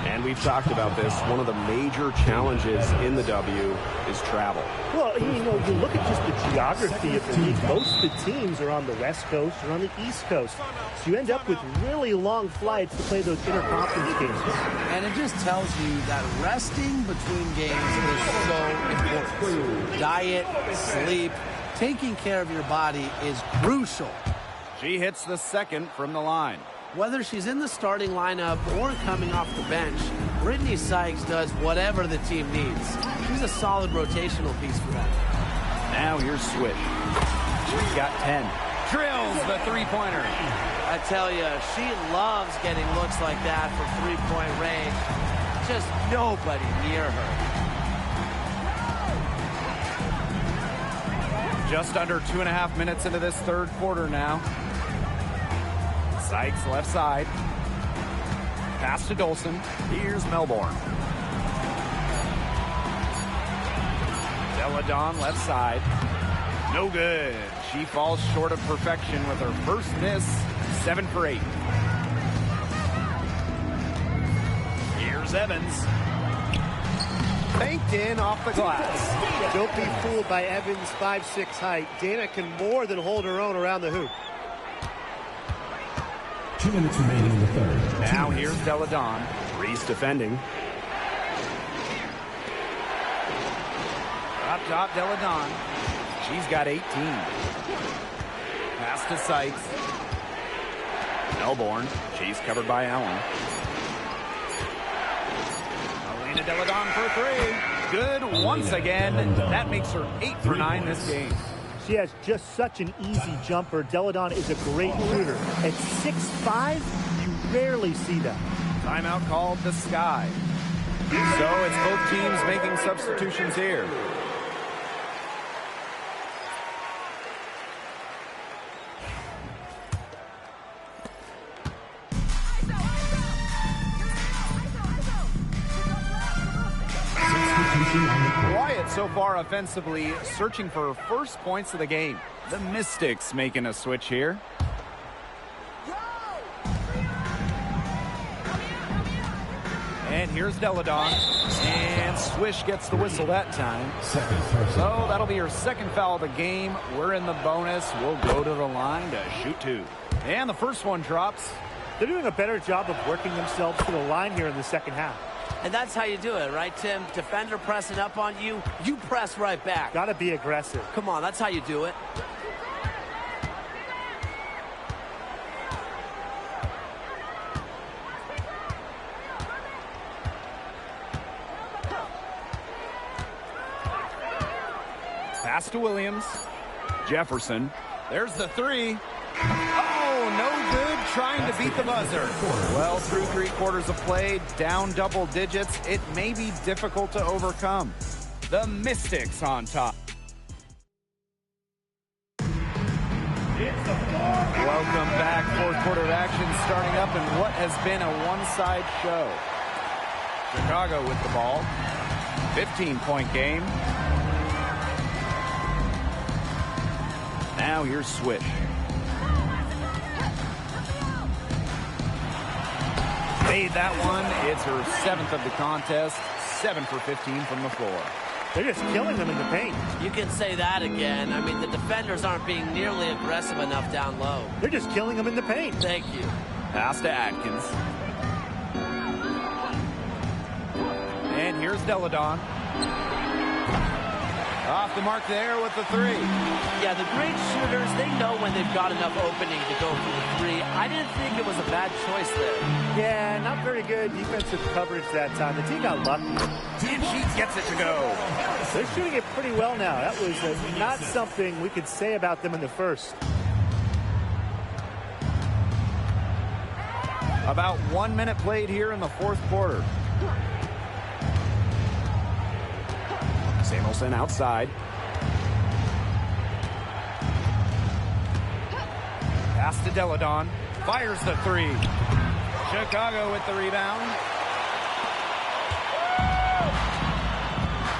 And we've talked about this. One of the major challenges in the W is travel.
Well, you know, you look at just the geography of the league. Most of the teams are on the West Coast or on the East Coast. So you end up with really long flights to play those interconference games.
And it just tells you that resting between games is so important. Diet, sleep, taking care of your body is crucial.
She hits the 2nd from the line.
Whether she's in the starting lineup or coming off the bench, Brittany Sykes does whatever the team needs. She's a solid rotational piece for them.
Now here's Swish. She's got 10. Drills the 3-pointer.
I tell you, she loves getting looks like that from 3-point range. Just nobody near her.
Just under 2.5 minutes into this 3rd quarter now. Sykes left side. Pass to Dolson. Here's Melbourne. Deladon left side. No good. She falls short of perfection with her first miss. 7 for 8. Here's Evans. Banked in off the glass.
Don't be fooled by Evans' 5'6" height. Dana can more than hold her own around the hoop.
2 minutes remaining in the 3rd.
Now here's Deladon.
Reese defending.
Up top, Deladon. She's got 18. Pass to Sykes. Melbourne. She's covered by Allen. Alina Deladon for 3. Good once again. That makes her 8 for 9 this game.
She has just such an easy jumper. Deladon is a great shooter. At 6'5", you rarely see that.
Timeout called the Sky. So it's both teams making substitutions here. Wyatt so far offensively searching for her first points of the game. The Mystics making a switch here. And here's Deladon. And Swish gets the whistle that time. So that'll be her 2nd foul of the game. We're in the bonus. We'll go to the line to shoot 2. And the first one drops.
They're doing a better job of working themselves to the line here in the 2nd half.
And that's how you do it, right, Tim? Defender pressing up on you, you press right back.
Got to be aggressive.
Come on, that's how you do it.
Pass to Williams. Jefferson. There's the 3. Oh, Oh, no good trying to beat the buzzer. Well, through 3 quarters of play, down double digits, it may be difficult to overcome. The Mystics on top. Welcome back. 4th quarter of action starting up in what has been a one-side show. Chicago with the ball. 15-point game. Now here's Swish. Made that one. It's her 7th of the contest. 7 for 15 from the floor.
They're just killing them in the paint.
You can say that again. I mean, the defenders aren't being nearly aggressive enough down low.
They're just killing them in the paint.
Thank you.
Pass to Atkins. And here's Deladon. Off the mark there with the 3.
Yeah, the great shooters, they know when they've got enough opening to go for the 3. I didn't think it was a bad choice there.
Yeah, not very good defensive coverage that time. The team got lucky.
And she gets it to go.
They're shooting it pretty well now. That was not something we could say about them in the first.
About 1 minute played here in the 4th quarter. Samuelson outside. Pass to Deladon. Fires the 3. Chicago with the rebound.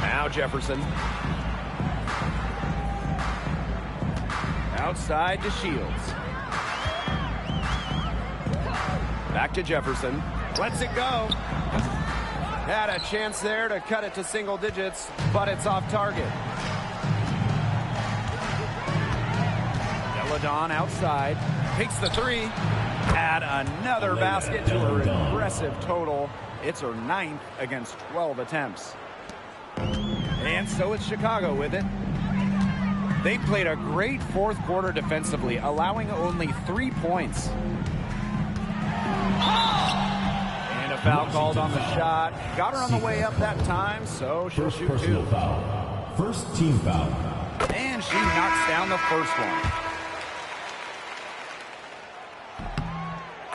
Now Jefferson. Outside to Shields. Back to Jefferson. Lets it go. Had a chance there to cut it to single digits, but it's off target. Deladon outside. Takes the 3. Add another basket to her impressive total. It's her 9th against 12 attempts. And so it's Chicago with it. They played a great 4th quarter defensively, allowing only 3 points. And a foul called on the shot. Got her on the way up that time, so she'll shoot 2.
Foul. First team foul.
And she knocks down the first one.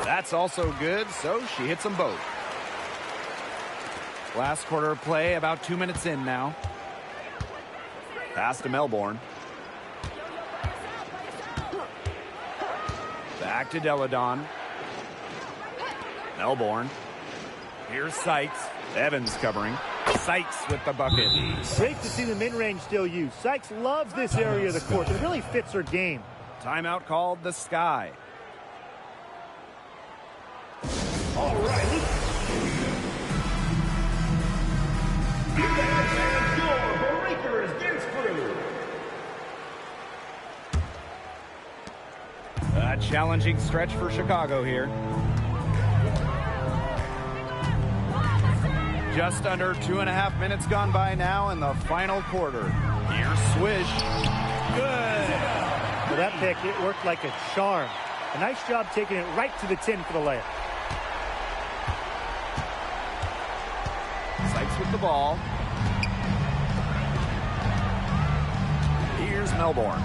That's also good, so she hits them both. Last quarter of play, about 2 minutes in now. Pass to Melbourne. Back to Deladon. Melbourne. Here's Sykes. Evans covering. Sykes with the bucket.
Great to see the mid-range still used. Sykes loves this area of the court. It really fits her game.
Timeout called the Sky.
All right. And your breakers gets through.
A challenging stretch for Chicago here. Just under 2.5 minutes gone by now in the final quarter. Here's Swish. Good.
For that pick, it worked like a charm. A nice job taking it right to the tin for the layup.
Sykes with the ball. Here's Melbourne.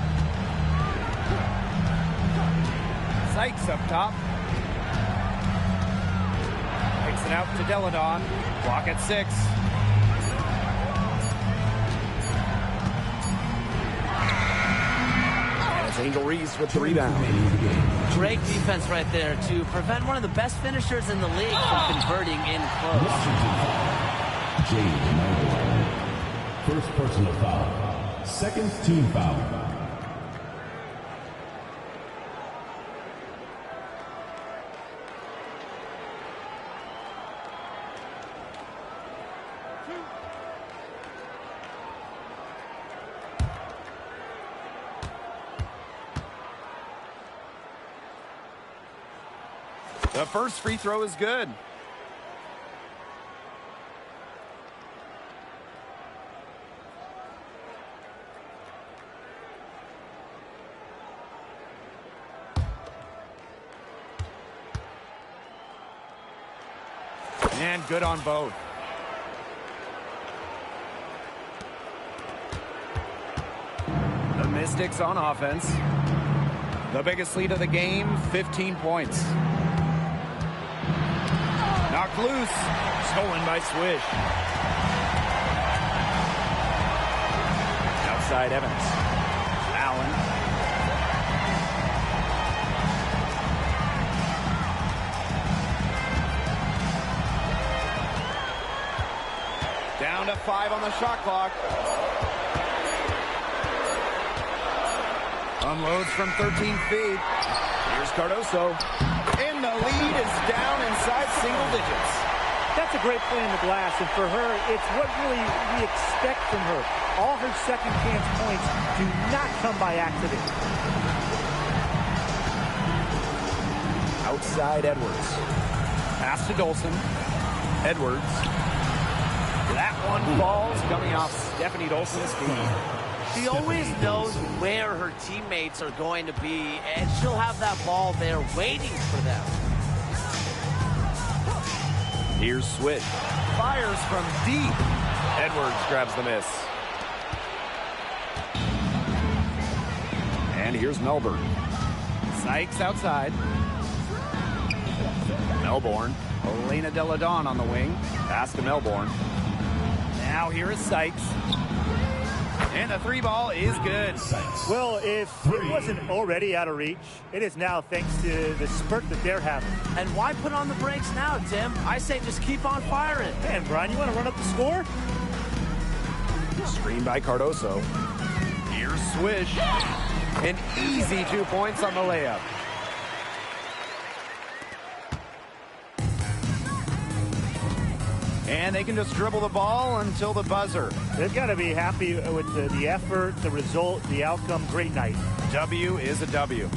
Sykes up top. Takes it out to Deladon. Clock at 6. And it's Angel Reese with the rebound.
Great defense right there to prevent one of the best finishers in the league from converting in close.
James Melbourne. First personal foul. Second team foul.
The first free throw is good. And good on both. The Mystics on offense. The biggest lead of the game, 15 points. Knocked loose. Stolen by Swish. Outside Evans. Allen. Down to 5 on the shot clock. Unloads from 13 feet. Here's Cardoso. And the lead is down inside single digits.
That's a great play in the glass, and for her, it's what really we expect from her. All her second chance points do not come by accident.
Outside Edwards. Pass to Dolson. Edwards. That one falls coming off Stephanie Dolson's feet.
She always knows where her teammates are going to be, and she'll have that ball there waiting for them.
Here's Swish. Fires from deep. Edwards grabs the miss. And here's Melbourne. Sykes outside. Melbourne. Elena Deladon on the wing. Pass to Melbourne. Now here is Sykes. And the 3 ball is good.
Well, if it wasn't already out of reach, it is now thanks to the spurt that they're having.
And why put on the brakes now, Tim? I say just keep on firing.
Man, Brian, you want to run up the score?
Screen by Cardoso. Here's Swish. An easy 2 points on the layup. And they can just dribble the ball until the buzzer.
They've got to be happy with the effort, the result, the outcome. Great night.
W is a W.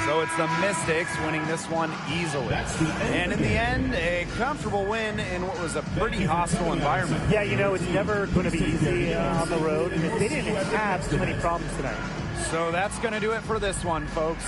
So it's the Mystics winning this one easily. And in the end, a comfortable win in what was a pretty hostile environment.
Yeah, you know, it's never going to be easy on the road. And they didn't have too many problems tonight.
So that's going to do it for this one, folks.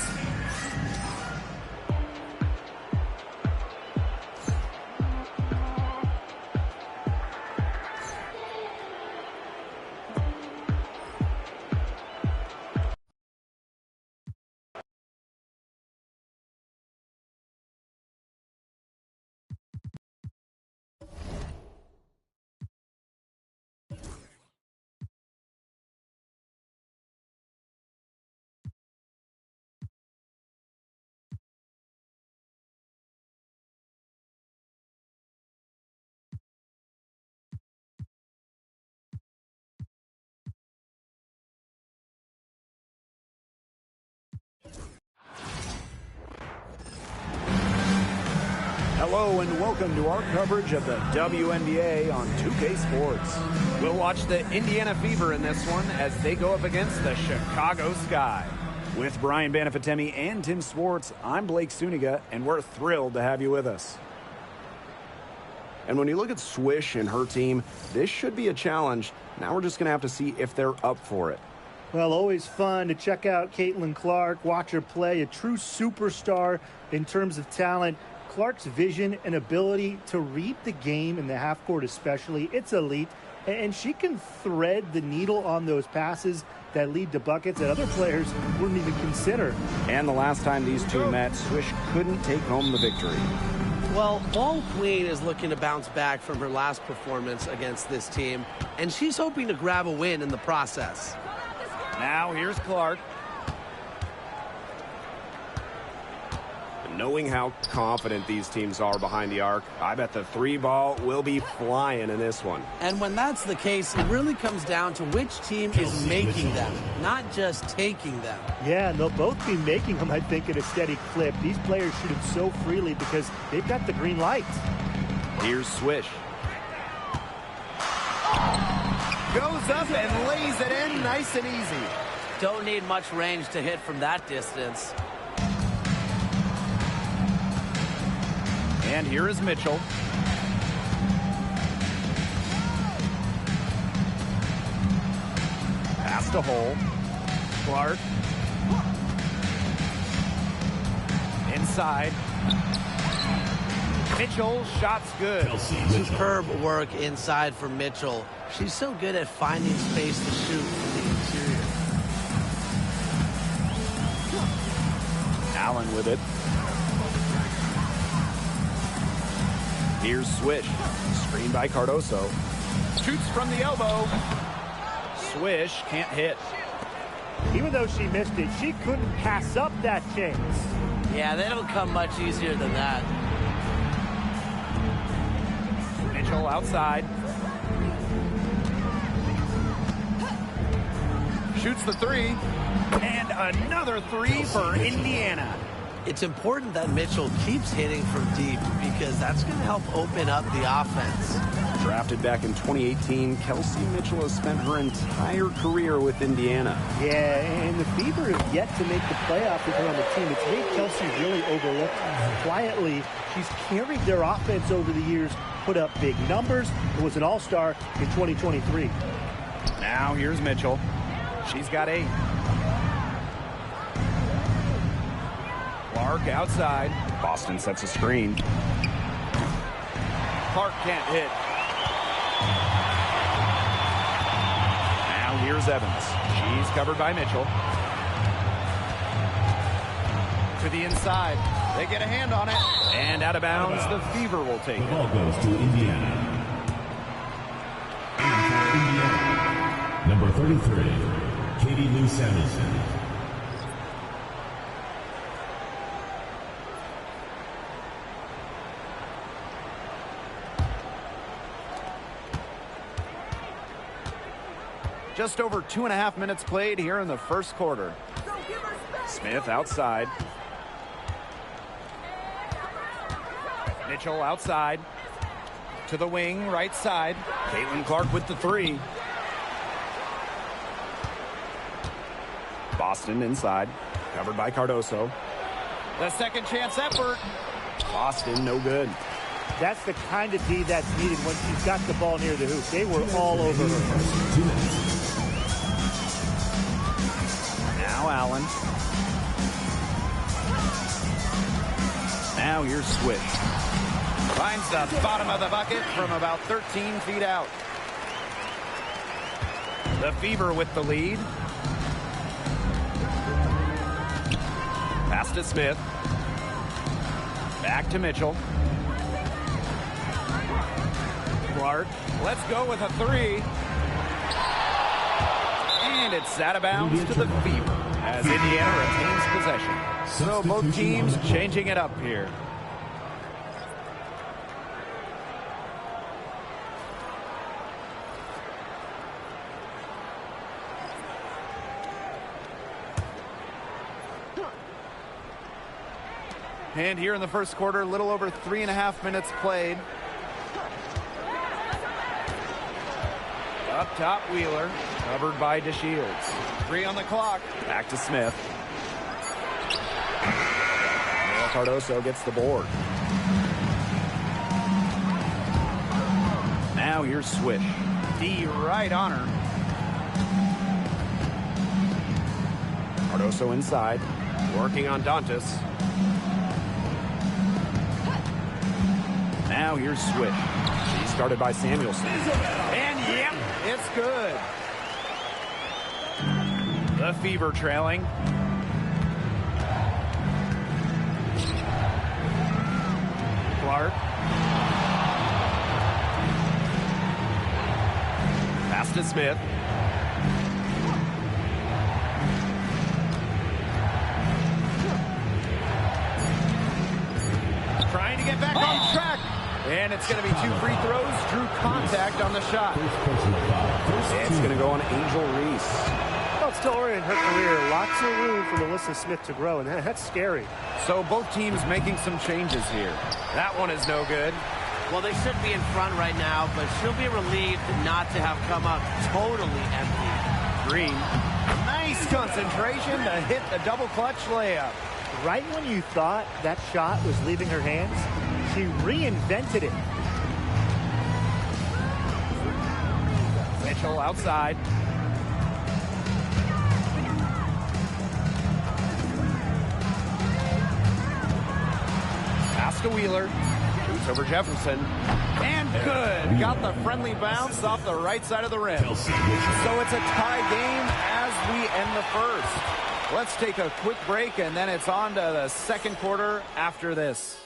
Hello and welcome to our coverage of the WNBA on 2K Sports. We'll watch the Indiana Fever in this one as they go up against the Chicago Sky. With Brian Banafitemi and Tim Swartz, I'm Blake Suniga, and we're thrilled to have you with us.
And when you look at Swish and her team, this should be a challenge. Now we're just going to have to see if they're up for it.
Well, always fun to check out Caitlin Clark, watch her play, a true superstar in terms of talent. Clark's vision and ability to read the game in the half court especially, it's elite. And she can thread the needle on those passes that lead to buckets that other players wouldn't even consider.
And the last time these two met, Swish couldn't take home the victory.
Well, Ball Queen is looking to bounce back from her last performance against this team, and she's hoping to grab a win in the process.
Now here's Clark.
Knowing how confident these teams are behind the arc, I bet the 3-ball will be flying in this one.
And when that's the case, it really comes down to which team is making them, not just taking them.
Yeah, and they'll both be making them, I think, at a steady clip. These players shoot it so freely because they've got the green light.
Here's Swish. Goes up and lays it in nice and easy.
Don't need much range to hit from that distance.
And here is Mitchell. Pass to Hole. Clark. Inside. Mitchell, shot's good.
Superb work inside for Mitchell. She's so good at finding space to shoot from the interior.
Allen with it. Here's Swish. Screen by Cardoso. Shoots from the elbow. Swish can't hit.
Even though she missed it, she couldn't pass up that chance.
Yeah, they don't come much easier than that.
Mitchell outside. Shoots the three. And another three for Indiana.
It's important that Mitchell keeps hitting from deep because that's going to help open up the offense.
Drafted back in 2018, Kelsey Mitchell has spent her entire career with Indiana.
Yeah, and the Fever have yet to make the playoff with her on the team. It's made Kelsey really overlooked. Quietly, she's carried their offense over the years, put up big numbers, and was an all-star in 2023.
Now here's Mitchell. She's got 8. Clark outside. Boston sets a screen. Clark can't hit. Now here's Evans. She's covered by Mitchell. To the inside. They get a hand on it. And out of bounds, the Fever will take it.
The ball goes to Indiana. And for Indiana, number 33, Katie Lou Samuelson.
Just over 2.5 minutes played here in the first quarter. Smith outside. Mitchell outside. To the wing, right side. Caitlin Clark with the 3. Boston inside. Covered by Cardoso. The second chance effort. Boston, no good.
That's the kind of D that's needed when she's got the ball near the hoop. They were all over her.
Now Allen. Now here's Swish. Finds the bottom of the bucket from about 13 feet out. The Fever with the lead. Pass to Smith. Back to Mitchell. Clark. Let's go with a 3. And it's out of bounds to the Fever as Indiana retains possession. So both teams changing it up here. And here in the first quarter, a little over 3.5 minutes played. Up top, Wheeler, covered by DeShields. 3 on the clock. Back to Smith. Cardoso gets the board. Now here's Swish. D right on her. Cardoso inside, working on Dantas. Now here's Swish. She's started by Samuelson. And yep, it's good. The Fever trailing. Clark. Pass to Smith. Trying to get back on track. And it's going to be 2 free throws. Drew contact on the shot. It's going to go on Angel Reese.
Well, still early in her career. Lots of room for Melissa Smith to grow, and that's scary.
So both teams making some changes here. That one is no good.
Well, they should be in front right now, but she'll be relieved not to have come up totally empty.
Green. Nice concentration to hit the double clutch layup.
Right when you thought that shot was leaving her hands, she reinvented it.
Mitchell outside. Pass to Wheeler. Shoots over Jefferson. And good. Got the friendly bounce off the right side of the rim. So it's a tie game as we end the first. Let's take a quick break, and then it's on to the second quarter after this.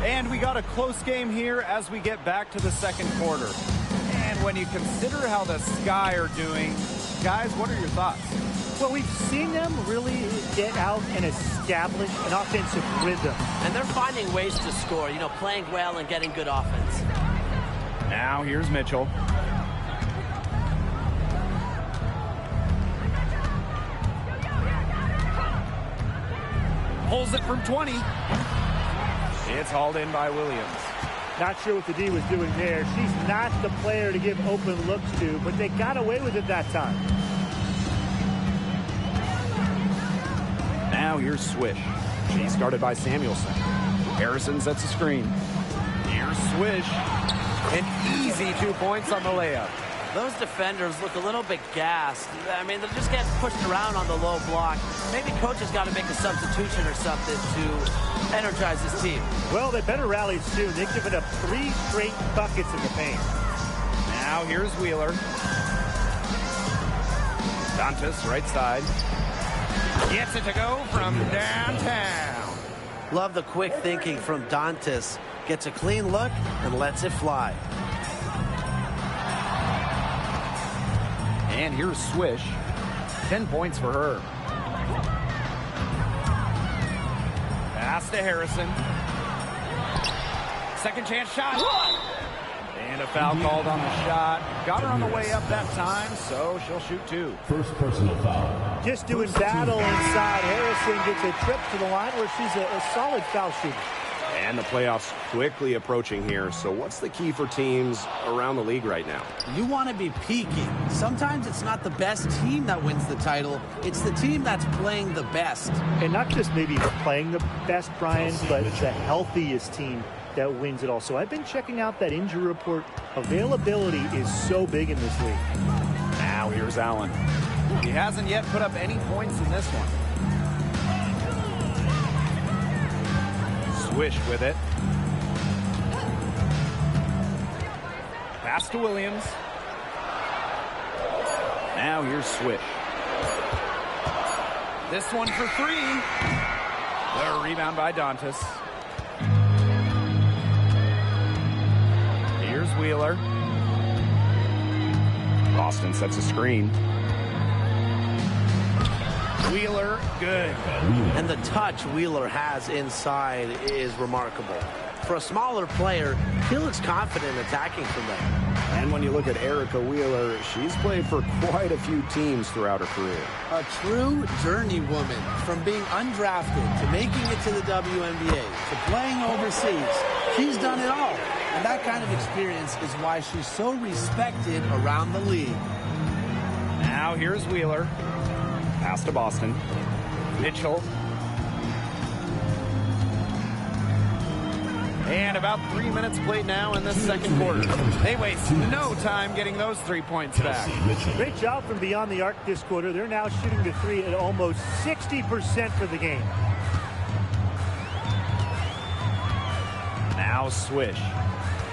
And we got a close game here as we get back to the second quarter. And when you consider how the Sky are doing, guys, what are your thoughts?
Well, we've seen them really get out and establish an offensive rhythm.
And they're finding ways to score, you know, playing well and getting good offense.
Now here's Mitchell. Pulls it from 20. It's hauled in by Williams.
Not sure what the D was doing there. She's not the player to give open looks to, but they got away with it that time.
Now here's Swish. She's guarded by Samuelson. Harrison sets a screen. Here's Swish. An easy 2 points on the layup.
Those defenders look a little bit gassed. I mean, they're just getting pushed around on the low block. Maybe coach has got to make a substitution or something to energize his team.
Well, they better rally soon. They've given up 3 straight buckets in the paint.
Now here's Wheeler. Dantas, right side. Gets it to go from downtown.
Love the quick thinking from Dantas. Gets a clean look and lets it fly.
And here's Swish. 10 points for her. Pass to Harrison. Second chance shot. And a foul called on the shot. Got her on the way up that time, so she'll shoot 2.
First personal foul.
Just doing battle inside. Harrison gets a trip to the line where she's a solid foul shooter.
And the playoffs quickly approaching here. So what's the key for teams around the league right now?
You want to be peaking. Sometimes it's not the best team that wins the title. It's the team that's playing the best.
And not just maybe playing the best, Brian, but the healthiest team that wins it all. So I've been checking out that injury report. Availability is so big in this league.
Now here's Allen. He hasn't yet put up any points in this one. Swish with it. Pass to Williams. Now here's Swish. This one for 3. The rebound by Dantas. Here's Wheeler. Boston sets a screen. Wheeler, good.
And the touch Wheeler has inside is remarkable. For a smaller player, he looks confident attacking from there.
And when you look at Erica Wheeler, she's played for quite a few teams throughout her career.
A true journey woman, from being undrafted to making it to the WNBA to playing overseas. She's done it all. And that kind of experience is why she's so respected around the league.
Now here's Wheeler. Pass to Boston. Mitchell. And about 3 minutes played now in this second quarter. They waste no time getting those 3 points back.
Great job from beyond the arc this quarter. They're now shooting the 3 at almost 60% for the game.
Now Swish.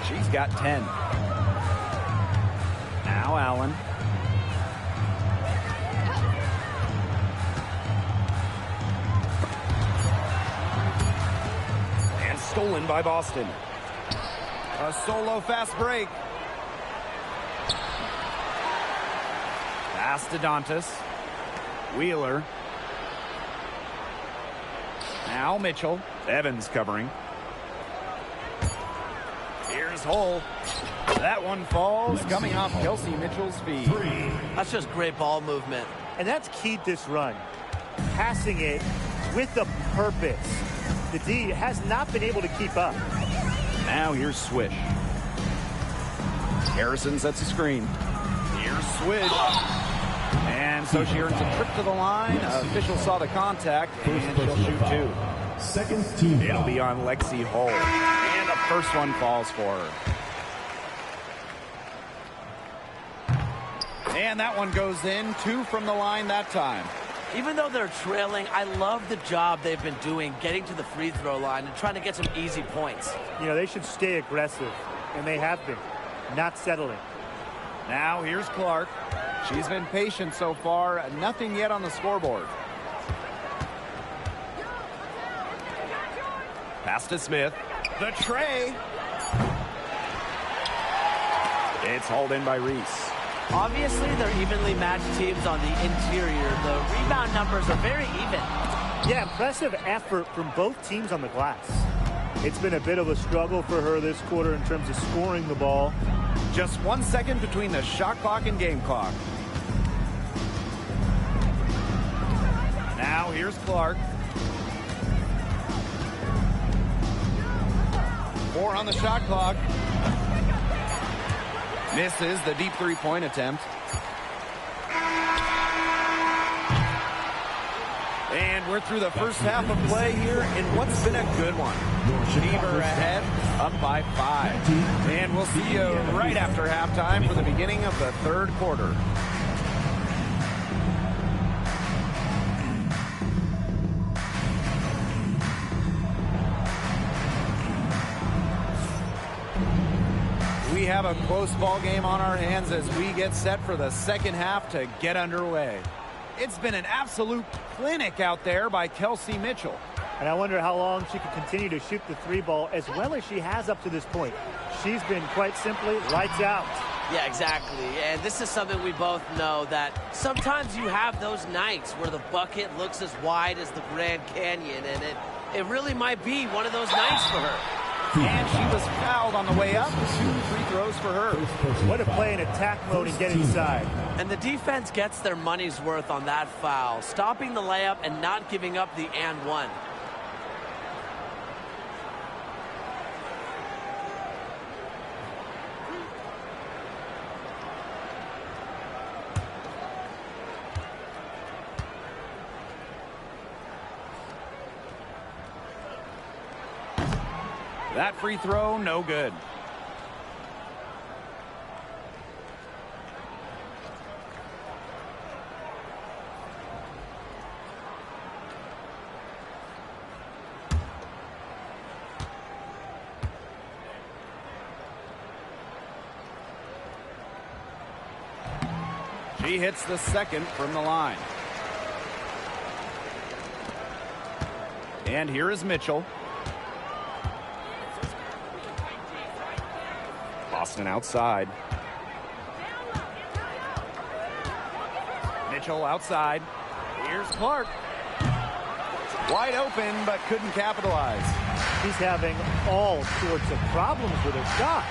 She's got 10. Now Allen. Stolen by Boston. A solo fast break. Pass to Dantas. Wheeler. Now Mitchell. Evans covering. Here's Hull. That one falls, coming off Kelsey Mitchell's feet.
That's just great ball movement.
And that's keyed this run. Passing it with a purpose. The D has not been able to keep up.
Now here's Swish. Harrison sets a screen. Here's Swish. And so she earns a trip to the line. Official saw the contact, and she'll shoot 2.
Second team
It'll be on Lexi Hull. And the first one falls for her. And that one goes in. 2 from the line that time.
Even though they're trailing, I love the job they've been doing getting to the free throw line and trying to get some easy points.
You know, they should stay aggressive, and they have been, not settling.
Now here's Clark. She's been patient so far. Nothing yet on the scoreboard. Pass to Smith. The tray. It's hauled in by Reese.
Obviously, they're evenly matched teams on the interior. The rebound numbers are very even.
Yeah, impressive effort from both teams on the glass. It's been a bit of a struggle for her this quarter in terms of scoring the ball.
Just 1 second between the shot clock and game clock. Now here's Clark. 4 on the shot clock. Misses the deep three-point attempt. And we're through the first half of play here in what's been a good one. Beaver ahead, up by 5. And we'll see you right after halftime for the beginning of the third quarter. We have a close ball game on our hands as we get set for the second half to get underway. It's been an absolute clinic out there by Kelsey Mitchell.
And I wonder how long she can continue to shoot the 3 ball as well as she has up to this point. She's been quite simply lights out.
Yeah, exactly. And this is something we both know, that sometimes you have those nights where the bucket looks as wide as the Grand Canyon, and it really might be one of those nights for her.
And she was fouled on the way up. 2 free throws for her.
What a play in attack mode and get inside.
And the defense gets their money's worth on that foul, stopping the layup and not giving up the and one.
That free throw, no good. She hits the second from the line. And here is Mitchell. Boston outside. Mitchell outside. Here's Clark. Wide open, but couldn't capitalize.
She's having all sorts of problems with her shot.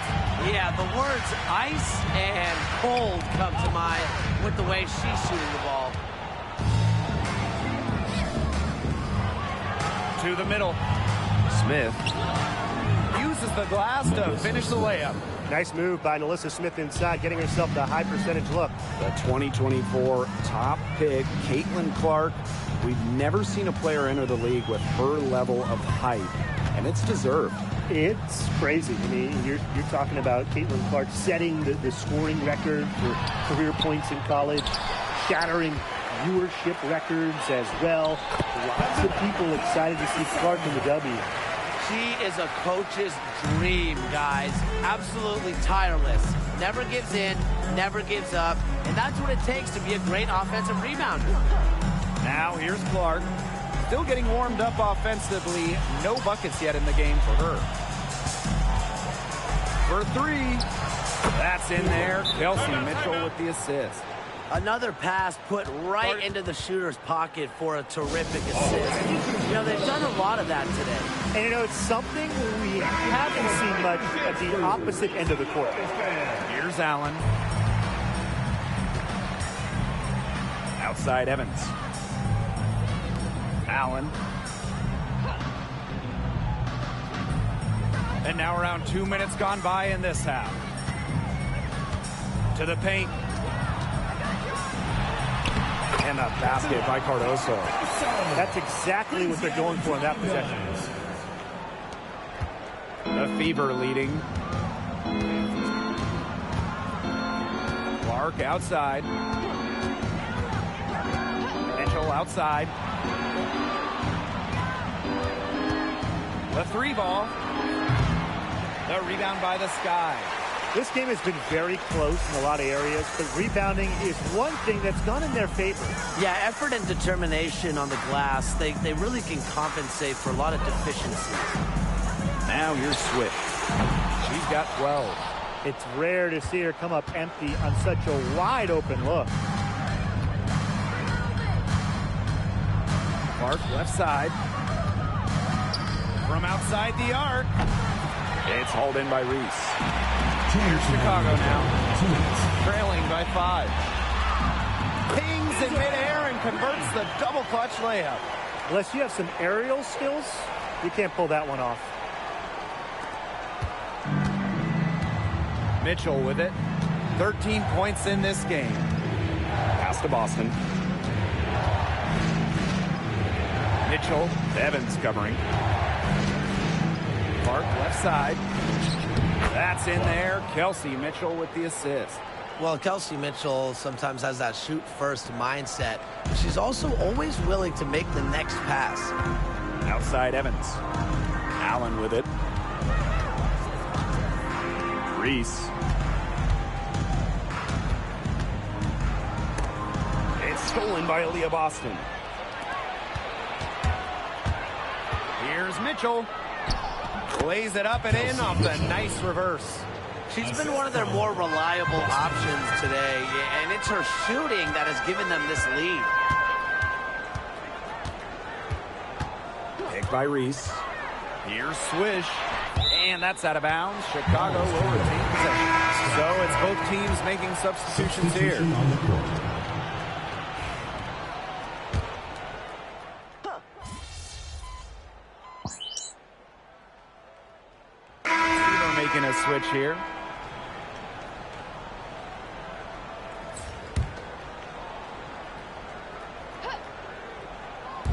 Yeah, the words ice and cold come to mind with the way she's shooting the ball.
To the middle. Smith uses the glass to finish the layup.
Nice move by Nalissa Smith inside, getting herself the high percentage look.
The 2024 top pick, Caitlin Clark. We've never seen a player enter the league with her level of height, and it's deserved.
It's crazy. I mean, you're talking about Caitlin Clark setting the scoring record for career points in college, shattering viewership records as well. Lots of people excited to see Clark in the W.
She is a coach's dream, guys. Absolutely tireless. Never gives in, never gives up. And that's what it takes to be a great offensive rebounder.
Now here's Clark. Still getting warmed up offensively. No buckets yet in the game for her. For 3. That's in there. Kelsey Mitchell with the assist.
Another pass put right into the shooter's pocket for a terrific assist. You know, they've done a lot of that today.
And, you know, it's something we haven't seen much at the opposite end of the court.
Here's Allen. Outside Evans. Allen. And now around 2 minutes gone by in this half. To the paint.
And a basket by Cardoso.
That's exactly what they're going for in that possession.
The Fever leading. Clark outside. Mitchell outside. The 3 ball. The rebound by the Sky.
This game has been very close in a lot of areas, but rebounding is one thing that's gone in their favor.
Yeah, effort and determination on the glass, they really can compensate for a lot of deficiencies.
Now here's Swift. She's got 12.
It's rare to see her come up empty on such a wide open look.
Clark left side. From outside the arc. It's hauled in by Reese. Here's Chicago now. Trailing by 5. Pings in midair and converts the double clutch layup.
Unless you have some aerial skills, you can't pull that one off.
Mitchell with it. 13 points in this game. Pass to Boston. Mitchell. Evans covering. Clark left side. That's in there. Kelsey Mitchell with the assist.
Well, Kelsey Mitchell sometimes has that shoot-first mindset. She's also always willing to make the next pass.
Outside Evans. Allen with it. Reese. It's stolen by Aaliyah Boston. Here's Mitchell. Lays it up and in off the nice reverse.
She's been one of their more reliable options today, and it's her shooting that has given them this lead.
Picked by Reese. Here's Swish. And that's out of bounds. Chicago will retain possession. So it's both teams making substitutions here. Making a switch here.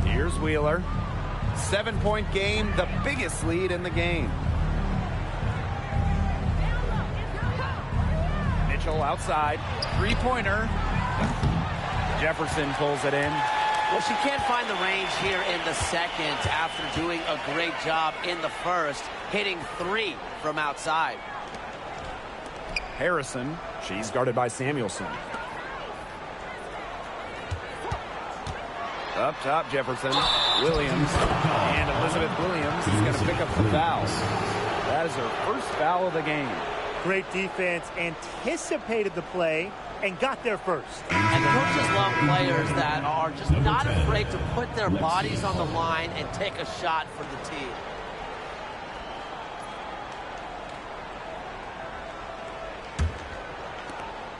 Here's Wheeler. 7-point game, the biggest lead in the game. Mitchell outside. 3-pointer. Jefferson pulls it in.
Well, she can't find the range here in the second after doing a great job in the first, hitting 3 from outside.
Harrison. She's guarded by Samuelson. Up top, Jefferson. Williams. And Elizabeth Williams is going to pick up the foul. That is her first foul of the game.
Great defense, anticipated the play, and got there first.
And coaches love players that are just not afraid to put their bodies on the line and take a shot for the team.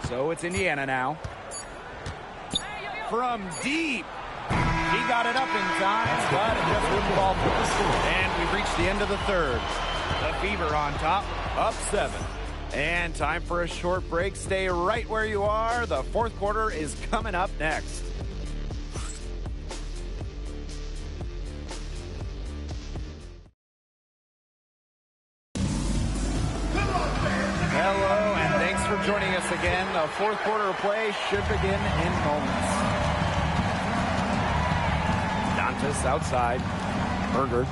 So it's Indiana now. From deep. He got it up in time, but it just wouldn't fall through. And we've reached the end of the third. The Fever on top, up 7. And time for a short break. Stay right where you are. The fourth quarter is coming up next. Hello, and thanks for joining us again. The fourth quarter of play should begin in moments. Dantas outside. Berger.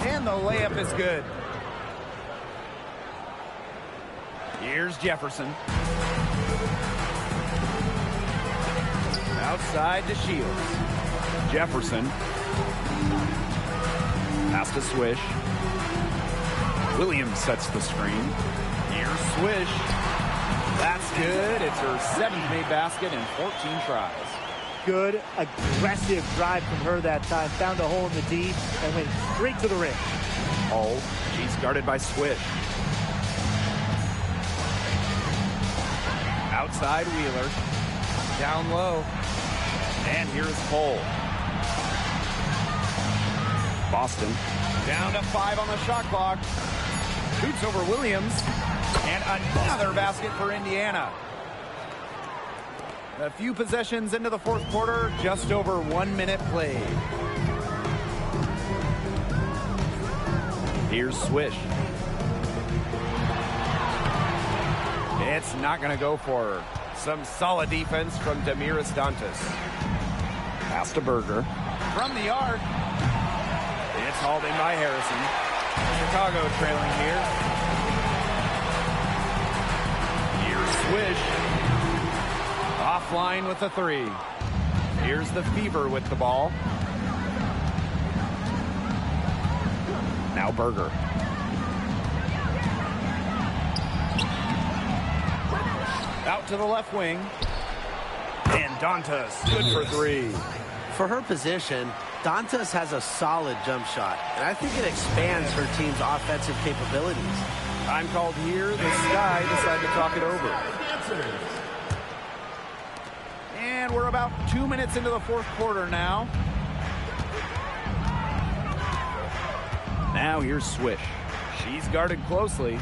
And the layup is good. Here's Jefferson. Outside to Shields. Jefferson. Pass to Swish. Williams sets the screen. Here's Swish. That's good. It's her 7th made basket in 14 tries.
Good, aggressive drive from her that time. Found a hole in the D and went straight to the rim.
Oh, she's guarded by Swish. Outside Wheeler. Down low. And here's Cole. Boston. Down to 5 on the shot clock. Shoots over Williams. And another basket for Indiana. A few possessions into the fourth quarter, just over 1 minute played. Here's Swish. It's not going to go for her. Some solid defense from Damiris Dantas. Pass to Berger. From the arc. It's hauled in by Harrison. Chicago trailing here. Here's Swish. Offline with the 3. Here's the Fever with the ball. Now Berger. Out to the left wing. And Dantas, good for 3.
For her position, Dantas has a solid jump shot, and I think it expands her team's offensive capabilities.
Time called here. The Sky decide to talk it over. And we're about 2 minutes into the fourth quarter now. Now here's Swish. She's guarded closely.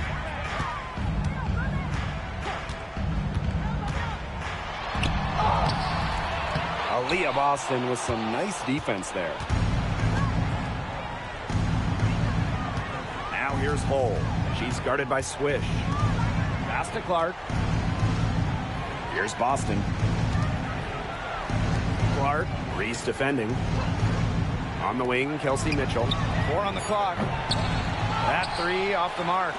Aaliyah Boston with some nice defense there. Now here's Hull. She's guarded by Swish. Pass to Clark. Here's Boston. Clark. Reese defending. On the wing, Kelsey Mitchell. 4 on the clock. That 3 off the mark.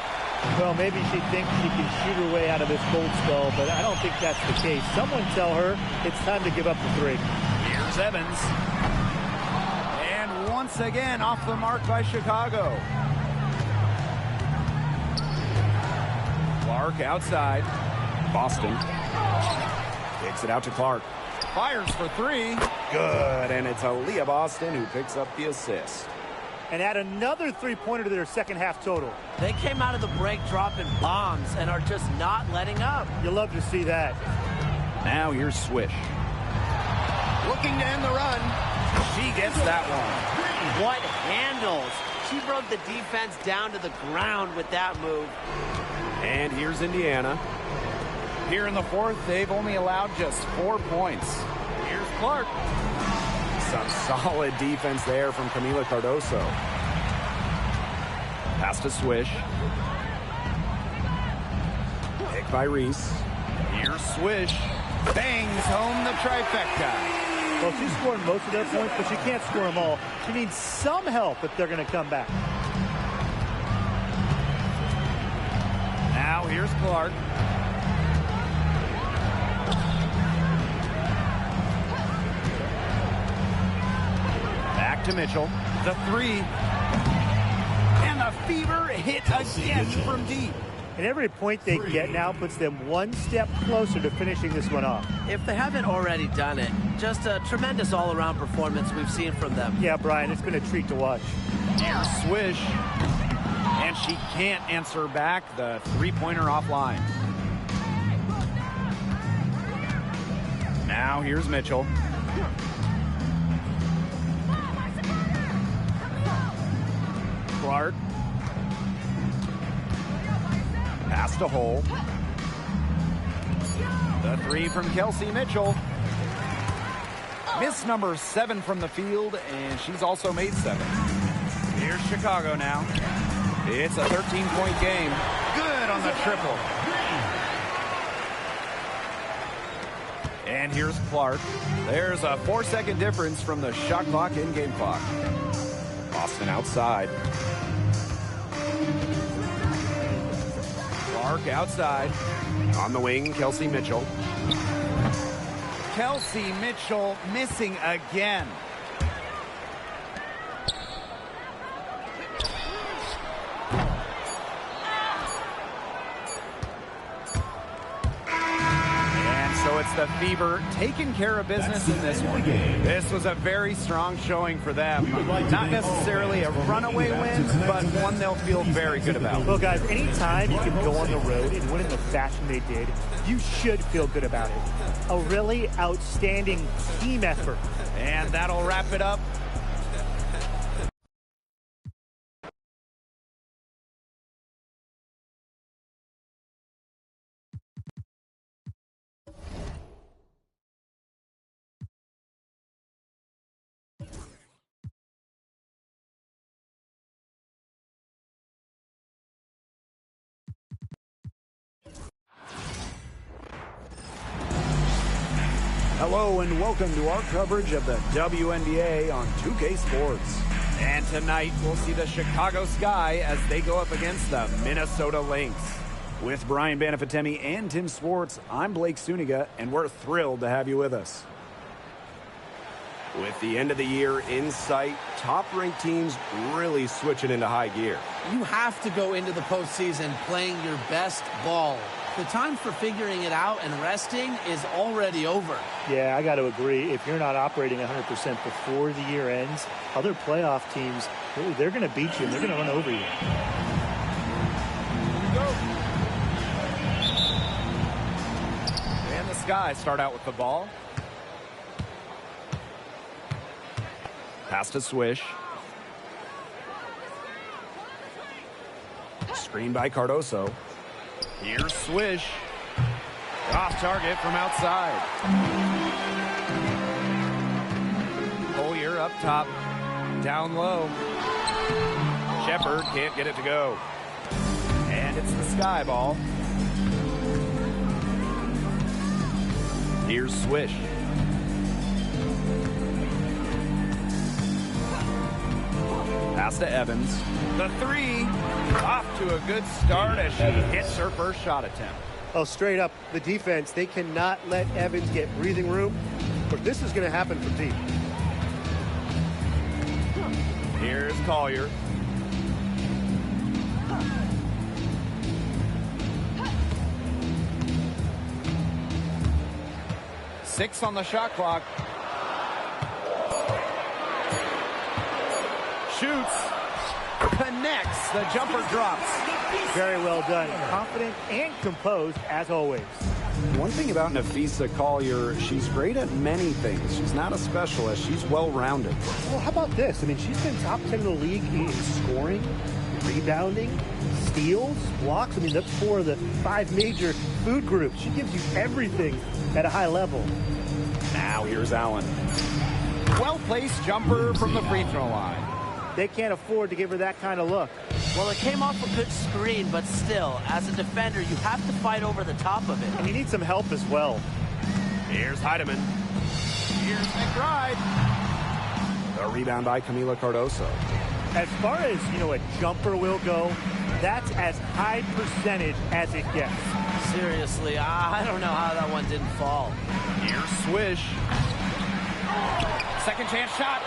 Well, maybe she thinks she can shoot her way out of this cold spell, but I don't think that's the case. Someone tell her it's time to give up the 3.
Here's Evans. And once again off the mark by Chicago. Clark outside. Boston. Kicks it out to Clark. Fires for 3. Good. And it's Aaliyah Boston who picks up the assist.
And add another 3-pointer to their second half total.
They came out of the break dropping bombs and are just not letting up.
You'll love to see that.
Now here's Swish. Looking to end the run. She gets that one.
What handles? She broke the defense down to the ground with that move.
And here's Indiana. Here in the fourth, they've only allowed just 4 points. Here's Clark. Some solid defense there from Camila Cardoso. Pass to Swish. Picked by Reese. Here's Swish. Bangs home the trifecta.
Well, she scored most of their points, but she can't score them all. She needs some help if they're going to come back.
Now here's Clark. Back to Mitchell. The 3. And the Fever hit again from deep.
And every point they get now puts them one step closer to finishing this one off.
If they haven't already done it, just a tremendous all-around performance we've seen from them.
Yeah, Brian, it's been a treat to watch.
Here's Swish. And she can't answer back. The 3-pointer offline. Now here's Mitchell. Clark. Pass to Hull. The 3 from Kelsey Mitchell. Miss number 7 from the field, and she's also made 7. Here's Chicago now. It's a 13-point game. Good on the triple. And here's Clark. There's a 4-second difference from the shot clock and game clock. Boston outside. Clark outside. On the wing, Kelsey Mitchell. Kelsey Mitchell missing again. It's the Fever taking care of business in this one. This was a very strong showing for them. Not necessarily a runaway win, but one they'll feel very good about.
Well, guys, anytime you can go on the road and win in the fashion they did, you should feel good about it. A really outstanding team effort.
And that'll wrap it up. Hello and welcome to our coverage of the WNBA on 2K Sports. And tonight we'll see the Chicago Sky as they go up against the Minnesota Lynx. With Brian Banafitemi and Tim Swartz, I'm Blake Suniga, and we're thrilled to have you with us.
With the end of the year in sight, top-ranked teams really switching into high gear.
You have to go into the postseason playing your best ball. The time for figuring it out and resting is already over.
Yeah, I got to agree. If you're not operating 100% before the year ends, other playoff teams, they're going to beat you and they're going to run over you.
And the Sky start out with the ball. Pass to Swish. Screen by Cardoso. Here's Swish. Off target from outside. Collier up top. Down low. Shepard can't get it to go. And it's the Sky ball. Here's Swish. Pass to Evans. The three. Off to a good start as she hits her first shot attempt.
Oh, straight up, the defense, they cannot let Evans get breathing room, or this is going to happen from deep.
Here's Collier. Six on the shot clock. Shoots. Connects. The jumper drops.
Very well done. Confident and composed, as always.
One thing about Napheesa Collier, she's great at many things. She's not a specialist. She's well-rounded.
Well, how about this? I mean, she's been top 10 in the league in scoring, rebounding, steals, blocks. I mean, that's four of the 5 major food groups. She gives you everything at a high level.
Now here's Allen. Well-placed jumper from the free throw line.
They can't afford to give her that kind of look.
Well, it came off a good screen, but still, as a defender, you have to fight over the top of it.
And you need some help as well.
Here's Heidemann. Here's McBride.
A rebound by Camila Cardoso.
As far as, a jumper will go, that's as high percentage as it gets.
Seriously, I don't know how that one didn't fall.
Here's Swish. Second chance shot.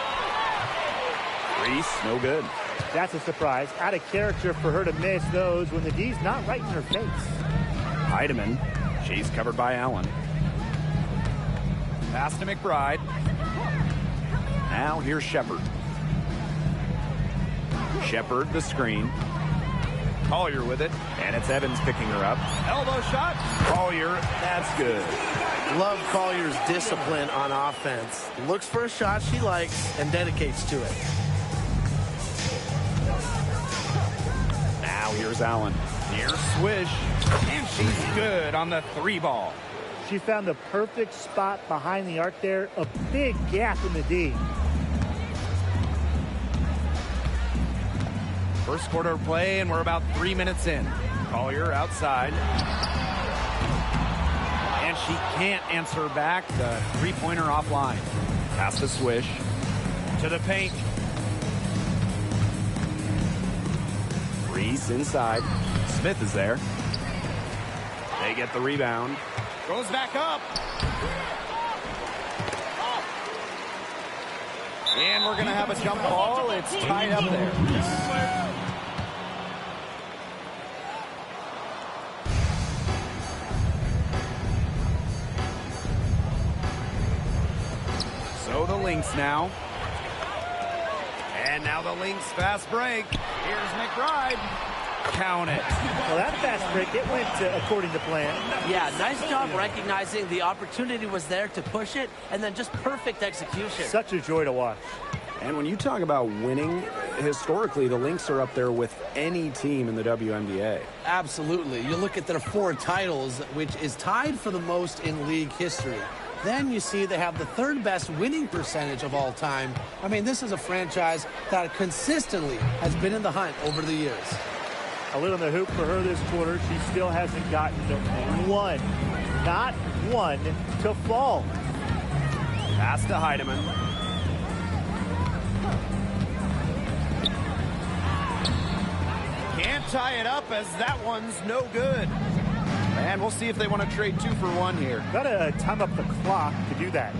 Reese, no good.
That's a surprise. Out of character for her to miss those when the D's not right in her face.
Heidemann. She's covered by Allen. Pass to McBride. Now here's Shepard. Shepard, the screen. Collier with it, and it's Evans picking her up. Elbow shot. Collier, that's good.
Love Collier's discipline on offense. Looks for a shot she likes and dedicates to it.
Now here's Allen. Here's Swish. And she's good on the 3 ball.
She found the perfect spot behind the arc there. A big gap in the D.
First quarter of play, and we're about 3 minutes in. Collier outside. And she can't answer back. The three-pointer offline. Pass to Swish. To the paint. Reese inside. Smith is there. They get the rebound. Goes back up. And we're going to have a jump ball. It's tied up there. So the Lynx now. And now the Lynx fast break. Here's McBride. Count it.
Well, that fast break, it went according to plan.
Yeah, nice job recognizing the opportunity was there to push it, and then just perfect execution.
Such a joy to watch.
And when you talk about winning, historically, the Lynx are up there with any team in the WNBA.
Absolutely. You look at their 4 titles, which is tied for the most in league history. Then you see they have the 3rd best winning percentage of all time. I mean, this is a franchise that consistently has been in the hunt over the years.
A lid on the hoop for her this quarter. She still hasn't gotten to one, not one, to fall.
Pass to Heidemann. Can't tie it up as that one's no good. And we'll see if they want to trade 2 for 1 here.
Got to time up the clock to do that.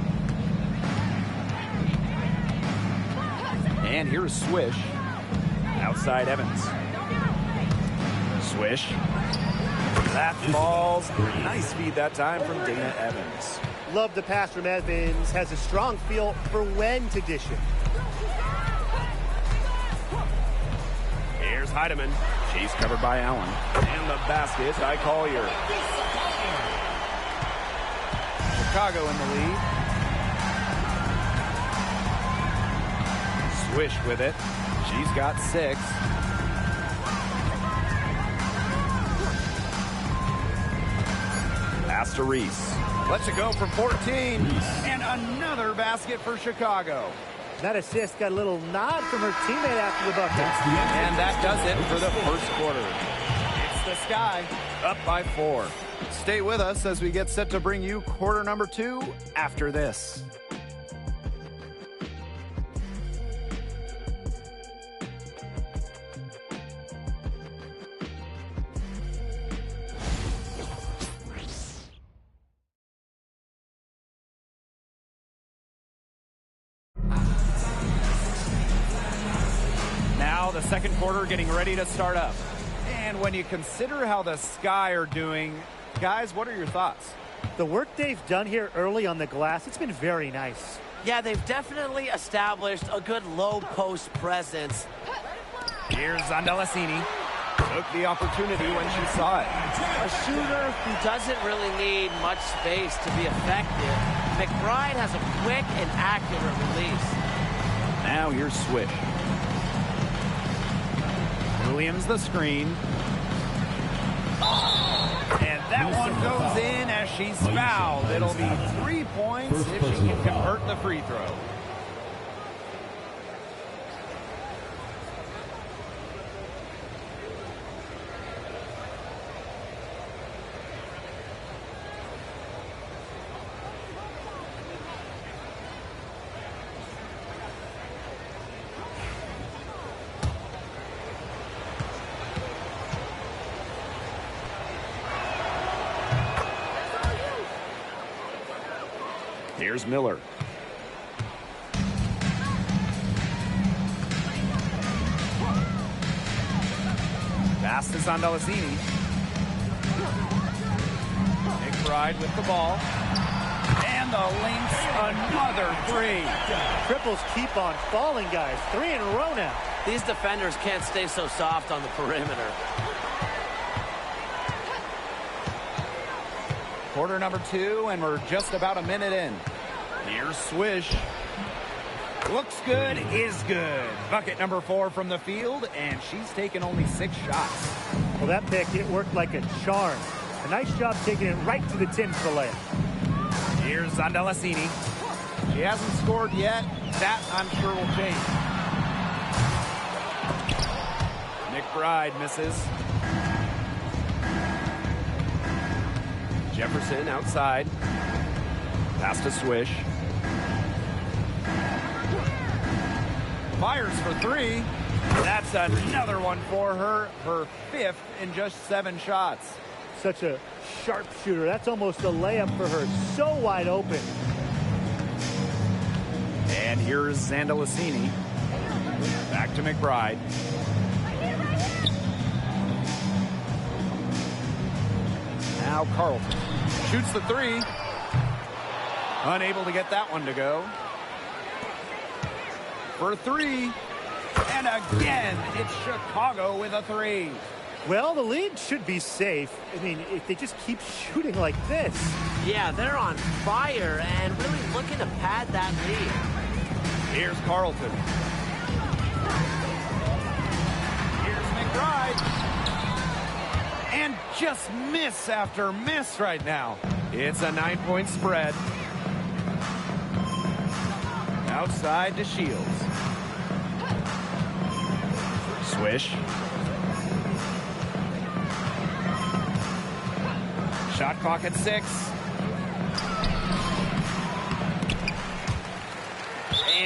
And here's Swish. Outside Evans. Swish. That falls. Nice feed that time from Dana Evans.
Love the pass from Evans. Has a strong feel for when to dish it.
Here's Heidemann. She's covered by Allen. And the basket by Collier. Chicago in the lead. Swish with it. She's got 6. Pass to Reese. Lets it go from 14. And another basket for Chicago.
That assist got a little nod from her teammate after the bucket.
And that does it for the first quarter. It's the Sky up by 4. Stay with us as we get set to bring you quarter number 2 after this. The second quarter getting ready to start up. And when you consider how the Sky are doing, guys, what are your thoughts?
The work they've done here early on the glass, it's been very nice.
Yeah, they've definitely established a good low post presence.
Here's Zandalasini. Took the opportunity when she saw it.
A shooter who doesn't really need much space to be effective. McBride has a quick and accurate release.
Now here's Swish. Williams the screen. And that one goes in as she's fouled. It'll be 3 points if she can convert the free throw. Here's Miller. Pass to Zandalasini. McBride with the ball. And the Lynx, another 3.
Triples keep on falling, guys. 3 in a row now.
These defenders can't stay so soft on the perimeter.
Quarter number 2, and we're just about a minute in. Here's Swish. Looks good, is good. Bucket number 4 from the field, and she's taken only 6 shots.
Well, that pick, it worked like a charm. A nice job taking it right to the tin for the layup.
Here's Zandalasini. She hasn't scored yet. That, I'm sure, will change. McBride misses. Jefferson outside. Pass to Swish. Fires for 3. That's another one for her. Her 5th in just 7 shots.
Such a sharp shooter. That's almost a layup for her. So wide open.
And here's Zandalasini. Back to McBride. Now Carlton shoots the 3. Unable to get that one to go. For 3. And again, it's Chicago with a 3.
Well, the lead should be safe. I mean, if they just keep shooting like this.
Yeah, they're on fire and really looking to pad that lead.
Here's Carlton. Here's McBride. And just miss after miss right now. It's a 9-point spread. Outside to Shields. Swish. Shot clock at 6.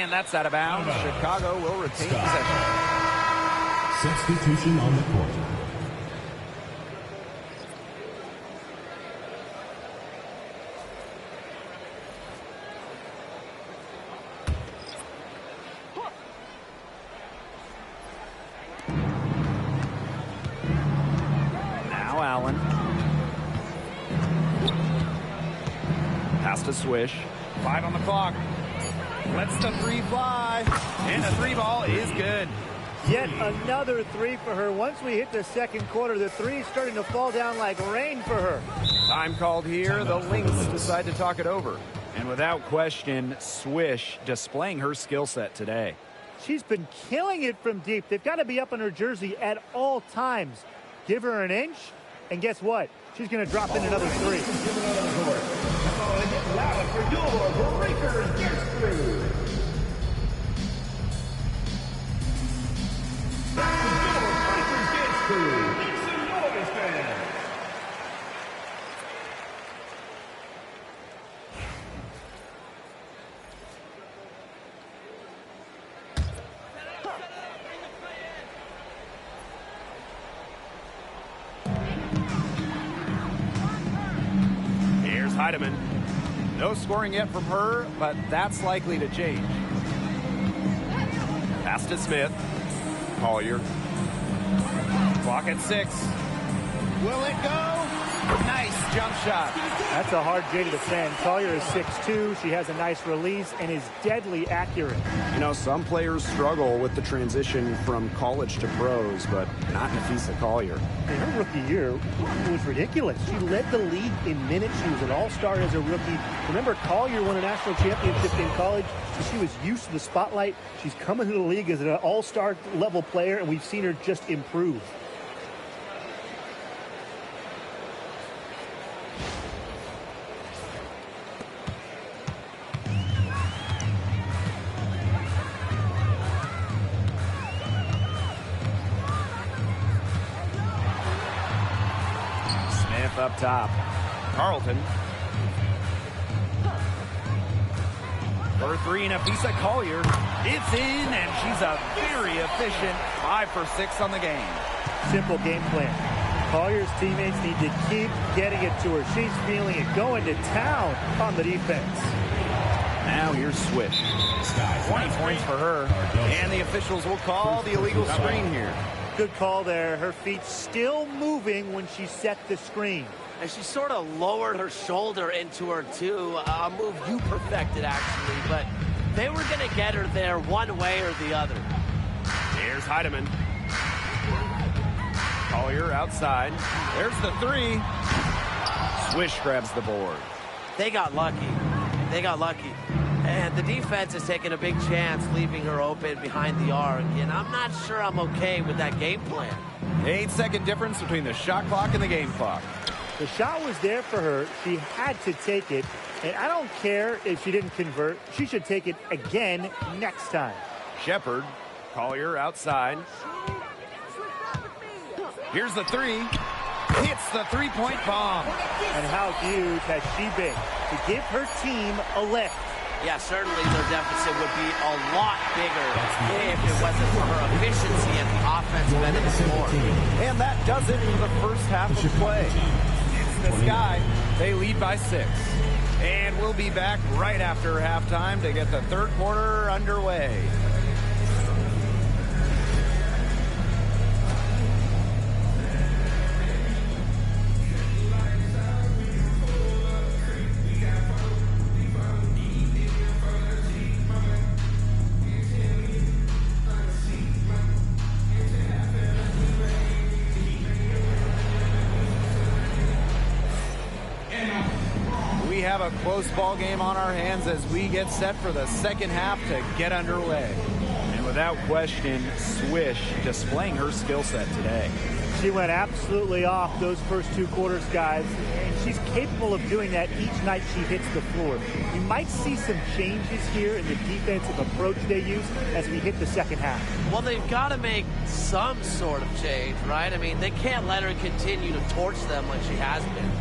And that's out of bounds. Chicago will retain possession.
Substitution on the court.
Now Allen. Pass to Swish. 5 on the clock. Lets the three fly. And the three ball is good.
Yet another three for her. Once we hit the second quarter, the three is starting to fall down like rain for her.
Time called here. The Lynx decide to talk it over. And without question, Swish displaying her skill set today.
She's been killing it from deep. They've got to be up on her jersey at all times. Give her an inch, and guess what? She's going to drop in another three.
Here's Heidemann. No scoring yet from her, but that's likely to change. Pass to Smith. Collier. Clock at 6. Will it go? Nice jump shot.
That's a hard J to defend. Collier is 6'2". She has a nice release and is deadly accurate.
You know, some players struggle with the transition from college to pros, but not Nafisa Collier.
In her rookie year was ridiculous. She led the league in minutes. She was an all-star as a rookie. Remember, Collier won a national championship in college, so she was used to the spotlight. She's coming to the league as an all-star level player, and we've seen her just improve.
Up top. Carlton. For three, Nafisa Collier. It's in, and she's a very efficient 5 for 6 on the game.
Simple game plan. Collier's teammates need to keep getting it to her. She's feeling it, going to town on the defense.
Now here's Swish. 20 points for her, and the officials will call the illegal screen here.
Good call there. Her feet still moving when she set the screen.
And she sort of lowered her shoulder into her, too. A move you perfected, actually. But they were going to get her there one way or the other.
Here's Heidemann. Collier outside. There's the three. Swish grabs the board.
They got lucky. They got lucky. And the defense is taking a big chance, leaving her open behind the arc. And I'm not sure I'm okay with that game plan.
8-second difference between the shot clock and the game clock.
The shot was there for her. She had to take it. And I don't care if she didn't convert. She should take it again next time.
Shepard. Collier outside. Here's the three. Hits the three-point bomb.
And how huge has she been to give her team a lift?
Yeah, certainly their deficit would be a lot bigger if it wasn't for her efficiency at the offensive end of the floor.
And that does it for the first half of play. It's the Sky. They lead by 6. And we'll be back right after halftime to get the third quarter underway. We have a close ball game on our hands as we get set for the second half to get underway. And without question, Swish displaying her skill set today.
She went absolutely off those first 2 quarters, guys. And she's capable of doing that each night she hits the floor. You might see some changes here in the defensive approach they use as we hit the second half.
Well, they've got to make some sort of change, right? I mean, they can't let her continue to torch them like she has been.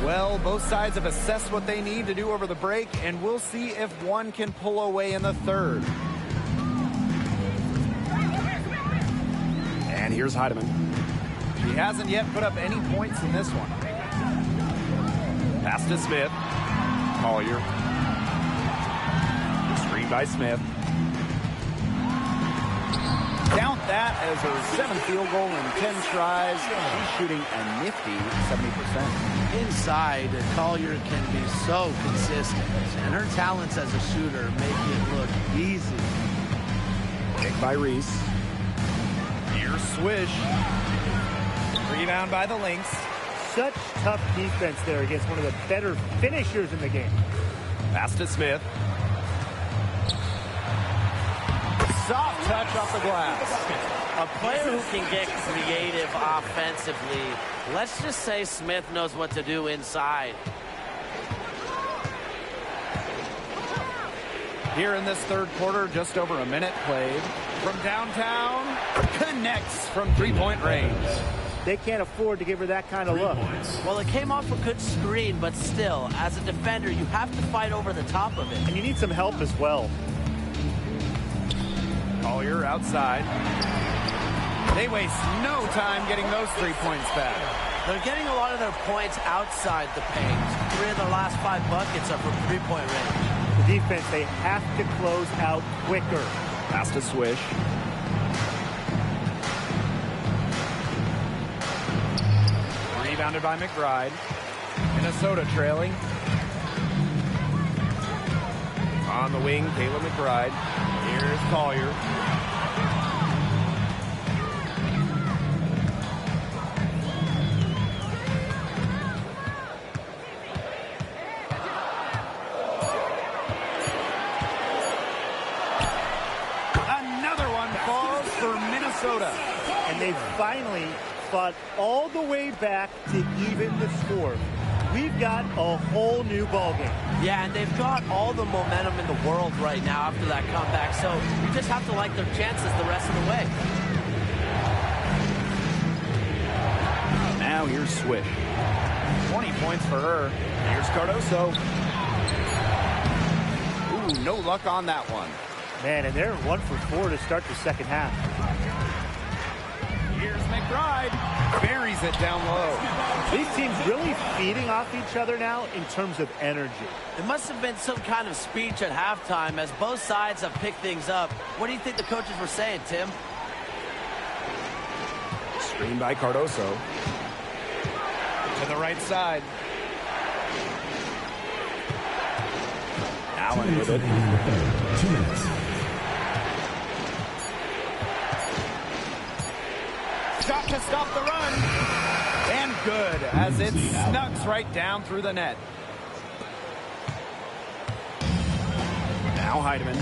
Well, both sides have assessed what they need to do over the break, and we'll see if one can pull away in the third. And here's Heidemann. He hasn't yet put up any points in this one. Pass to Smith. Collier. Screen by Smith. Count that as her 7th field goal in 10 tries. She's shooting a nifty 70%.
Inside, Collier can be so consistent, and her talents as a shooter make it look easy.
Kick by Reese. Here's Swish. Rebound by the Lynx.
Such tough defense there against one of the better finishers in the game.
Pass to Smith. Soft touch off the glass.
A player who can get creative offensively. Let's just say Smith knows what to do inside.
Here in this third quarter, just over a minute played. From downtown, connects from three-point range.
They can't afford to give her that kind of look.
Well, it came off a good screen, but still, as a defender, you have to fight over the top of it.
And you need some help as well.
Collier outside. They waste no time getting those 3 points back.
They're getting a lot of their points outside the paint. 3 of their last 5 buckets are from three-point range.
The defense, they have to close out quicker.
Pass to Swish. Rebounded by McBride. Minnesota trailing. On the wing, Kayla McBride. Here's Collier. Another one falls for Minnesota.
And they finally fought all the way back to even the score. We've got a whole new ballgame.
Yeah, and they've got all the momentum in the world right now after that comeback, so you just have to like their chances the rest of the way.
Now here's Swish. 20 points for her. Here's Cardoso. Ooh, no luck on that one.
Man, and they're 1 for 4 to start the second half.
Here's McBride. Buries it down low.
These teams really feeding off each other now in terms of energy.
It must have been some kind of speech at halftime as both sides have picked things up. What do you think the coaches were saying, Tim?
Screen by Cardoso. To the right side. Allen with it.
2 minutes.
Shot to stop the run. And good as it snugs right down through the net. Now Heidemann.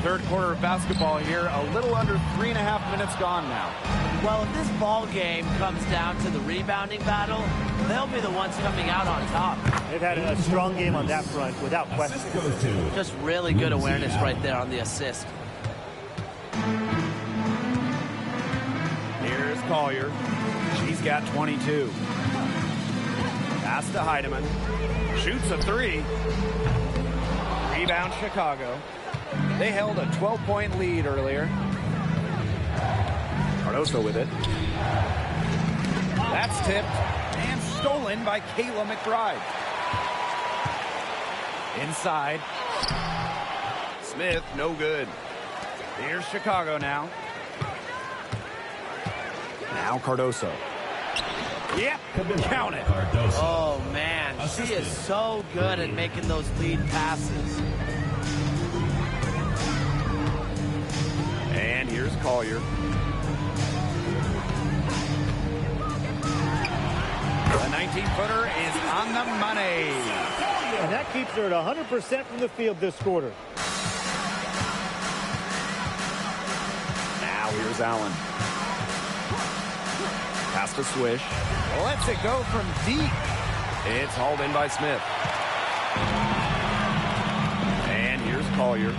Third quarter of basketball here. A little under 3.5 minutes gone now.
Well, if this ball game comes down to the rebounding battle, they'll be the ones coming out on top.
They've had a strong game on that front, without question.
Just really good awareness right there on the assist.
Here's Collier. She's got 22. Pass to Heidemann. Shoots a 3. Rebound Chicago. They held a 12-point lead earlier. Cardoso with it. That's tipped and stolen by Kayla McBride. Inside. Smith, no good. Here's Chicago now. Now Cardoso. Yep, count it.
Oh, man. She is so good at making those lead passes.
And here's Collier. The 19-footer is on the money.
And that keeps her at 100% from the field this quarter.
Now here's Allen. Pass to Swish. Lets it go from deep. It's hauled in by Smith. And here's Collier.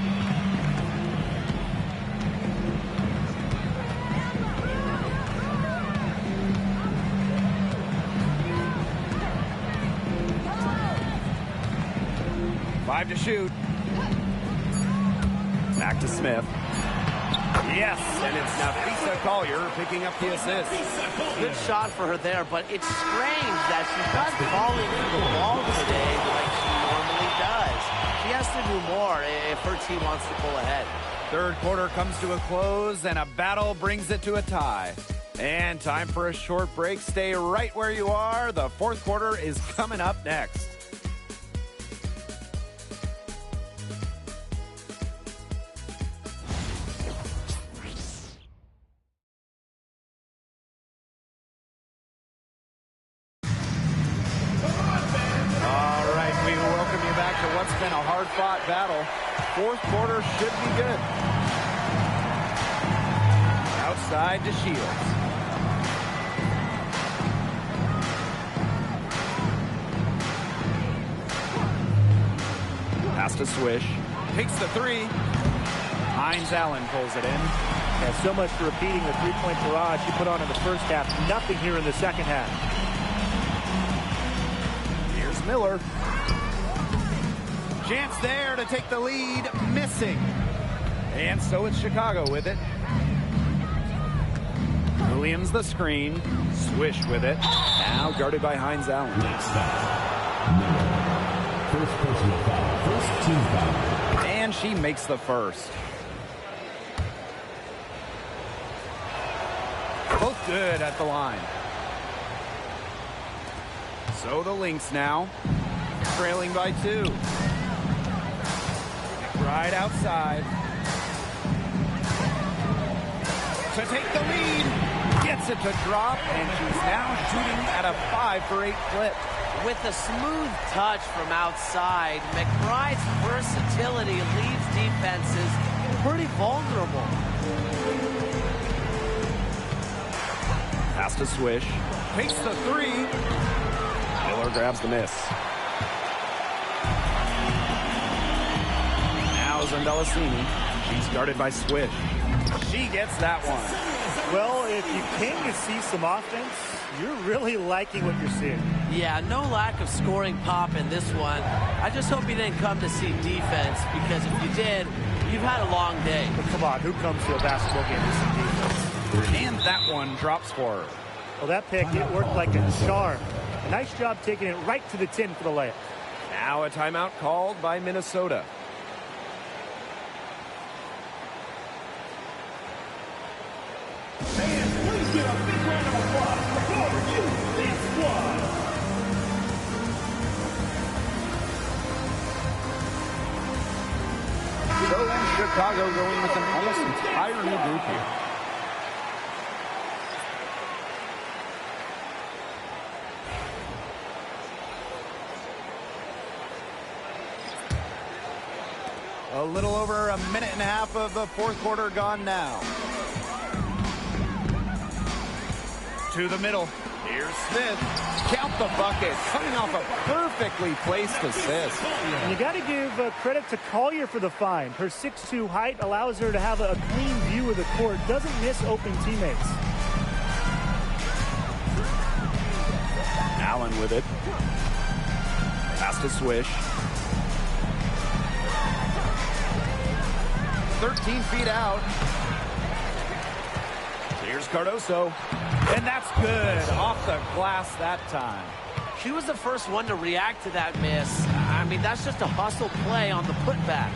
5 to shoot. Back to Smith. Yes, and it's Nafisa Collier picking up the assist.
Good shot for her there, but it's strange that she's not falling for the ball today like she normally does. She has to do more if her team wants to pull ahead.
Third quarter comes to a close, and a battle brings it to a tie. And time for a short break. Stay right where you are. The fourth quarter is coming up next. What's been a hard-fought battle. Fourth quarter should be good. Outside to Shields. Pass to Swish. Takes the three. Hines Allen pulls it in.
Yeah, so much for repeating the three-point barrage she put on in the first half. Nothing here in the second half.
Here's Miller. Chance there to take the lead, missing. And so it's Chicago with it. Williams the screen, Swish with it. Now guarded by Hines Allen.
First personal foul, first team foul.
And she makes the first. Both good at the line. So the Lynx now, trailing by 2. Right outside. To take the lead. Gets it to drop, and she's now shooting at a 5 for 8 clip.
With a smooth touch from outside, McBride's versatility leaves defenses pretty vulnerable.
Pass to Swish. Takes the three. Miller grabs the miss. Zendelicini. She's guarded by Swish. She gets that one.
Well, if you came to see some offense, you're really liking what you're seeing.
Yeah, no lack of scoring pop in this one. I just hope you didn't come to see defense, because if you did, you've had a long day.
But come on, who comes to a basketball game to see defense?
And that one drops for her.
Well, that pick, it worked like a charm. A nice job taking it right to the tin for the layup.
Now a timeout called by Minnesota.
Fans, please give a big round of applause for you, this squad.
So Chicago going with an almost entire new group here. A little over a minute and a half of the fourth quarter gone now. To the middle. Here's Smith. Count the bucket. Coming off a perfectly placed assist.
And you got to give credit to Collier for the find. Her 6'2" height allows her to have a clean view of the court. Doesn't miss open teammates.
Allen with it. Pass to Swish. 13 feet out. Here's Cardoso. And that's good. Off the glass that time.
She was the first one to react to that miss. I mean, that's just a hustle play on the putback.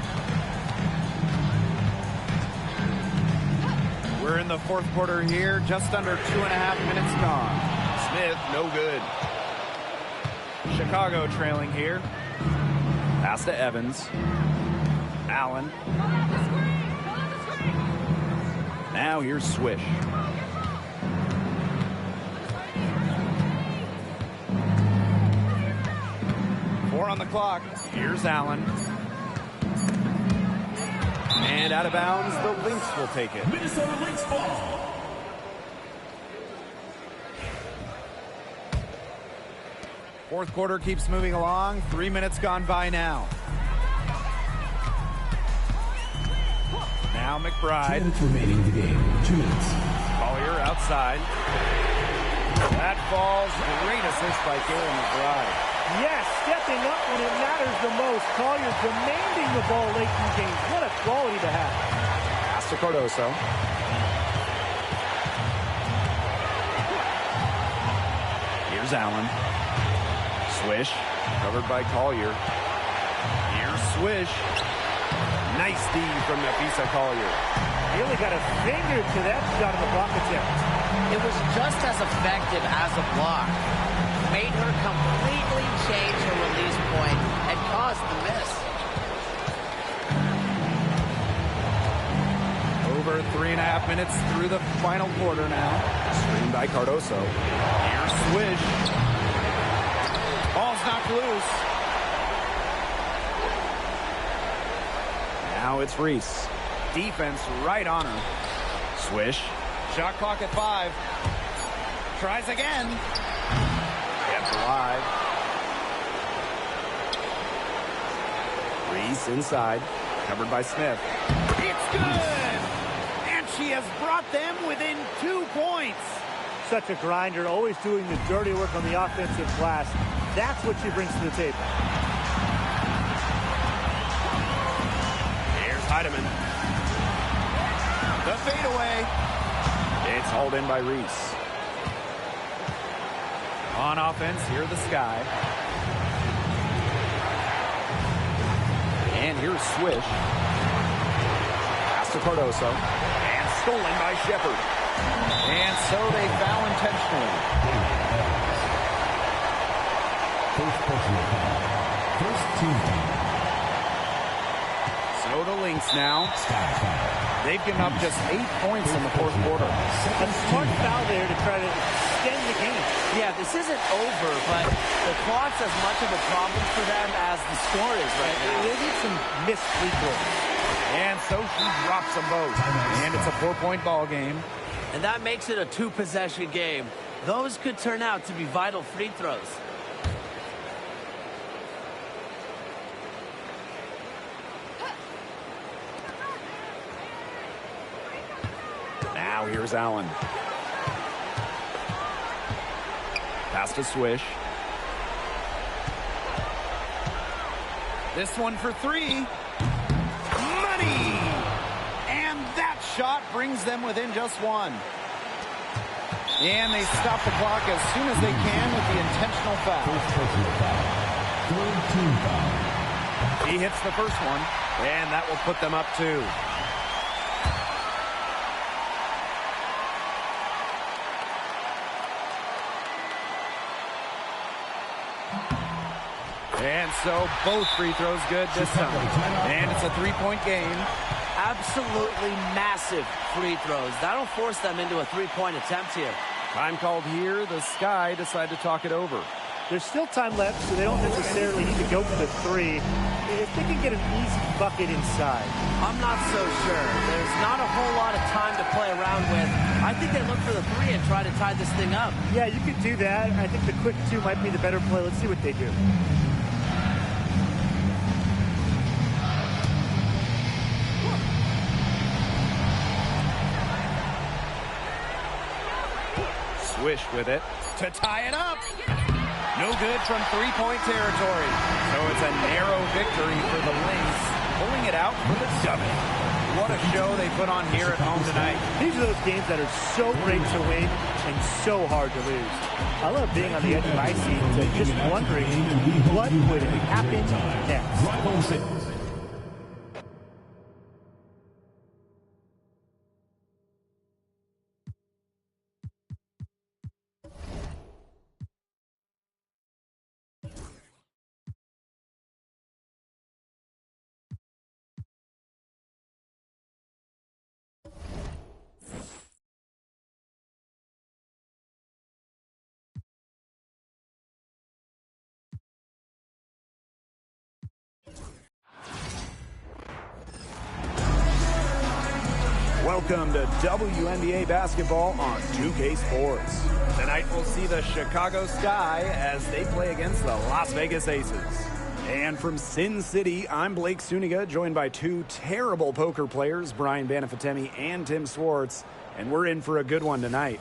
We're in the fourth quarter here. Just under 2.5 minutes gone. Smith, no good. Chicago trailing here. Pass to Evans. Allen. Now here's Swish. Four on the clock. Here's Allen. And out of bounds, the Lynx will take it.
Minnesota Lynx ball.
Fourth quarter keeps moving along. 3 minutes gone by now. Now McBride.
2 minutes remaining in the game. 2 minutes.
Collier outside. That falls. Great assist by Kayla McBride.
Yes, stepping up when it matters the most. Collier demanding the ball late in the game. What a quality to have.
Pass to Cardoso. Here's Allen. Swish. Covered by Collier. Here's Swish. Nice D from Nafisa Collier.
He only got a finger to that shot of the block attempt.
It was just as effective as a block. Made her completely change her release point and caused the miss.
Over 3.5 minutes through the final quarter now. Screen by Cardoso. Here's Swish. Ball's knocked loose. Now it's Reese. Defense right on her. Swish. Shot clock at 5. Tries again. Kept alive. Reese inside. Covered by Smith. It's good! And she has brought them within 2 points.
Such a grinder, always doing the dirty work on the offensive glass. That's what she brings to the table.
Here's Heidemann. The fadeaway. It's hauled in by Reese. On offense, here the Sky. And here's Swish. Pass to Cardoso. And stolen by Shepard. And so they foul intentionally.
First personal foul. First team foul.
So the Lynx now. They've given up just 8 points in the fourth quarter.
A smart foul there to try to extend the game.
Yeah, this isn't over, but the clock's as much of a problem for them as the score is right now.
They need some missed free throws.
And so she drops them both. And it's a 4-point ball game.
And that makes it a 2-possession game. Those could turn out to be vital free throws.
Now here's Allen. Pass to Swish. This one for 3. Money! And that shot brings them within just 1. And they stop the clock as soon as they can with the intentional foul.
First personal foul. Third team foul.
He hits the first one, and that will put them up 2. And so both free throws good this time. And it's a 3-point game.
Absolutely massive free throws. That'll force them into a 3-point attempt here.
Time called here. The Sky decide to talk it over.
There's still time left, so they don't necessarily need to go for the 3. If they can get an easy bucket inside.
I'm not so sure. There's not a whole lot of time to play around with. I think they look for the 3 and try to tie this thing up.
Yeah, you could do that. I think the quick 2 might be the better play. Let's see what they do.
Swish with it to tie it up. No good from 3-point territory. So it's a narrow victory for the Lynx, pulling it out for the W. What a show they put on here at home tonight.
These are those games that are so great to win and so hard to lose. I love being on the edge of my seat, just wondering what would happen next.
Welcome to WNBA basketball on 2K Sports. Tonight we'll see the Chicago Sky as they play against the Las Vegas Aces. And from Sin City, I'm Blake Suniga, joined by 2 terrible poker players, Brian Banafitemi and Tim Swartz, and we're in for a good one tonight.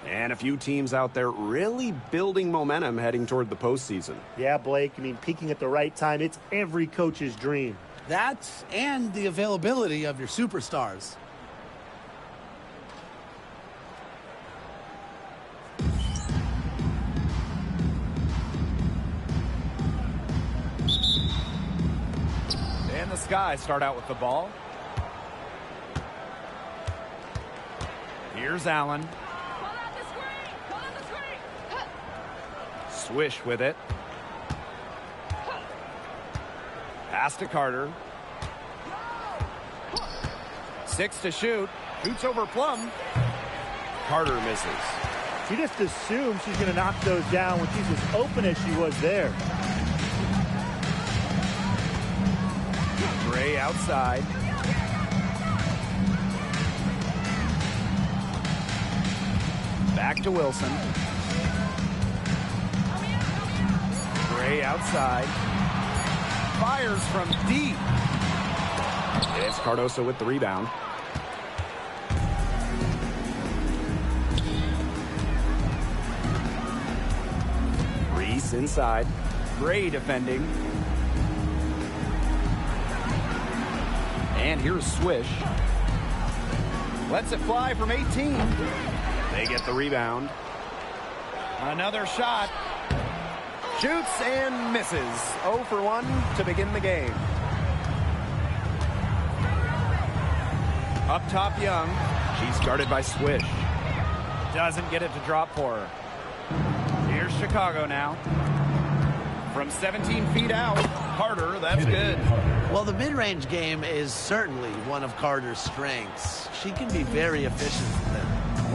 And a few teams out there really building momentum heading toward the postseason.
Yeah, Blake, I mean, peaking at the right time, it's every coach's dream.
That and the availability of your superstars.
And the Sky start out with the ball. Here's Allen. Swish with it. Pass to Carter. 6 to shoot. Shoots over Plum. Carter misses.
She just assumes she's going to knock those down when she's as open as she was there.
Gray outside. Back to Wilson. Gray outside. Fires from deep. It's Cardoso with the rebound. Reese inside. Gray defending. And here's Swish. Lets it fly from 18. They get the rebound. Another shot. Shoots and misses. 0 for 1 to begin the game. Up top, Young. She's guarded by Swish. Doesn't get it to drop for her. Here's Chicago now. From 17 feet out. Carter, that's good.
Well, the mid-range game is certainly one of Carter's strengths. She can be very efficient from there.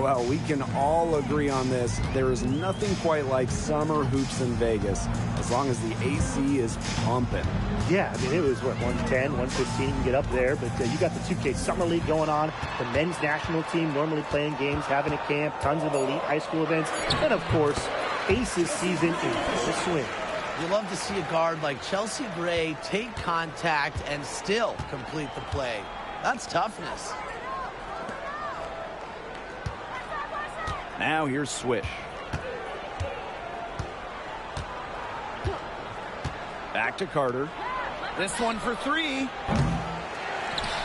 Well, we can all agree on this. There is nothing quite like summer hoops in Vegas, as long as the AC is pumping.
Yeah, I mean, it was, 110, 115 to get up there, but you got the 2K Summer League going on, the men's national team normally playing games, having a camp, tons of elite high school events, and, of course, Aces season in full swing.
You love to see a guard like Chelsea Gray take contact and still complete the play. That's toughness.
Now here's Swish. Back to Carter. This one for 3.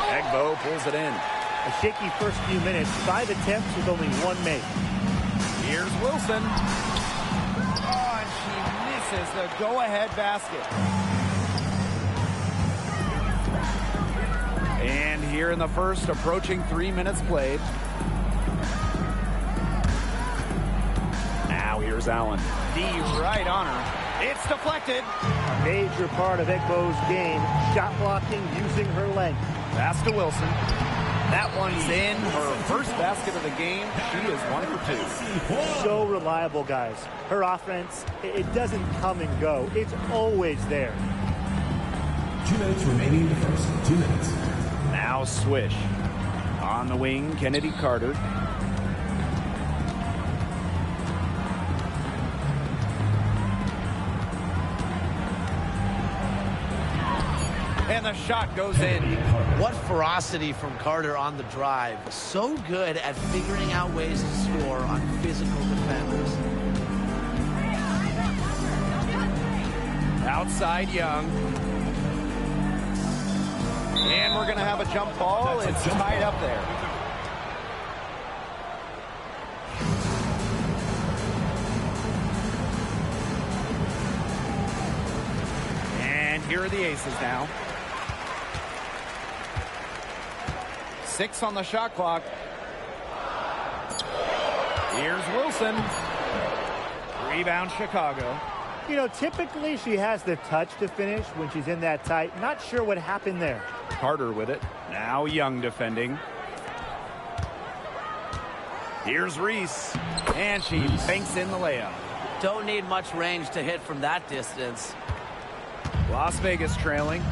Egbo pulls it in.
A shaky first few minutes, 5 attempts with only 1 make.
Here's Wilson. Oh, and she misses the go-ahead basket. And here in the first, approaching 3 minutes played. Now here's Allen. D right on her. It's deflected.
A major part of Egbo's game, shot blocking using her length.
Pass to Wilson. That one's in. Her first basket of the game. She is 1 for 2.
So reliable, guys. Her offense, it doesn't come and go. It's always there.
2 minutes remaining in the first. 2 minutes.
Now Swish. On the wing, Chennedy Carter. And the shot goes in.
What ferocity from Carter on the drive. So good at figuring out ways to score on physical defenders.
Outside Young. And we're going to have a jump ball. It's tied up there. And here are the Aces now. 6 on the shot clock. Here's Wilson. Rebound Chicago.
You know, typically she has the touch to finish when she's in that tight. Not sure what happened there.
Carter with it. Now Young defending. Here's Reese. And she banks in the layup.
Don't need much range to hit from that distance.
Las Vegas trailing.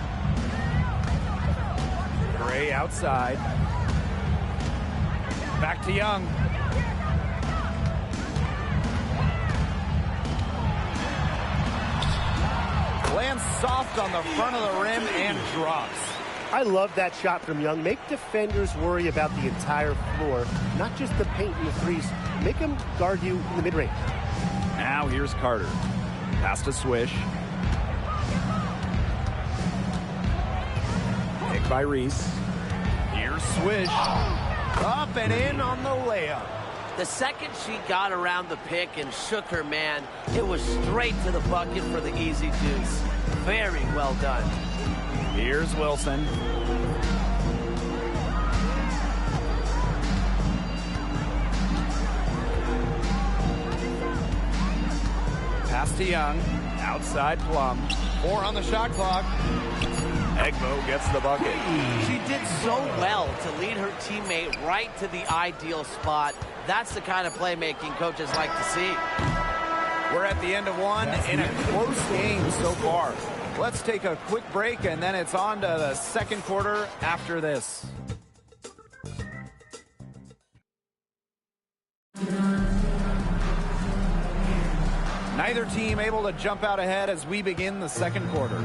Gray outside. Back to Young. Lands soft on the front of the rim and drops.
I love that shot from Young. Make defenders worry about the entire floor, not just the paint and the threes. Make them guard you in the mid-range.
Now here's Carter. Pass to Swish. Pick by Reese. Here's Swish. Up and in on the layup.
The second she got around the pick and shook her man, it was straight to the bucket for the easy deuce. Very well done.
Here's Wilson. Pass to Young. Outside Plum. 4 on the shot clock. Egbo gets the bucket.
She did so well to lead her teammate right to the ideal spot. That's the kind of playmaking coaches like to see.
We're at the end of one in a close game so far. Let's take a quick break, and then it's on to the second quarter after this. Neither team able to jump out ahead as we begin the second quarter.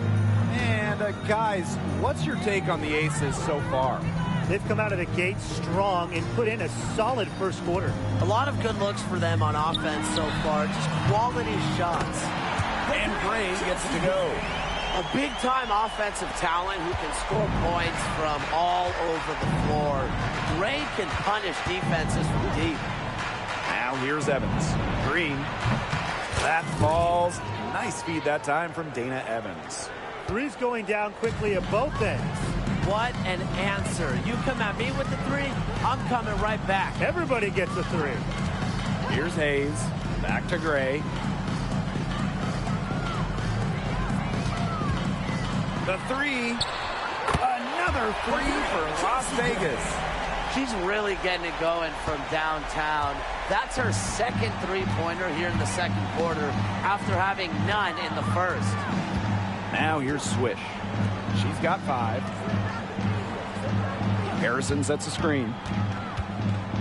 And guys, what's your take on the Aces so far?
They've come out of the gate strong and put in a solid first quarter.
A lot of good looks for them on offense so far. Just quality shots.
And Gray gets to go.
A big-time offensive talent who can score points from all over the floor. Gray can punish defenses from deep.
Now here's Evans. Green. That falls. Nice feed that time from Dana Evans.
Three's going down quickly at both ends.
What an answer. You come at me with the three, I'm coming right back.
Everybody gets a three.
Here's Hayes. Back to Gray. The three. Another three for Las Vegas.
She's really getting it going from downtown. That's her second three-pointer here in the second quarter after having none in the first.
Now here's Swish. She's got 5. Harrison sets a screen.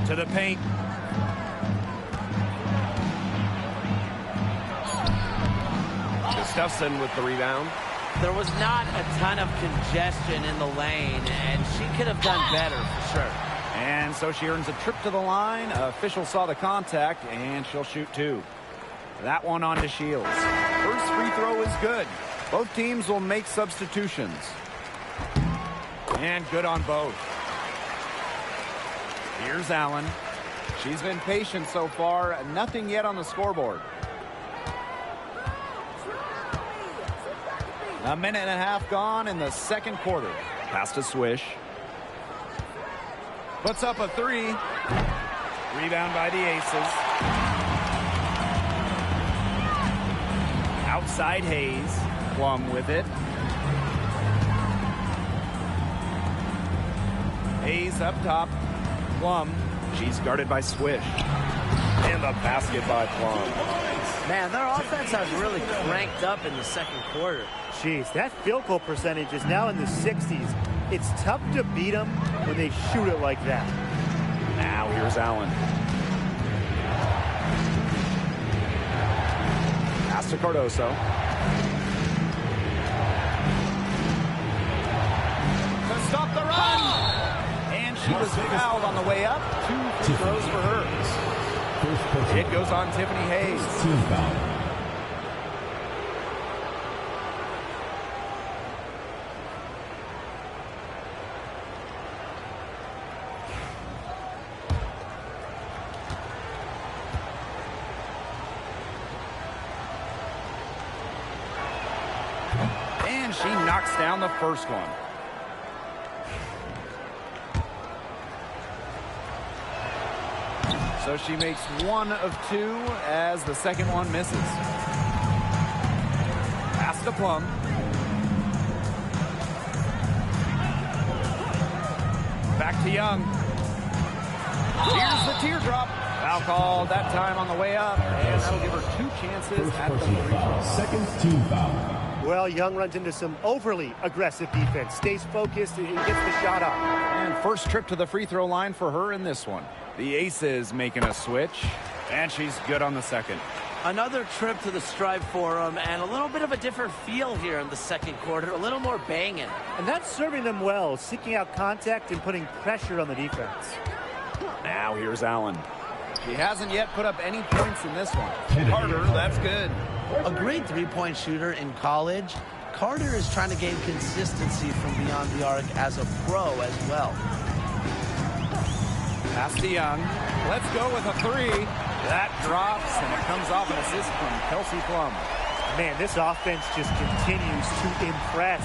To the paint. Gustafson with the rebound.
There was not a ton of congestion in the lane, and she could have done better for sure.
And so she earns a trip to the line. Official saw the contact, and she'll shoot 2. That one on to Shields. First free throw is good. Both teams will make substitutions. And good on both. Here's Allen. She's been patient so far. Nothing yet on the scoreboard. A minute and a half gone in the second quarter. Pass to Swish. Puts up a 3. Rebound by the Aces. Outside Hayes. Plum with it. Hayes up top. Plum. She's guarded by Swish. And the basket by Plum.
Man, their offense has really cranked up in the second quarter.
Jeez, that field goal percentage is now in the 60s. It's tough to beat them when they shoot it like that.
Now here's Allen. Pass to Cardoso. To stop the run! And she was fouled on the way up. 2 free throws for her. It goes on Tiffany Hayes.
Team foul.
And she knocks down the first one. So she makes 1 of 2 as the second one misses. Pass to Plum. Back to Young. Here's the teardrop. Foul called that time on the way up, and that'll give her 2 chances at the free throw.
Second team foul.
Well, Young runs into some overly aggressive defense, stays focused, and gets the shot up.
And first trip to the free throw line for her in this one. The Aces making a switch, and she's good on the second.
Another trip to the stripe for them, and a little bit of a different feel here in the second quarter. A little more banging.
And that's serving them well, seeking out contact and putting pressure on the defense.
Now here's Allen. He hasn't yet put up any points in this one. Carter, that's good.
A great three-point shooter in college, Carter is trying to gain consistency from beyond the arc as a pro as well.
Pass to Young. Let's go with a three. That drops, and it comes off an assist from Kelsey Plum.
Man, this offense just continues to impress.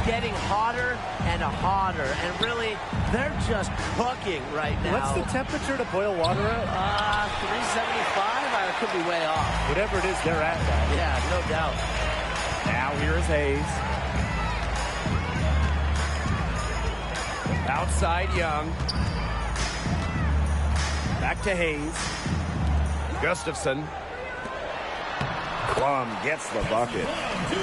Getting hotter and hotter, and really, they're just cooking right now.
What's the temperature to boil water at?
375? I could be way off.
Whatever it is, they're at that.
Yeah, no doubt.
Now here's Hayes. Outside Young. Back to Hayes. Gustafson. Plum gets the bucket.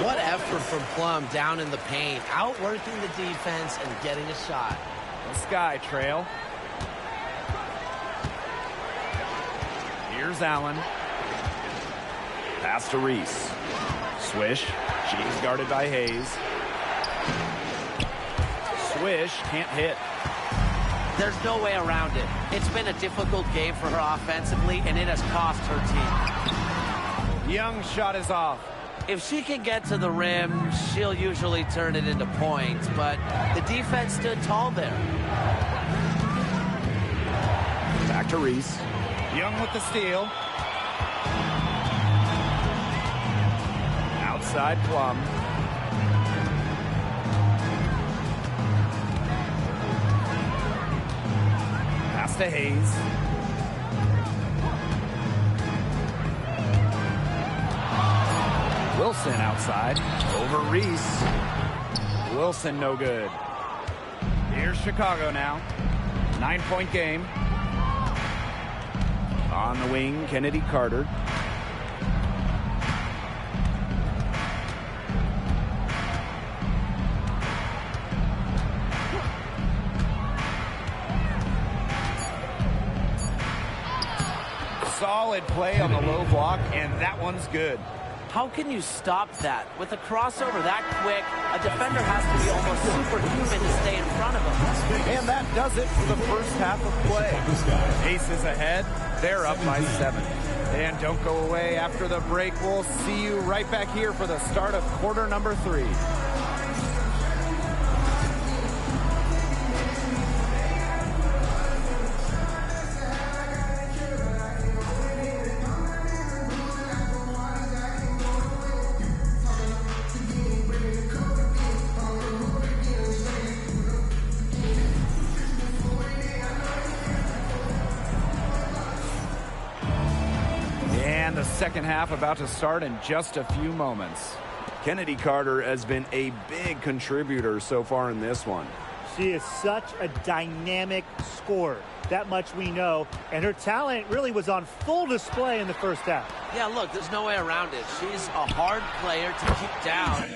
What effort from Plum down in the paint, outworking the defense and getting a shot.
The Sky trail. Here's Allen. Pass to Reese. Swish. She's guarded by Hayes. Swish can't hit.
There's no way around it. It's been a difficult game for her offensively, and it has cost her team.
Young's shot is off.
If she can get to the rim, she'll usually turn it into points, but the defense stood tall there.
Back to Reese. Young with the steal. Outside Plum. Pass to Hayes. Wilson outside. Over Reese. Wilson no good. Here's Chicago now. 9-point game. On the wing, Chennedy Carter. Solid play on the low block, and that one's good.
How can you stop that? With a crossover that quick, a defender has to be almost superhuman to stay in front of him.
And that does it for the first half of play. Aces ahead. They're up by 7. And don't go away after the break. We'll see you right back here for the start of quarter number 3. And the second half about to start in just a few moments. Chennedy Carter has been a big contributor so far in this one.
She is such a dynamic scorer. That much we know. And her talent really was on full display in the first half.
Yeah, look, there's no way around it. She's a hard player to keep down.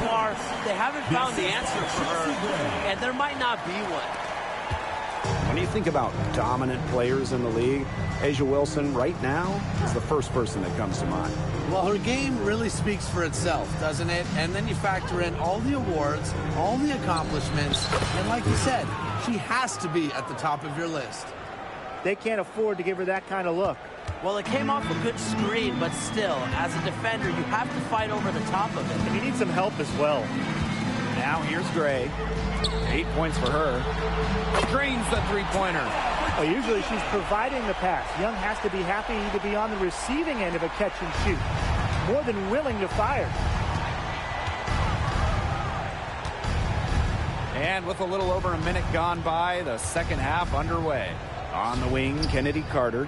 far, they haven't found the answer for her, and there might not be one.
When you think about dominant players in the league, A'ja Wilson right now is the first person that comes to mind.
Well, her game really speaks for itself, doesn't it? And then you factor in all the awards, all the accomplishments, and like you said, she has to be at the top of your list.
They can't afford to give her that kind of look.
Well, it came off a good screen, but still, as a defender, you have to fight over the top of it.
And you need some help as well.
Now here's Gray. 8 points for her. Drains the three-pointer.
Well, usually she's providing the pass. Young has to be happy to be on the receiving end of a catch and shoot. More than willing to fire.
And with a little over a minute gone by, the second half underway. On the wing, Chennedy Carter.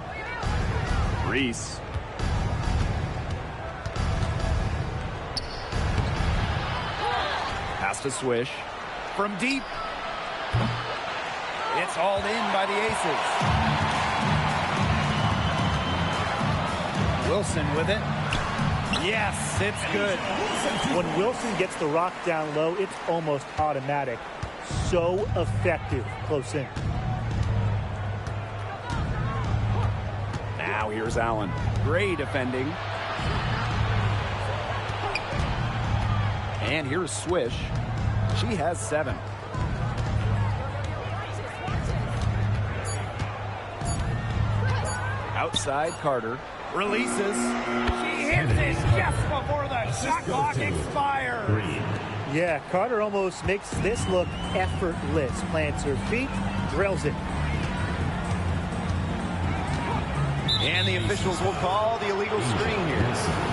Reese. Pass to Swish. From deep. It's hauled in by the Aces. Wilson with it. Yes, it's good.
When Wilson gets the rock down low, it's almost automatic. So effective close in.
Now here's Allen. Gray defending. And here's Swish. She has 7. Outside Carter. Releases. She hits it just before the shot clock expires.
Yeah, Carter almost makes this look effortless. Plants her feet, drills it.
And the officials will call the illegal screen here.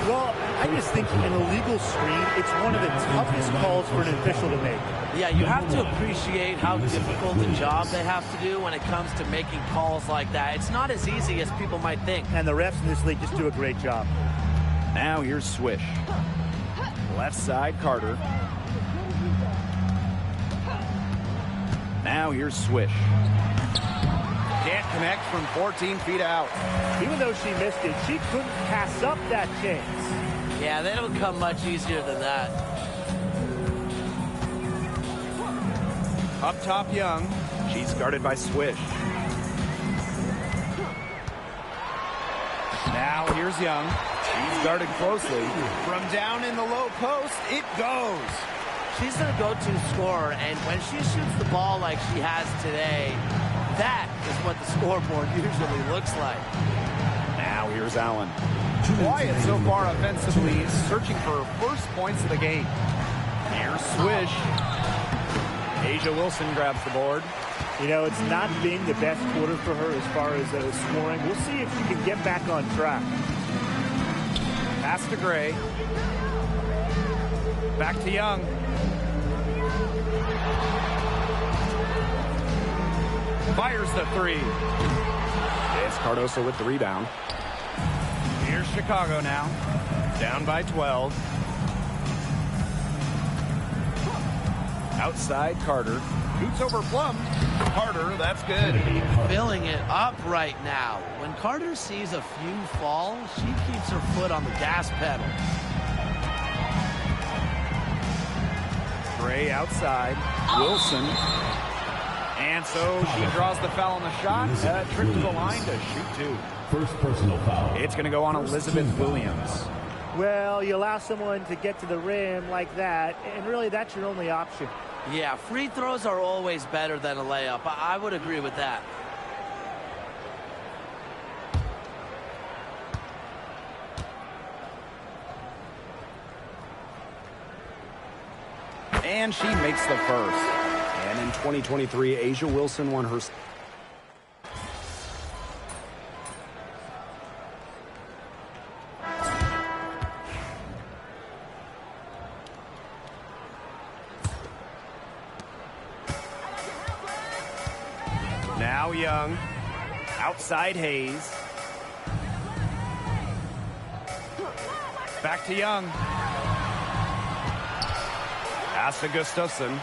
Well, I just think an illegal screen, it's one of the toughest calls for an official to make.
Yeah, you have to appreciate how difficult a job they have to do when it comes to making calls like that. It's not as easy as people might think.
And the refs in this league just do a great job.
Now here's Swish. Left side Carter. Now here's Swish. Can't connect from 14 feet out.
Even though she missed it, she couldn't pass up that chance.
Yeah, they don't come much easier than that.
Up top Young. She's guarded by Swish. Now here's Young. She's guarded closely. From down in the low post, it goes.
She's their go-to scorer, and when she shoots the ball like she has today, that is what the scoreboard usually looks like.
Now here's Allen. Quiet so far offensively, searching for her first points of the game. Here's Swish. A'ja Wilson grabs the board.
You know, it's not been the best quarter for her as far as scoring. We'll see if she can get back on track.
Pass to Gray. Back to Young. Fires the three. It's Cardoso with the rebound. Here's Chicago now. Down by 12. Outside Carter. Shoots over Plum. Carter, that's good.
Filling it up right now. When Carter sees a few fall, she keeps her foot on the gas pedal.
Gray outside. Wilson. And so she draws the foul on the shot. Trip to the line to shoot 2.
First personal foul.
It's going to go on Elizabeth Williams.
Well, you allow someone to get to the rim like that, and really that's your only option.
Yeah, free throws are always better than a layup. I would agree with that.
And she makes the first.
And in 2023, A'ja Wilson won her...
Now Young. Outside Hayes. Back to Young. Pass to Gustafson.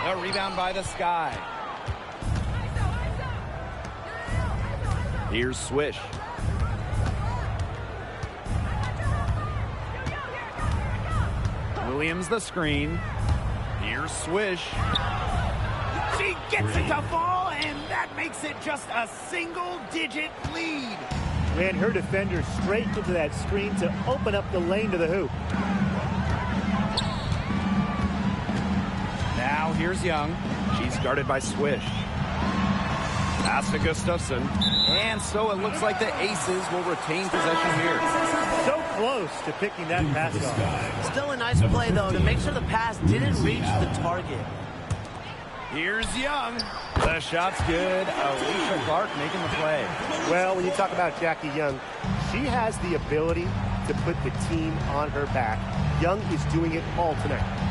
A rebound by the Sky. Here's Swish. Williams the screen. Here's Swish. She gets it to fall, and that makes it just a single-digit lead.
Ran her defender straight into that screen to open up the lane to the hoop.
Now here's Young. She's guarded by Swish. Pass to Gustafson. And so it looks like the Aces will retain possession here.
So close to picking that pass off.
Still a nice play, though, to make sure the pass didn't reach the target.
Here's Young. The shot's good. Alicia Clark making the play.
Well, when you talk about Jackie Young, she has the ability to put the team on her back. Young is doing it all tonight.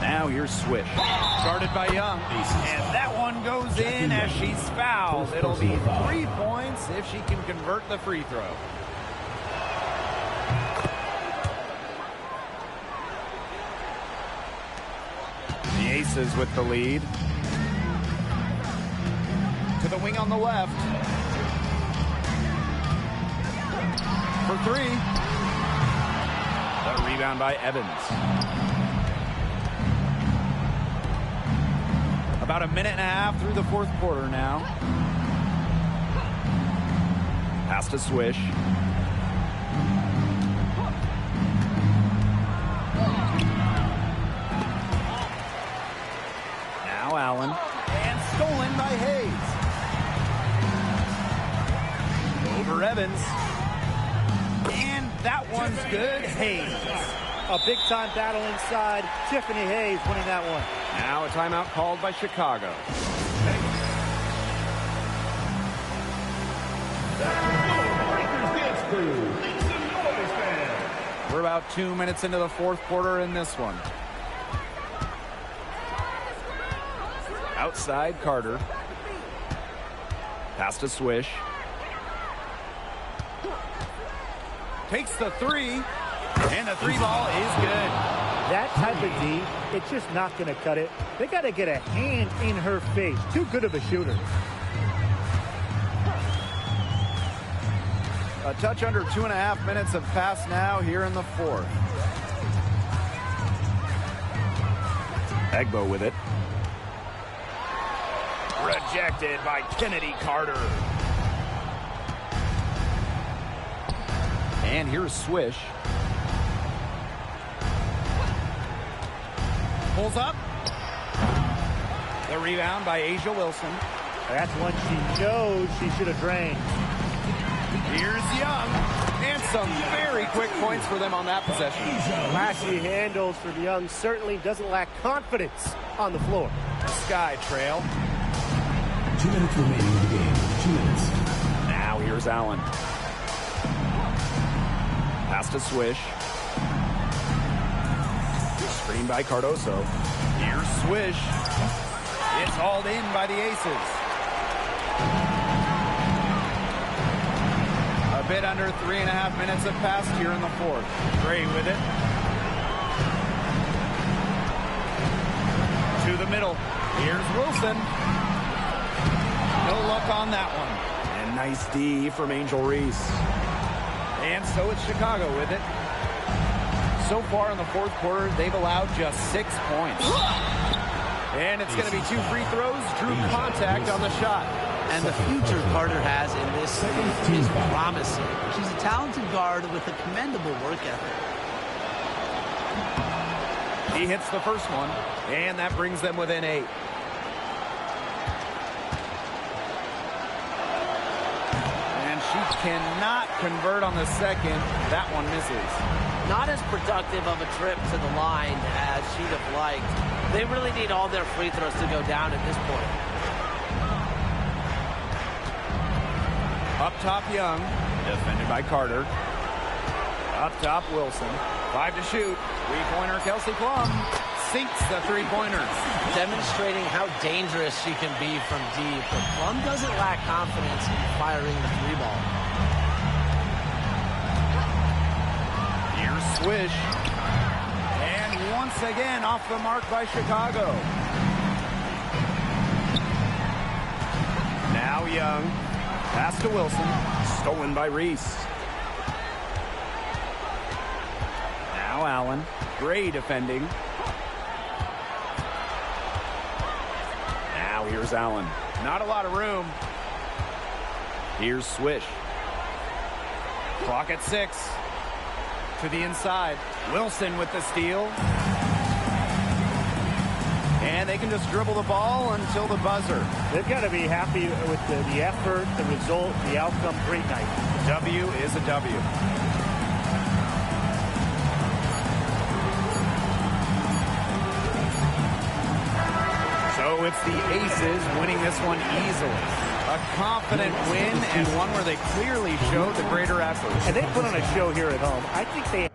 Now here's Swish. Guarded by Young. And that one goes in as she's fouled. It'll be 3 points if she can convert the free throw. The Aces with the lead. To the wing on the left. For three. The rebound by Evans. About a minute and a half through the fourth quarter now. Pass to Swish. Now Allen. And stolen by Hayes. Over Evans. And that one's good. Hayes.
A big-time battle inside. Tiffany Hayes winning that one.
Now a timeout called by Chicago. We're about 2 minutes into the fourth quarter in this one. Outside Carter. Pass to Swish. Takes the three. And the three ball is good.
That type of D, it's just not going to cut it. They got to get a hand in her face. Too good of a shooter.
A touch under 2.5 minutes have passed now here in the fourth. Wnba with it. Rejected by Chennedy Carter. And here's Swish. Pulls up. The rebound by A'ja Wilson.
That's one she knows she should have drained.
Here's Young. And some very quick points for them on that possession.
Flashy handles for Young. Certainly doesn't lack confidence on the floor.
Sky trail.
2 minutes remaining in the game. 2 minutes.
Now here's Allen. Pass to Swish. Screen by Cardoso. Here's Swish. It's hauled in by the Aces. A bit under 3.5 minutes have passed here in the fourth. Gray with it. To the middle. Here's Wilson. No luck on that one. And nice D from Angel Reese. And so it's Chicago with it. So far in the fourth quarter, they've allowed just 6 points. And it's going to be 2 free throws. Drew contact on the shot.
And the future Carter has in this is promising. She's a talented guard with a commendable work ethic.
He hits the first one, and that brings them within 8. And she cannot convert on the second. That one misses.
Not as productive of a trip to the line as she'd have liked. They really need all their free throws to go down at this point.
Up top, Young. Defended by Carter. Up top, Wilson. 5 to shoot. Three-pointer, Kelsey Plum. Sinks the three-pointer.
Demonstrating how dangerous she can be from deep. But Plum doesn't lack confidence in firing the three ball.
Here's Swish. And once again, off the mark by Chicago. Now Young. Pass to Wilson. Stolen by Reese. Now Allen. Gray defending. Now here's Allen. Not a lot of room. Here's Swish. Clock at 6. To the inside. Wilson with the steal. And they can just dribble the ball until the buzzer.
They've got to be happy with the effort, the result, the outcome. Great night.
W is a W. So it's the Aces winning this one easily. A confident win and one where they clearly showed the greater effort.
And they put on a show here at home. I think they